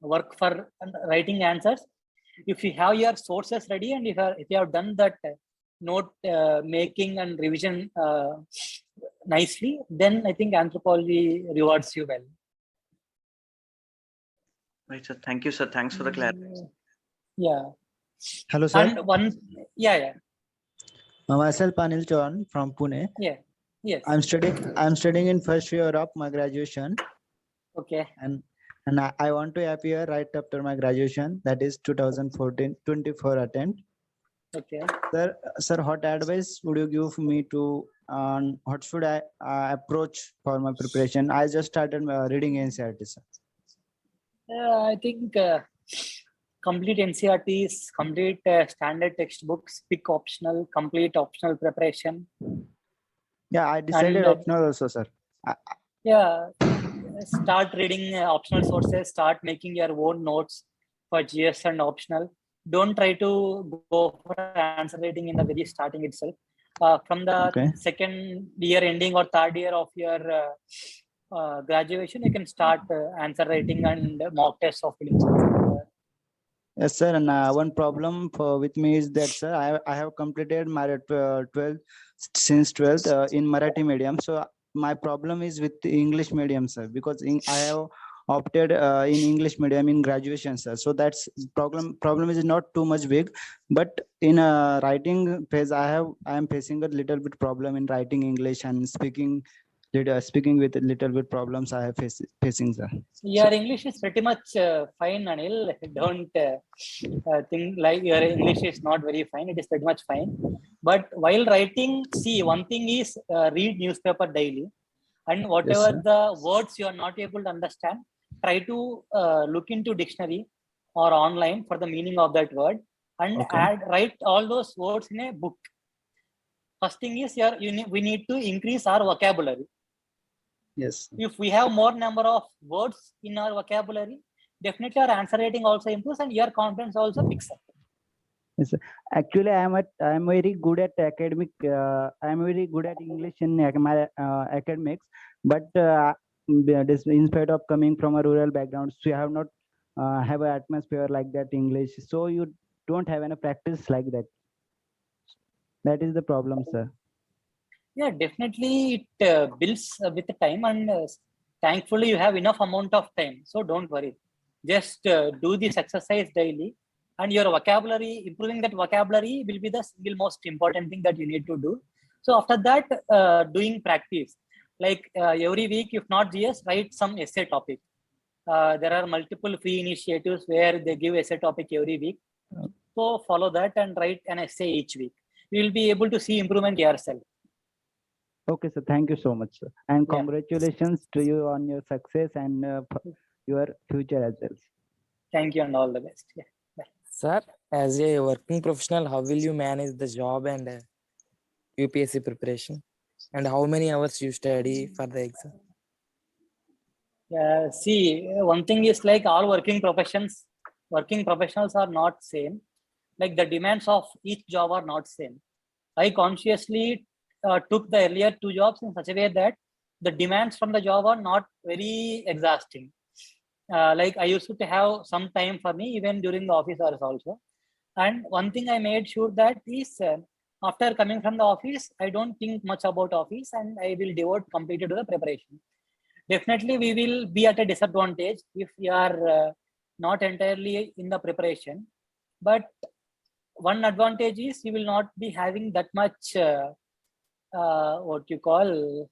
B: work for writing answers, if you have your sources ready and if you have done that note making and revision nicely, then I think anthropology rewards you well.
N: Right, sir. Thank you, sir. Thanks for the clarity.
B: Yeah.
O: Hello, sir.
B: And one, yeah.
O: Myself, Anil Chauhan from Pune.
B: Yeah. Yes.
O: I'm studying in first year of my graduation.
B: Okay.
O: And I want to appear right after my graduation, that is 2024 attempt.
B: Okay.
O: Sir, what advice would you give me to what should I approach for my preparation? I just started reading NCERT, sir.
B: I think complete NCERTs, complete standard textbooks, pick optional, complete optional preparation.
O: Yeah, I decided
B: And,
O: optional also, sir.
B: Yeah, start reading optional sources, start making your own notes for GS and optional. Don't try to go for answer writing in the very starting itself. From the second year ending or third year of your graduation, you can start answer writing and mock tests of feelings.
O: Yes, sir. And one problem with me is that, sir, I have completed my 12th since 12th in Marathi medium. So my problem is with the English medium, sir, because I have opted in English medium in graduation, sir. So that's problem is not too much big, but in a writing phase, I am facing a little bit problem in writing English and speaking with a little bit problems I have facing, sir.
B: Your English is pretty much fine, Anil. Don't think like your English is not very fine. It is pretty much fine. But while writing, see, one thing is read newspaper daily, and whatever the words you are not able to understand, try to look into dictionary or online for the meaning of that word, and write all those words in a book. First thing is we need to increase our vocabulary.
O: Yes.
B: If we have more number of words in our vocabulary, definitely our answer writing also improves and your confidence also picks up.
O: Yes, actually, I am very good at academic. I am very good at English in my academics, but in spite of coming from a rural background, so you have not have an atmosphere like that English. So you don't have any practice like that. That is the problem, sir.
B: Yeah, definitely it builds with the time, and thankfully you have enough amount of time. So don't worry. Just do this exercise daily, and your vocabulary, improving that vocabulary will be the single most important thing that you need to do. So after that, doing practice, like every week, if not GS, write some essay topic. There are multiple free initiatives where they give essay topic every week. So follow that and write an essay each week. You will be able to see improvement yourself.
O: Okay, sir. Thank you so much, sir. And congratulations to you on your success and your future as well.
B: Thank you and all the best. Yeah. Bye.
J: Sir, as a working professional, how will you manage the job and UPSC preparation? And how many hours you study for the exam?
B: Yeah, see, one thing is like all working professionals are not same. Like the demands of each job are not same. I consciously took the earlier 2 jobs in such a way that the demands from the job are not very exhausting. Like I used to have some time for me even during the office hours also. And one thing I made sure that is after coming from the office, I don't think much about office and I will devote completely to the preparation. Definitely, we will be at a disadvantage if we are not entirely in the preparation. But one advantage is you will not be having that much what you call,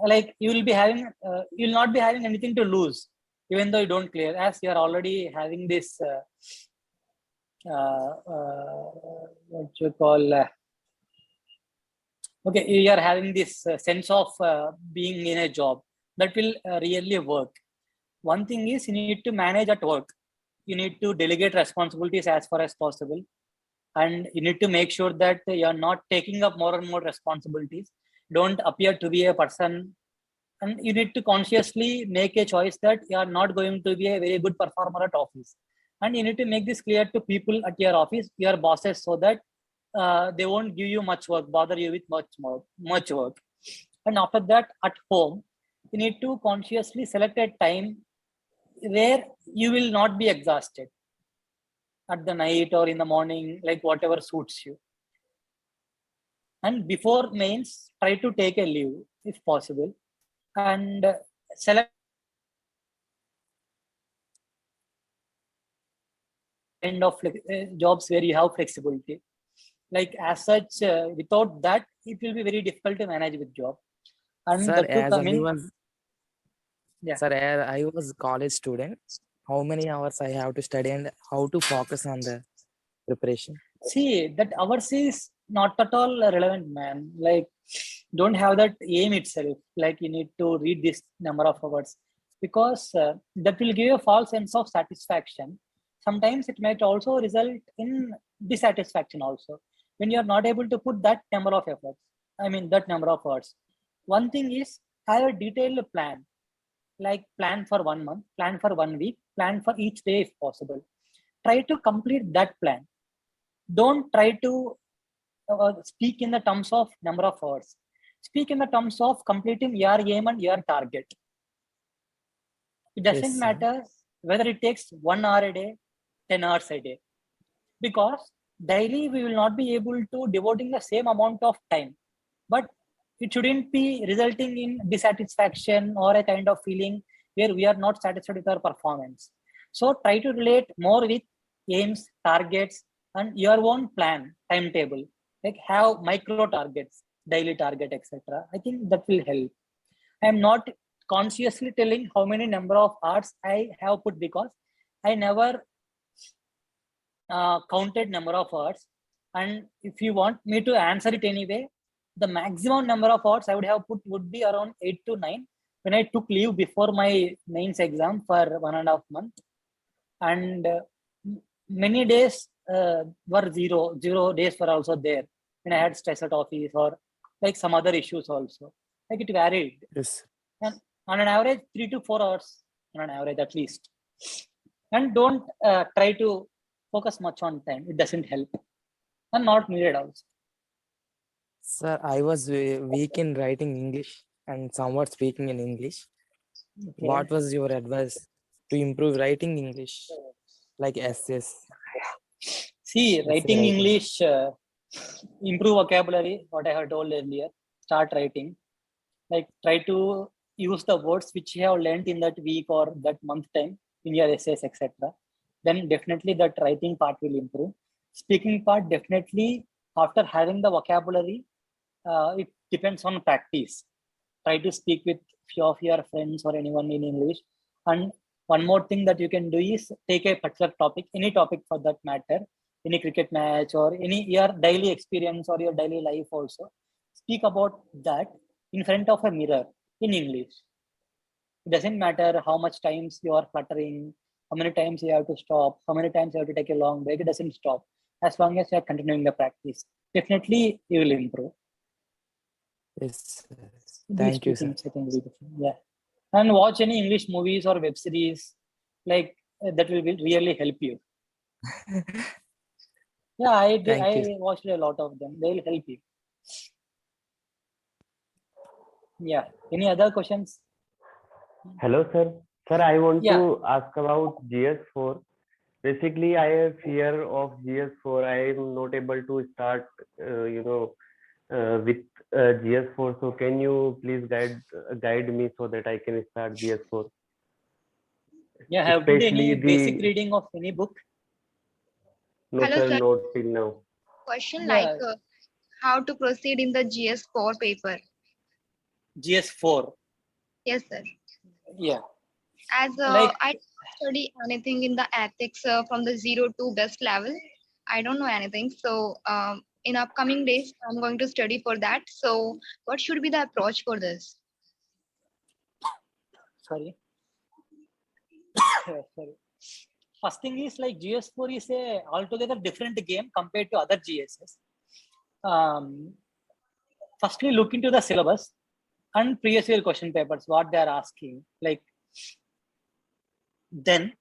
B: like you will be having you will not be having anything to lose even though you don't clear, as you are already having this what you call okay, you are having this sense of being in a job that will really work. One thing is you need to manage at work. You need to delegate responsibilities as far as possible. And you need to make sure that you are not taking up more and more responsibilities. Don't appear to be a person. And you need to consciously make a choice that you are not going to be a very good performer at office. And you need to make this clear to people at your office, your bosses, so that they won't give you much work, bother you with much work. And after that, at home, you need to consciously select a time where you will not be exhausted at the night or in the morning, like whatever suits you. And before mains, try to take a leave if possible, and select kind of jobs where you have flexibility. Like as such, without that, it will be very difficult to manage with job. And
J: Sir,
B: that to
J: as
B: come
J: I
B: in,
J: was,
B: yeah.
J: sir, as I was college student, how many hours I have to study and how to focus on the preparation?
B: See, that hours is not at all relevant, man. Like, don't have that aim itself. Like, you need to read this number of hours because that will give you a false sense of satisfaction. Sometimes it might also result in dissatisfaction also when you are not able to put that number of efforts. I mean, that number of hours. One thing is have a detailed plan, like plan for 1 month, plan for 1 week, plan for each day if possible. Try to complete that plan. Don't try to speak in the terms of number of hours. Speak in the terms of completing your aim and your target. It doesn't
J: Yes, sir.
B: matter whether it takes 1 hour a day, 10 hours a day, because daily we will not be able to devoting the same amount of time, but it shouldn't be resulting in dissatisfaction or a kind of feeling where we are not satisfied with our performance. So try to relate more with aims, targets, and your own plan, timetable. Like have micro targets, daily target, etc. I think that will help. I'm not consciously telling how many number of hours I have put because I never counted number of hours. And if you want me to answer it anyway, the maximum number of hours I would have put would be around 8 to 9 when I took leave before my mains exam for 1.5 months. And many days were zero days were also there when I had stress at office or like some other issues also. Like it varied.
J: Yes.
B: And on an average, 3 to 4 hours on an average at least. And don't try to focus much on time. It doesn't help and not needed also.
J: Sir, I was weak in writing English and somewhat speaking in English.
B: Okay.
J: What was your advice to improve writing English, like essays?
B: See,
J: Essay
B: writing
J: writing.
B: English, improve vocabulary, what I have told earlier, start writing. Like try to use the words which you have learned in that week or that month time in your essays, etc. Then definitely that writing part will improve. Speaking part, definitely after having the vocabulary, it depends on practice. Try to speak with few of your friends or anyone in English. And one more thing that you can do is take a particular topic, any topic for that matter, any cricket match or any your daily experience or your daily life also. Speak about that in front of a mirror in English. It doesn't matter how much times you are fluttering, how many times you have to stop, how many times you have to take a long break. It doesn't stop. As long as you are continuing the practice, definitely you will improve.
J: Yes.
B: These
J: Thank
B: two
J: you, sir.
B: things I think will be different. Yeah. And watch any English movies or web series, like that will really help you. Yeah, I did.
J: Thank you.
B: I watched a lot of them. They will help you. Yeah. Any other questions?
P: Hello, sir. Sir, I want
B: Yeah.
P: to ask about GS4. Basically, I have fear of GS4. I am not able to start, with GS4. So, can you please guide me so that I can start GS4?
B: Yeah. Have you did any
P: Especially
B: basic
P: the
B: reading of any book?
P: no,
Q: Hello,
P: sir,
Q: sir.
P: not till now.
Q: Question like
B: Yeah.
Q: how to proceed in the GS4 paper.
B: GS4.
Q: Yes, sir.
B: Yeah.
Q: As
B: Like
Q: I don't study anything in the ethics from the 0 to best level. I don't know anything. So in upcoming days, I'm going to study for that. So what should be the approach for this?
B: sorry. Sorry. First thing is like GS4 is a altogether different game compared to other GSs. Firstly, look into the syllabus and previous year question papers, what they are asking. Like, then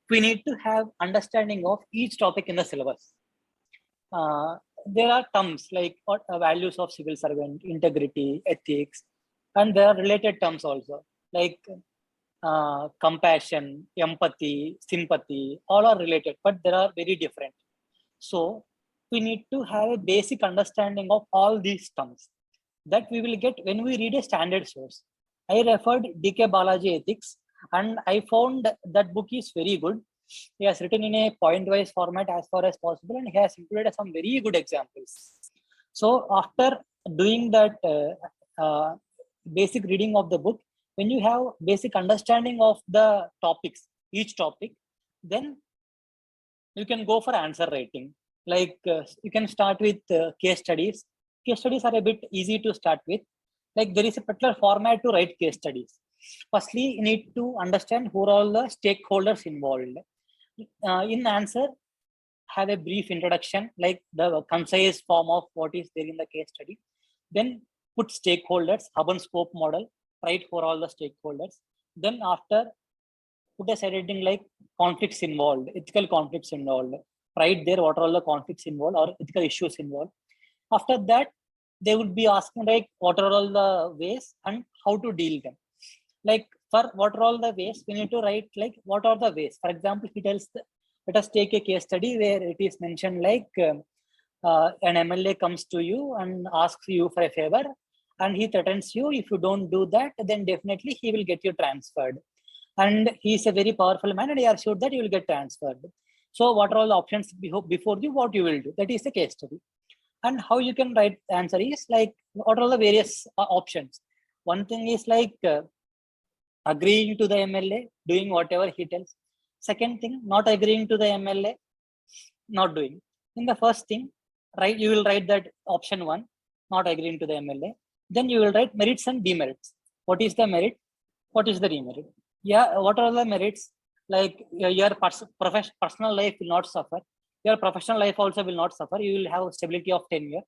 B: we need to have understanding of each topic in the syllabus. There are terms like what values of civil servant, integrity, ethics, and there are related terms also like compassion, empathy, sympathy, all are related, but they are very different. So we need to have a basic understanding of all these terms that we will get when we read a standard source. I referred DK Balaji Ethics and I found that book is very good. He has written in a point-wise format as far as possible and he has included some very good examples. So after doing that basic reading of the book, when you have basic understanding of the topics, each topic, then you can go for answer writing. Like you can start with case studies. Case studies are a bit easy to start with. Like there is a particular format to write case studies. Firstly, you need to understand who are all the stakeholders involved. In answer, have a brief introduction, like the concise form of what is there in the case study. Then put stakeholders, hub and spoke model, write for all the stakeholders. Then after, put a heading like conflicts involved, ethical conflicts involved. Write there what are all the conflicts involved or ethical issues involved. After that, they would be asking like what are all the ways and how to deal them. Like for what are all the ways, we need to write like what are the ways. For example, he tells let us take a case study where it is mentioned like an MLA comes to you and asks you for a favor and he threatens you. If you don't do that, then definitely he will get you transferred. And he is a very powerful man and he assured that you will get transferred. So what are all the options before you, what you will do? That is the case study. And how you can write the answer is like, what are the various options? One thing is like agreeing to the MLA, doing whatever he tells. Second thing, not agreeing to the MLA, not doing. In the first thing, right, you will write that option 1, not agreeing to the MLA. Then you will write merits and demerits. What is the merit? What is the demerit? Yeah, what are the merits? Like your personal life will not suffer. Your professional life also will not suffer. You will have stability of tenure.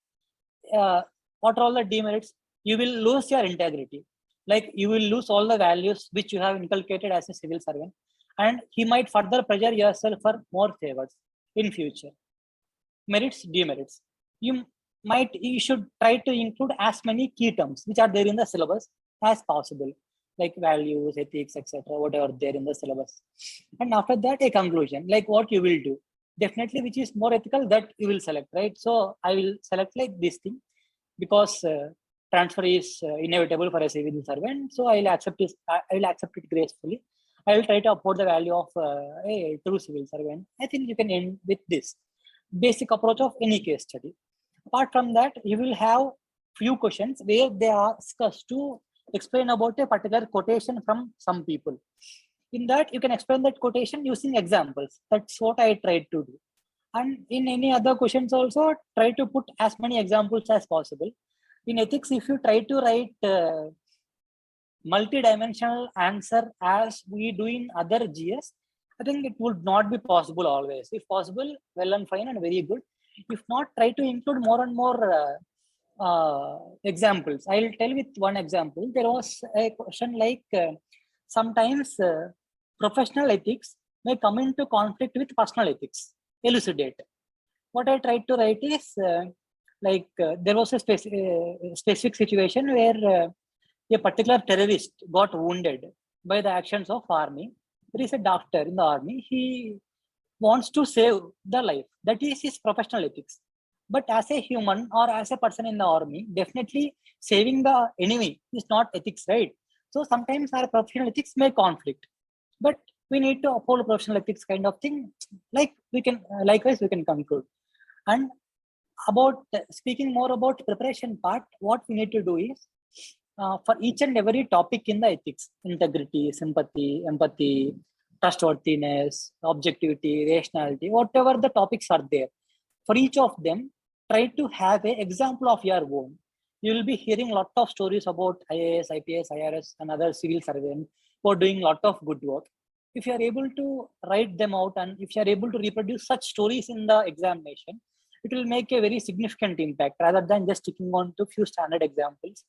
B: What are all the demerits? You will lose your integrity. Like you will lose all the values which you have inculcated as a civil servant. And he might further pressure yourself for more favors in future. Merits, demerits. You should try to include as many key terms which are there in the syllabus as possible, like values, ethics, etc., whatever there in the syllabus. And after that, a conclusion, like what you will do. Definitely, which is more ethical, that you will select, right? So I will select like this thing because transfer is inevitable for a civil servant. So I will accept it. I will accept it gracefully. I will try to uphold the value of a true civil servant. I think you can end with this basic approach of any case study. Apart from that, you will have few questions where they ask us to explain about a particular quotation from some people. In that, you can explain that quotation using examples. That's what I tried to do. And in any other questions also, try to put as many examples as possible. In ethics, if you try to write multi-dimensional answer as we do in other GS, I think it would not be possible always. If possible, well and fine and very good. If not, try to include more and more examples. I'll tell with one example. There was a question like sometimes professional ethics may come into conflict with personal ethics. Elucidate. what I tried to write is there was a specific situation where a particular terrorist got wounded by the actions of army. There is a doctor in the army. He wants to save the life. That is his professional ethics. But as a human or as a person in the army, definitely saving the enemy is not ethics, right? So sometimes our professional ethics may conflict, but we need to uphold professional ethics kind of thing. Like we can, likewise, we can conclude. And about speaking more about preparation part, what we need to do is for each and every topic in the ethics, integrity, sympathy, empathy, trustworthiness, objectivity, rationality, whatever the topics are there, for each of them, try to have an example of your own. You will be hearing a lot of stories about IAS, IPS, IRS, and other civil servants who are doing a lot of good work. If you are able to write them out and if you are able to reproduce such stories in the examination, it will make a very significant impact rather than just sticking on to few standard examples,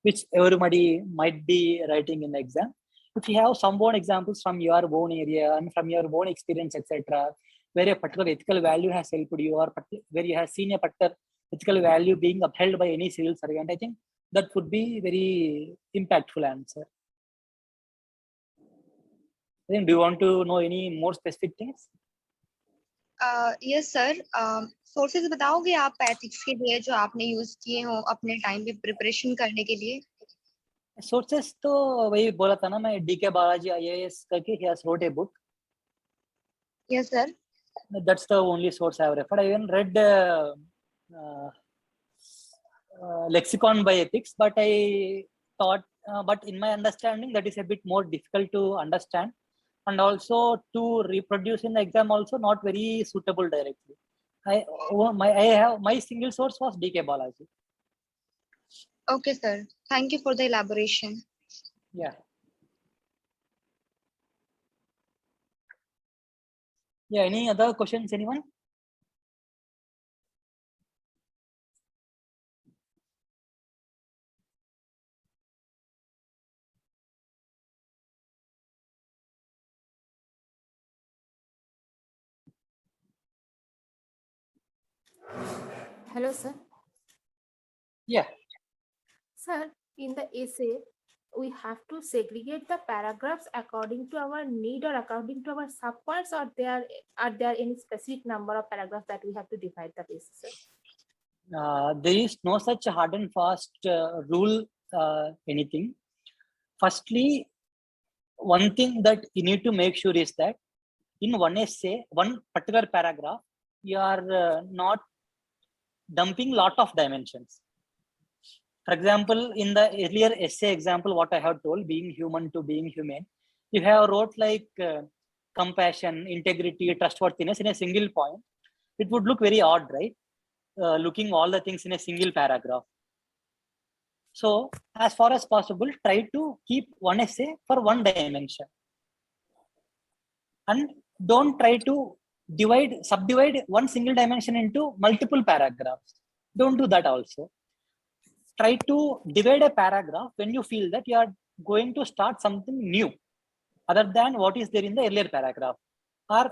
B: which everybody might be writing in the exam. If you have some own examples from your own area and from your own experience, etc., where a particular ethical value has helped you or where you have seen a particular ethical value being upheld by any civil servant, I think that would be very impactful answer. I think, do you want to know any more specific things?
Q: Yes, sir. Sources बताओगे आप ethics के लिए जो आपने use किए हो अपने time पे preparation करने के लिए?
B: Sources तो वही बोला था ना मैं, DK Balaji IAS करके he has wrote a book.
Q: Yes, sir.
B: That's the only source I have referred. I even read Lexicon by Ethics, but I thought, but in my understanding, that is a bit more difficult to understand, and also to reproduce in the exam also not very suitable directly. My single source was DK Balaji.
Q: Okay, sir. Thank you for the elaboration.
B: Yeah. Yeah, any other questions, anyone?
C: Hello, sir.
B: Yeah.
C: Sir, in the essay, we have to segregate the paragraphs according to our need or according to our subpoints, or are there any specific number of paragraphs that we have to divide the basis, sir?
B: There is no such hard and fast rule anything. Firstly, one thing that you need to make sure is that in one essay, one particular paragraph, you are not dumping lot of dimensions. For example, in the earlier essay example, what I have told, being human to being human, you have wrote like compassion, integrity, trustworthiness in a single point. It would look very odd, right? Looking all the things in a single paragraph. So as far as possible, try to keep one essay for one dimension. And don't try to subdivide one single dimension into multiple paragraphs. Don't do that also. Try to divide a paragraph when you feel that you are going to start something new other than what is there in the earlier paragraph, or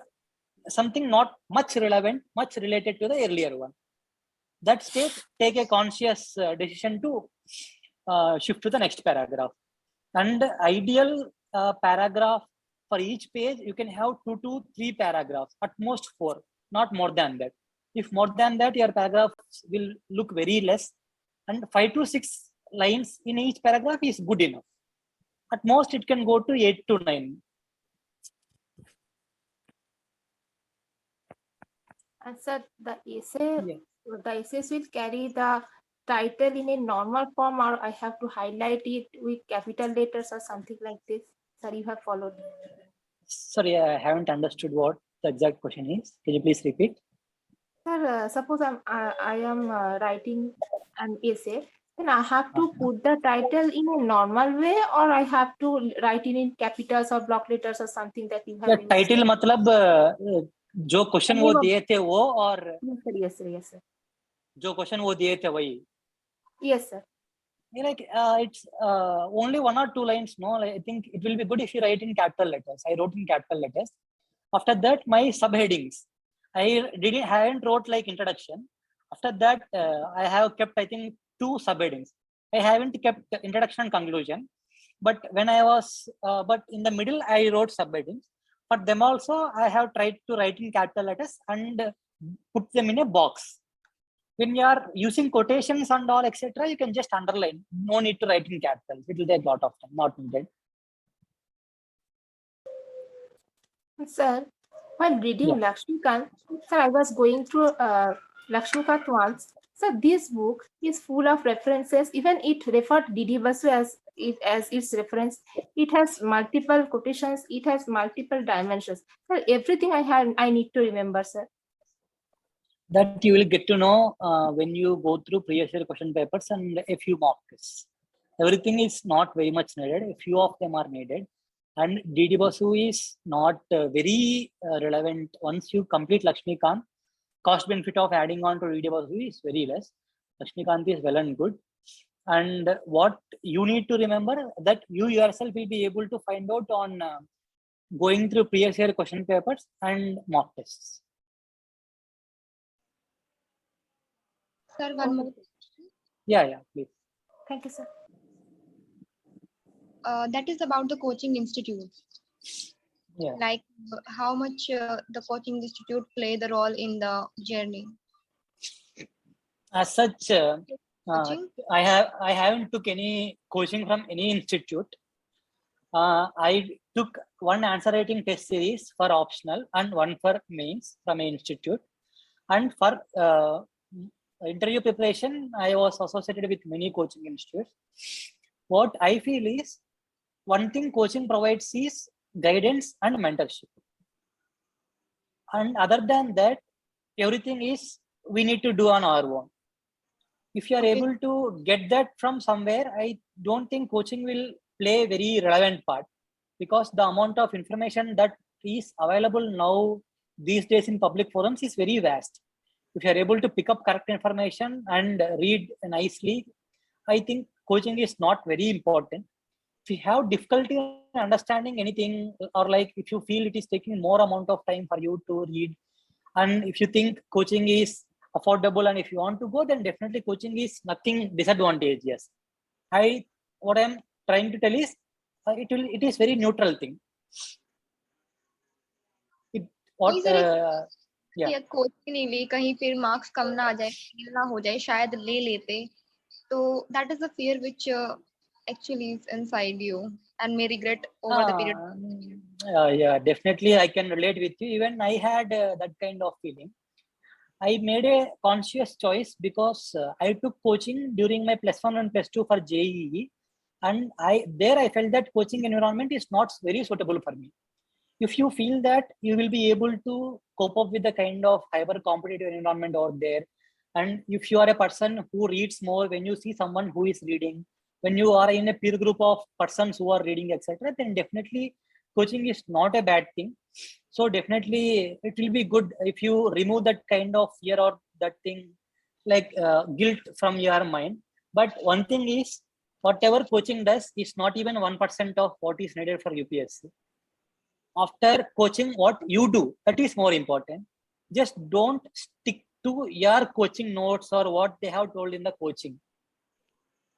B: something not much relevant, much related to the earlier one. That stage, take a conscious decision to shift to the next paragraph. And ideal paragraph for each page, you can have 2 to 3 paragraphs, at most 4, not more than that. If more than that, your paragraph will look very less, and 5 to 6 lines in each paragraph is good enough. At most, it can go to 8 to 9.
C: And sir, the essays will carry the title in a normal form, or I have to highlight it with capital letters or something like this? Sir, you have followed.
B: Sorry, I haven't understood what the exact question is. Can you please repeat?
C: Sir, suppose I am writing an essay, then I have to put the title in a normal way, or I have to write it in capitals or block letters or something that you have.
B: The title मतलब जो question वो दिए थे वो, और
C: yes sir.
B: जो question वो दिए थे वही.
C: Yes sir.
B: Like it's only 1 or 2 lines. No, I think it will be good if you write in capital letters. I wrote in capital letters. After that, my subheadings. I hadn't wrote like introduction. After that, I have kept, I think, 2 subheadings. I haven't kept introduction and conclusion. But when I was, but in the middle, I wrote subheadings. For them also, I have tried to write in capital letters and put them in a box. When you are using quotations and all, etc., you can just underline. No need to write in capitals. It will take a lot of time, not needed.
C: Sir, while reading Lakshmikant, sir, I was going through Lakshmikant once. So this book is full of references. Even it referred Didi Basu as its reference. It has multiple quotations. It has multiple dimensions. Sir, everything I need to remember, sir.
B: That you will get to know when you go through previous year question papers and a few mock tests. Everything is not very much needed. A few of them are needed. And Didi Basu is not very relevant. Once you complete Lakshmikant, cost benefit of adding on to Didi Basu is very less. Lakshmikant is well and good. And what you need to remember that you yourself will be able to find out on going through previous year question papers and mock tests.
Q: Sir, one more question.
B: Yeah, please.
C: Thank you, sir.
Q: That is about the coaching institute.
B: Yeah.
Q: Like how much the coaching institute play the role in the journey.
B: As such, I haven't took any coaching from any institute. I took one answer writing test series for optional and one for mains from an institute. And for interview preparation, I was associated with many coaching institutes. What I feel is one thing coaching provides is guidance and mentorship. And other than that, everything is we need to do on our own. If you are able to get that from somewhere, I don't think coaching will play a very relevant part, because the amount of information that is available now these days in public forums is very vast. If you are able to pick up correct information and read nicely, I think coaching is not very important. If you have difficulty in understanding anything, or like if you feel it is taking more amount of time for you to read, and if you think coaching is affordable and if you want to go, then definitely coaching is nothing disadvantageous. What I'm trying to tell is it is very neutral thing.
Q: या coaching नहीं ली कहीं फिर marks कम ना आ जाए, fail ना हो जाए, शायद ले लेते, तो that is the fear which actually is inside you and may regret over the period.
B: Yeah, definitely I can relate with you. Even I had that kind of feeling. I made a conscious choice because I took coaching during my +1 and +2 for JEE, and I felt that coaching environment is not very suitable for me. If you feel that you will be able to cope up with the kind of hyper competitive environment out there, and if you are a person who reads more, when you see someone who is reading, when you are in a peer group of persons who are reading, etc., then definitely coaching is not a bad thing. So definitely it will be good if you remove that kind of fear or that thing like guilt from your mind. But one thing is, whatever coaching does is not even 1% of what is needed for UPSC. After coaching, what you do, that is more important. Just don't stick to your coaching notes or what they have told in the coaching.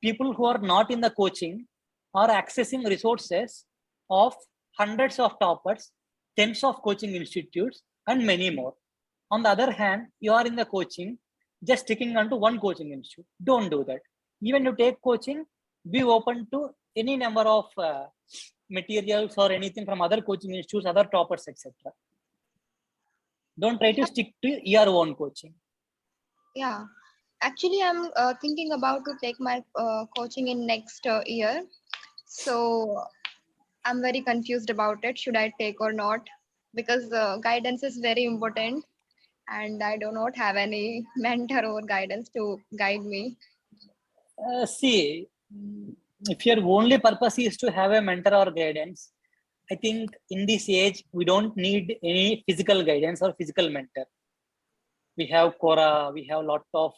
B: People who are not in the coaching are accessing resources of hundreds of toppers, tens of coaching institutes, and many more. On the other hand, you are in the coaching, just sticking onto one coaching institute. Don't do that. Even you take coaching, be open to any number of materials or anything from other coaching institutes, other toppers, etc. Don't try to stick to your own coaching.
Q: Yeah, actually, I'm thinking about to take my coaching in next year. So I'm very confused about it. Should I take or not? Because guidance is very important, and I do not have any mentor or guidance to guide me.
B: See, if your only purpose is to have a mentor or guidance, I think in this age, we don't need any physical guidance or physical mentor. We have Quora, we have a lot of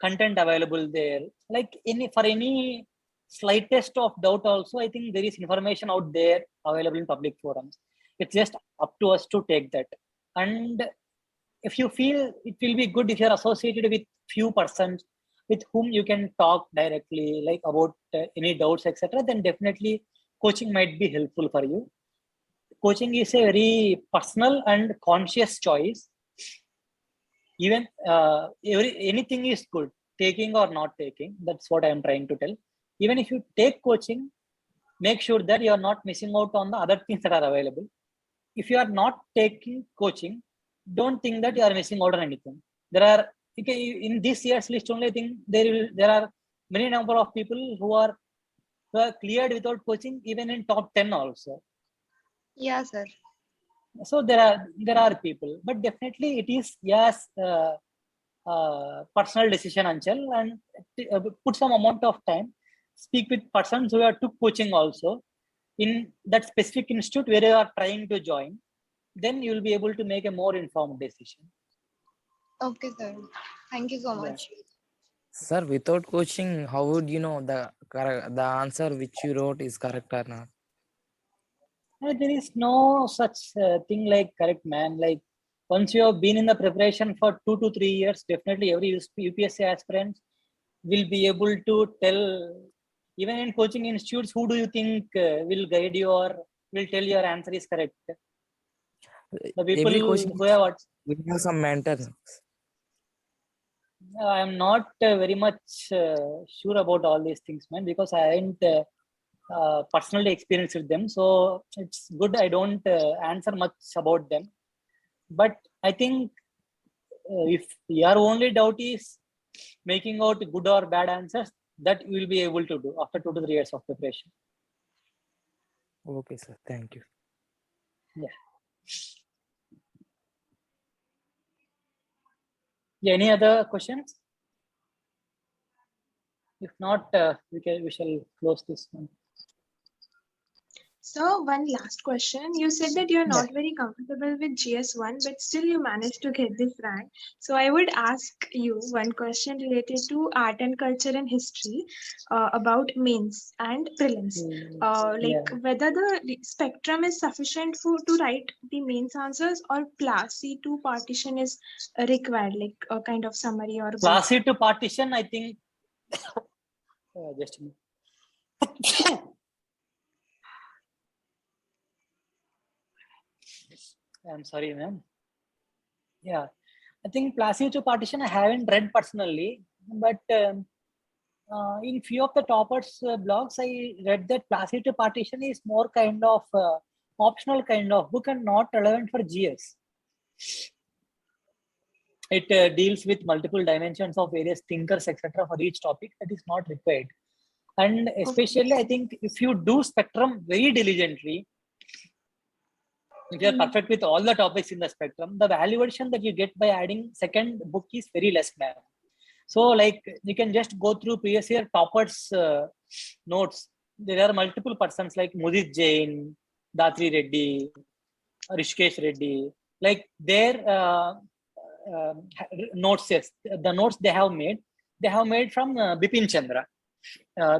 B: content available there. Like for any slightest of doubt also, I think there is information out there available in public forums. It's just up to us to take that. And if you feel it will be good if you're associated with few persons with whom you can talk directly, like about any doubts, etc., then definitely coaching might be helpful for you. Coaching is a very personal and conscious choice. Even anything is good, taking or not taking. That's what I am trying to tell. Even if you take coaching, make sure that you are not missing out on the other things that are available. If you are not taking coaching, don't think that you are missing out on anything. There are, in this year's list only, I think there are many number of people who are cleared without coaching, even in top 10 also.
Q: Yeah, sir.
B: So there are people, but definitely it is, yes, personal decision, Anchal, and put some amount of time. Speak with persons who are took coaching also in that specific institute where you are trying to join. Then you will be able to make a more informed decision.
Q: Okay, sir. Thank you so much.
J: Sir, without coaching, how would you know the answer which you wrote is correct or not?
B: There is no such thing like correct, man. Like once you have been in the preparation for 2 to 3 years, definitely every UPSC aspirant will be able to tell. Even in coaching institutes, who do you think will guide you or will tell your answer is correct? The people
J: Every coaching
B: who have.
J: we have some mentors.
B: I am not very much sure about all these things, man, because I haven't personally experienced with them. So it's good I don't answer much about them. But I think if your only doubt is making out good or bad answers, that you will be able to do after 2 to 3 years of preparation.
J: Okay, sir. Thank you.
B: Yeah. Yeah, any other questions? If not, we shall close this one.
M: So one last question. You said that you're not very comfortable with GS1, but still you managed to get this rank. So I would ask you one question related to art and culture and history about mains and prelims. Whether the spectrum is sufficient to write the mains answers, or class C2 partition is required, like a kind of summary or
B: class C2 partition, I think. Just a minute. I'm sorry, ma'am. Yeah, I think class C2 partition I haven't read personally, but in few of the toppers blogs, I read that class C2 partition is more kind of optional kind of book and not relevant for GS. It deals with multiple dimensions of various thinkers, etc. for each topic. That is not required. And especially, I think if you do spectrum very diligently, if you are perfect with all the topics in the spectrum, the value addition that you get by adding second book is very less, man. So like you can just go through previous year toppers notes. There are multiple persons like Mudit Jain, Datri Reddy, Rishikesh Reddy, like their notes, yes, the notes they have made from Bipin Chandra.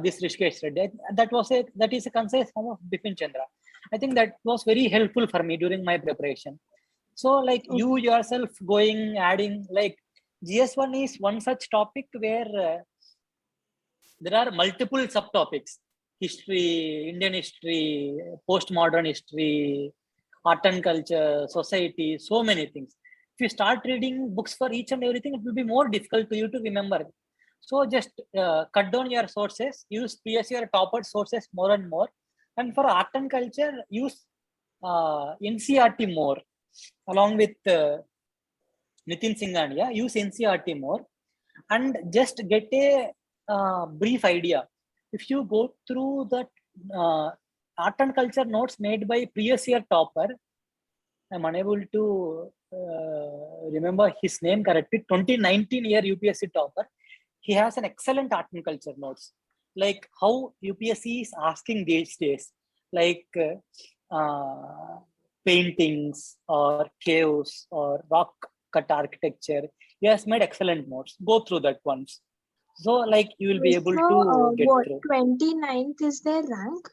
B: This Rishikesh Reddy, that is a concise form of Bipin Chandra. I think that was very helpful for me during my preparation. So like you yourself going adding, like GS1 is one such topic where there are multiple subtopics: history, Indian history, postmodern history, art and culture, society, so many things. If you start reading books for each and everything, it will be more difficult to you to remember. So just cut down your sources, use previous year topper sources more and more. And for art and culture, use NCRT more, along with Nitin Singhania, use NCRT more, and just get a brief idea. If you go through the art and culture notes made by previous year topper, I'm unable to remember his name correctly, 2019 year UPSC topper. He has an excellent art and culture notes, like how UPSC is asking these days, like paintings or caves or rock cut architecture. He has made excellent notes. Go through that once. So like you will be able to get through.
M: 29th is their rank?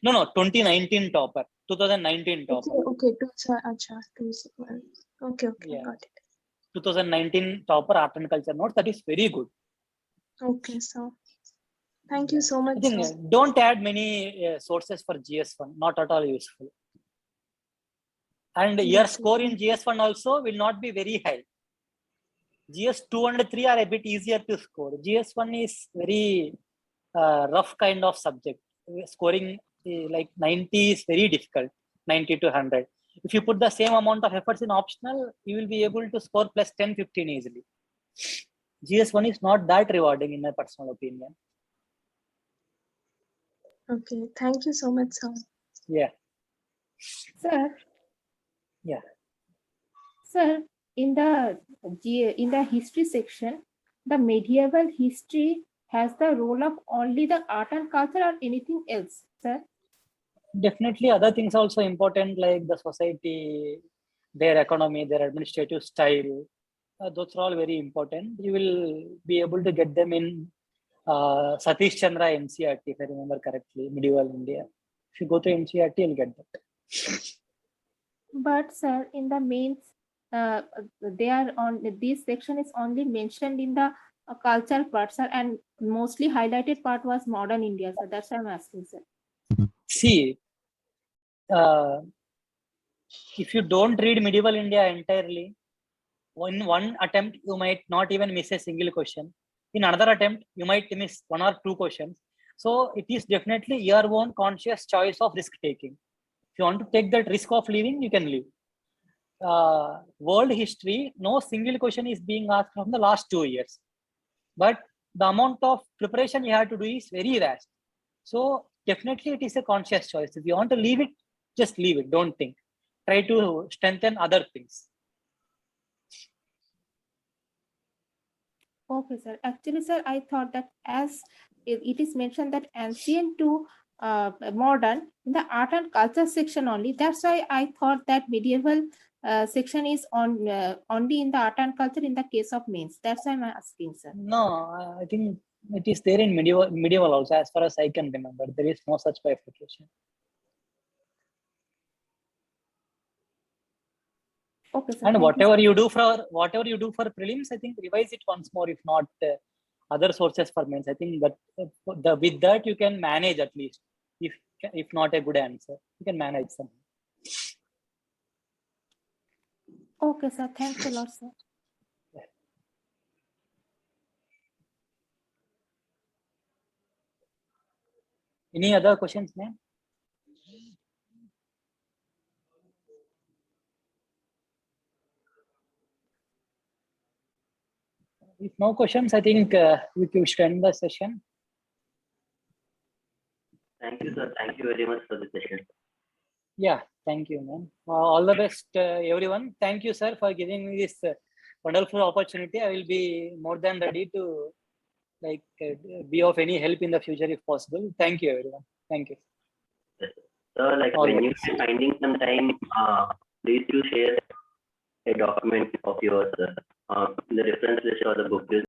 B: No, 2019 topper, 2019 topper.
M: Okay, Okay, okay,
B: Yeah.
M: got it.
B: 2019 topper art and culture notes. That is very good.
M: Okay, so thank you so
B: I
M: much,
B: think
M: sir.
B: don't add many sources for GS1. Not at all useful. And your score in GS1 also will not be very high. GS2 and 3 are a bit easier to score. GS1 is very rough kind of subject. Scoring like 90 is very difficult, 90 to 100. If you put the same amount of efforts in optional, you will be able to score plus 10, 15 easily. GS1 is not that rewarding in my personal opinion.
M: Okay, thank you so much, sir.
B: Yeah.
C: Sir,
B: Yeah.
C: sir, in the history section, the medieval history has the role of only the art and culture or anything else, sir?
B: Definitely other things also important, like the society, their economy, their administrative style. Those are all very important. You will be able to get them in Satish Chandra NCERT, if I remember correctly, medieval India. If you go to NCERT, you'll get that.
C: But sir, in the mains, they are on this section is only mentioned in the culture part, sir, and mostly highlighted part was modern India, so that's why I'm asking, sir.
B: See, if you don't read medieval India entirely, in one attempt you might not even miss a single question. In another attempt, you might miss 1 or 2 questions. So it is definitely your own conscious choice of risk taking. If you want to take that risk of leaving, you can leave. World history, no single question is being asked from the last 2 years. But the amount of preparation you have to do is very vast. So definitely it is a conscious choice. If you want to leave it, just leave it. Don't think. Try to strengthen other things.
C: Okay, sir. Actually, sir, I thought that as it is mentioned that ancient to modern in the art and culture section only. That's why I thought that medieval section is on only in the art and culture in the case of mains. That's why I'm asking, sir.
B: No, I think it is there in medieval also, as far as I can remember. There is no such bifurcation.
C: Okay, sir.
B: And
C: Thank
B: whatever
C: you,
B: you do for prelims, I think revise it once more, if not other sources for mains. I think that with that you can manage at least. If not a good answer, you can manage some.
C: Okay, sir. Thanks a lot, sir.
B: Any other questions, ma'am? If no questions, I think we should end the session.
I: Thank you, sir. Thank you very much for the session.
B: Yeah, thank you, man. All the best, everyone. Thank you, sir, for giving me this wonderful opportunity. I will be more than ready to be of any help in the future if possible. Thank you, everyone. Thank you.
I: So, like
B: All
I: when
B: the
I: you
B: best.
I: are finding some time, please do share a document of yours, the reference list or the book list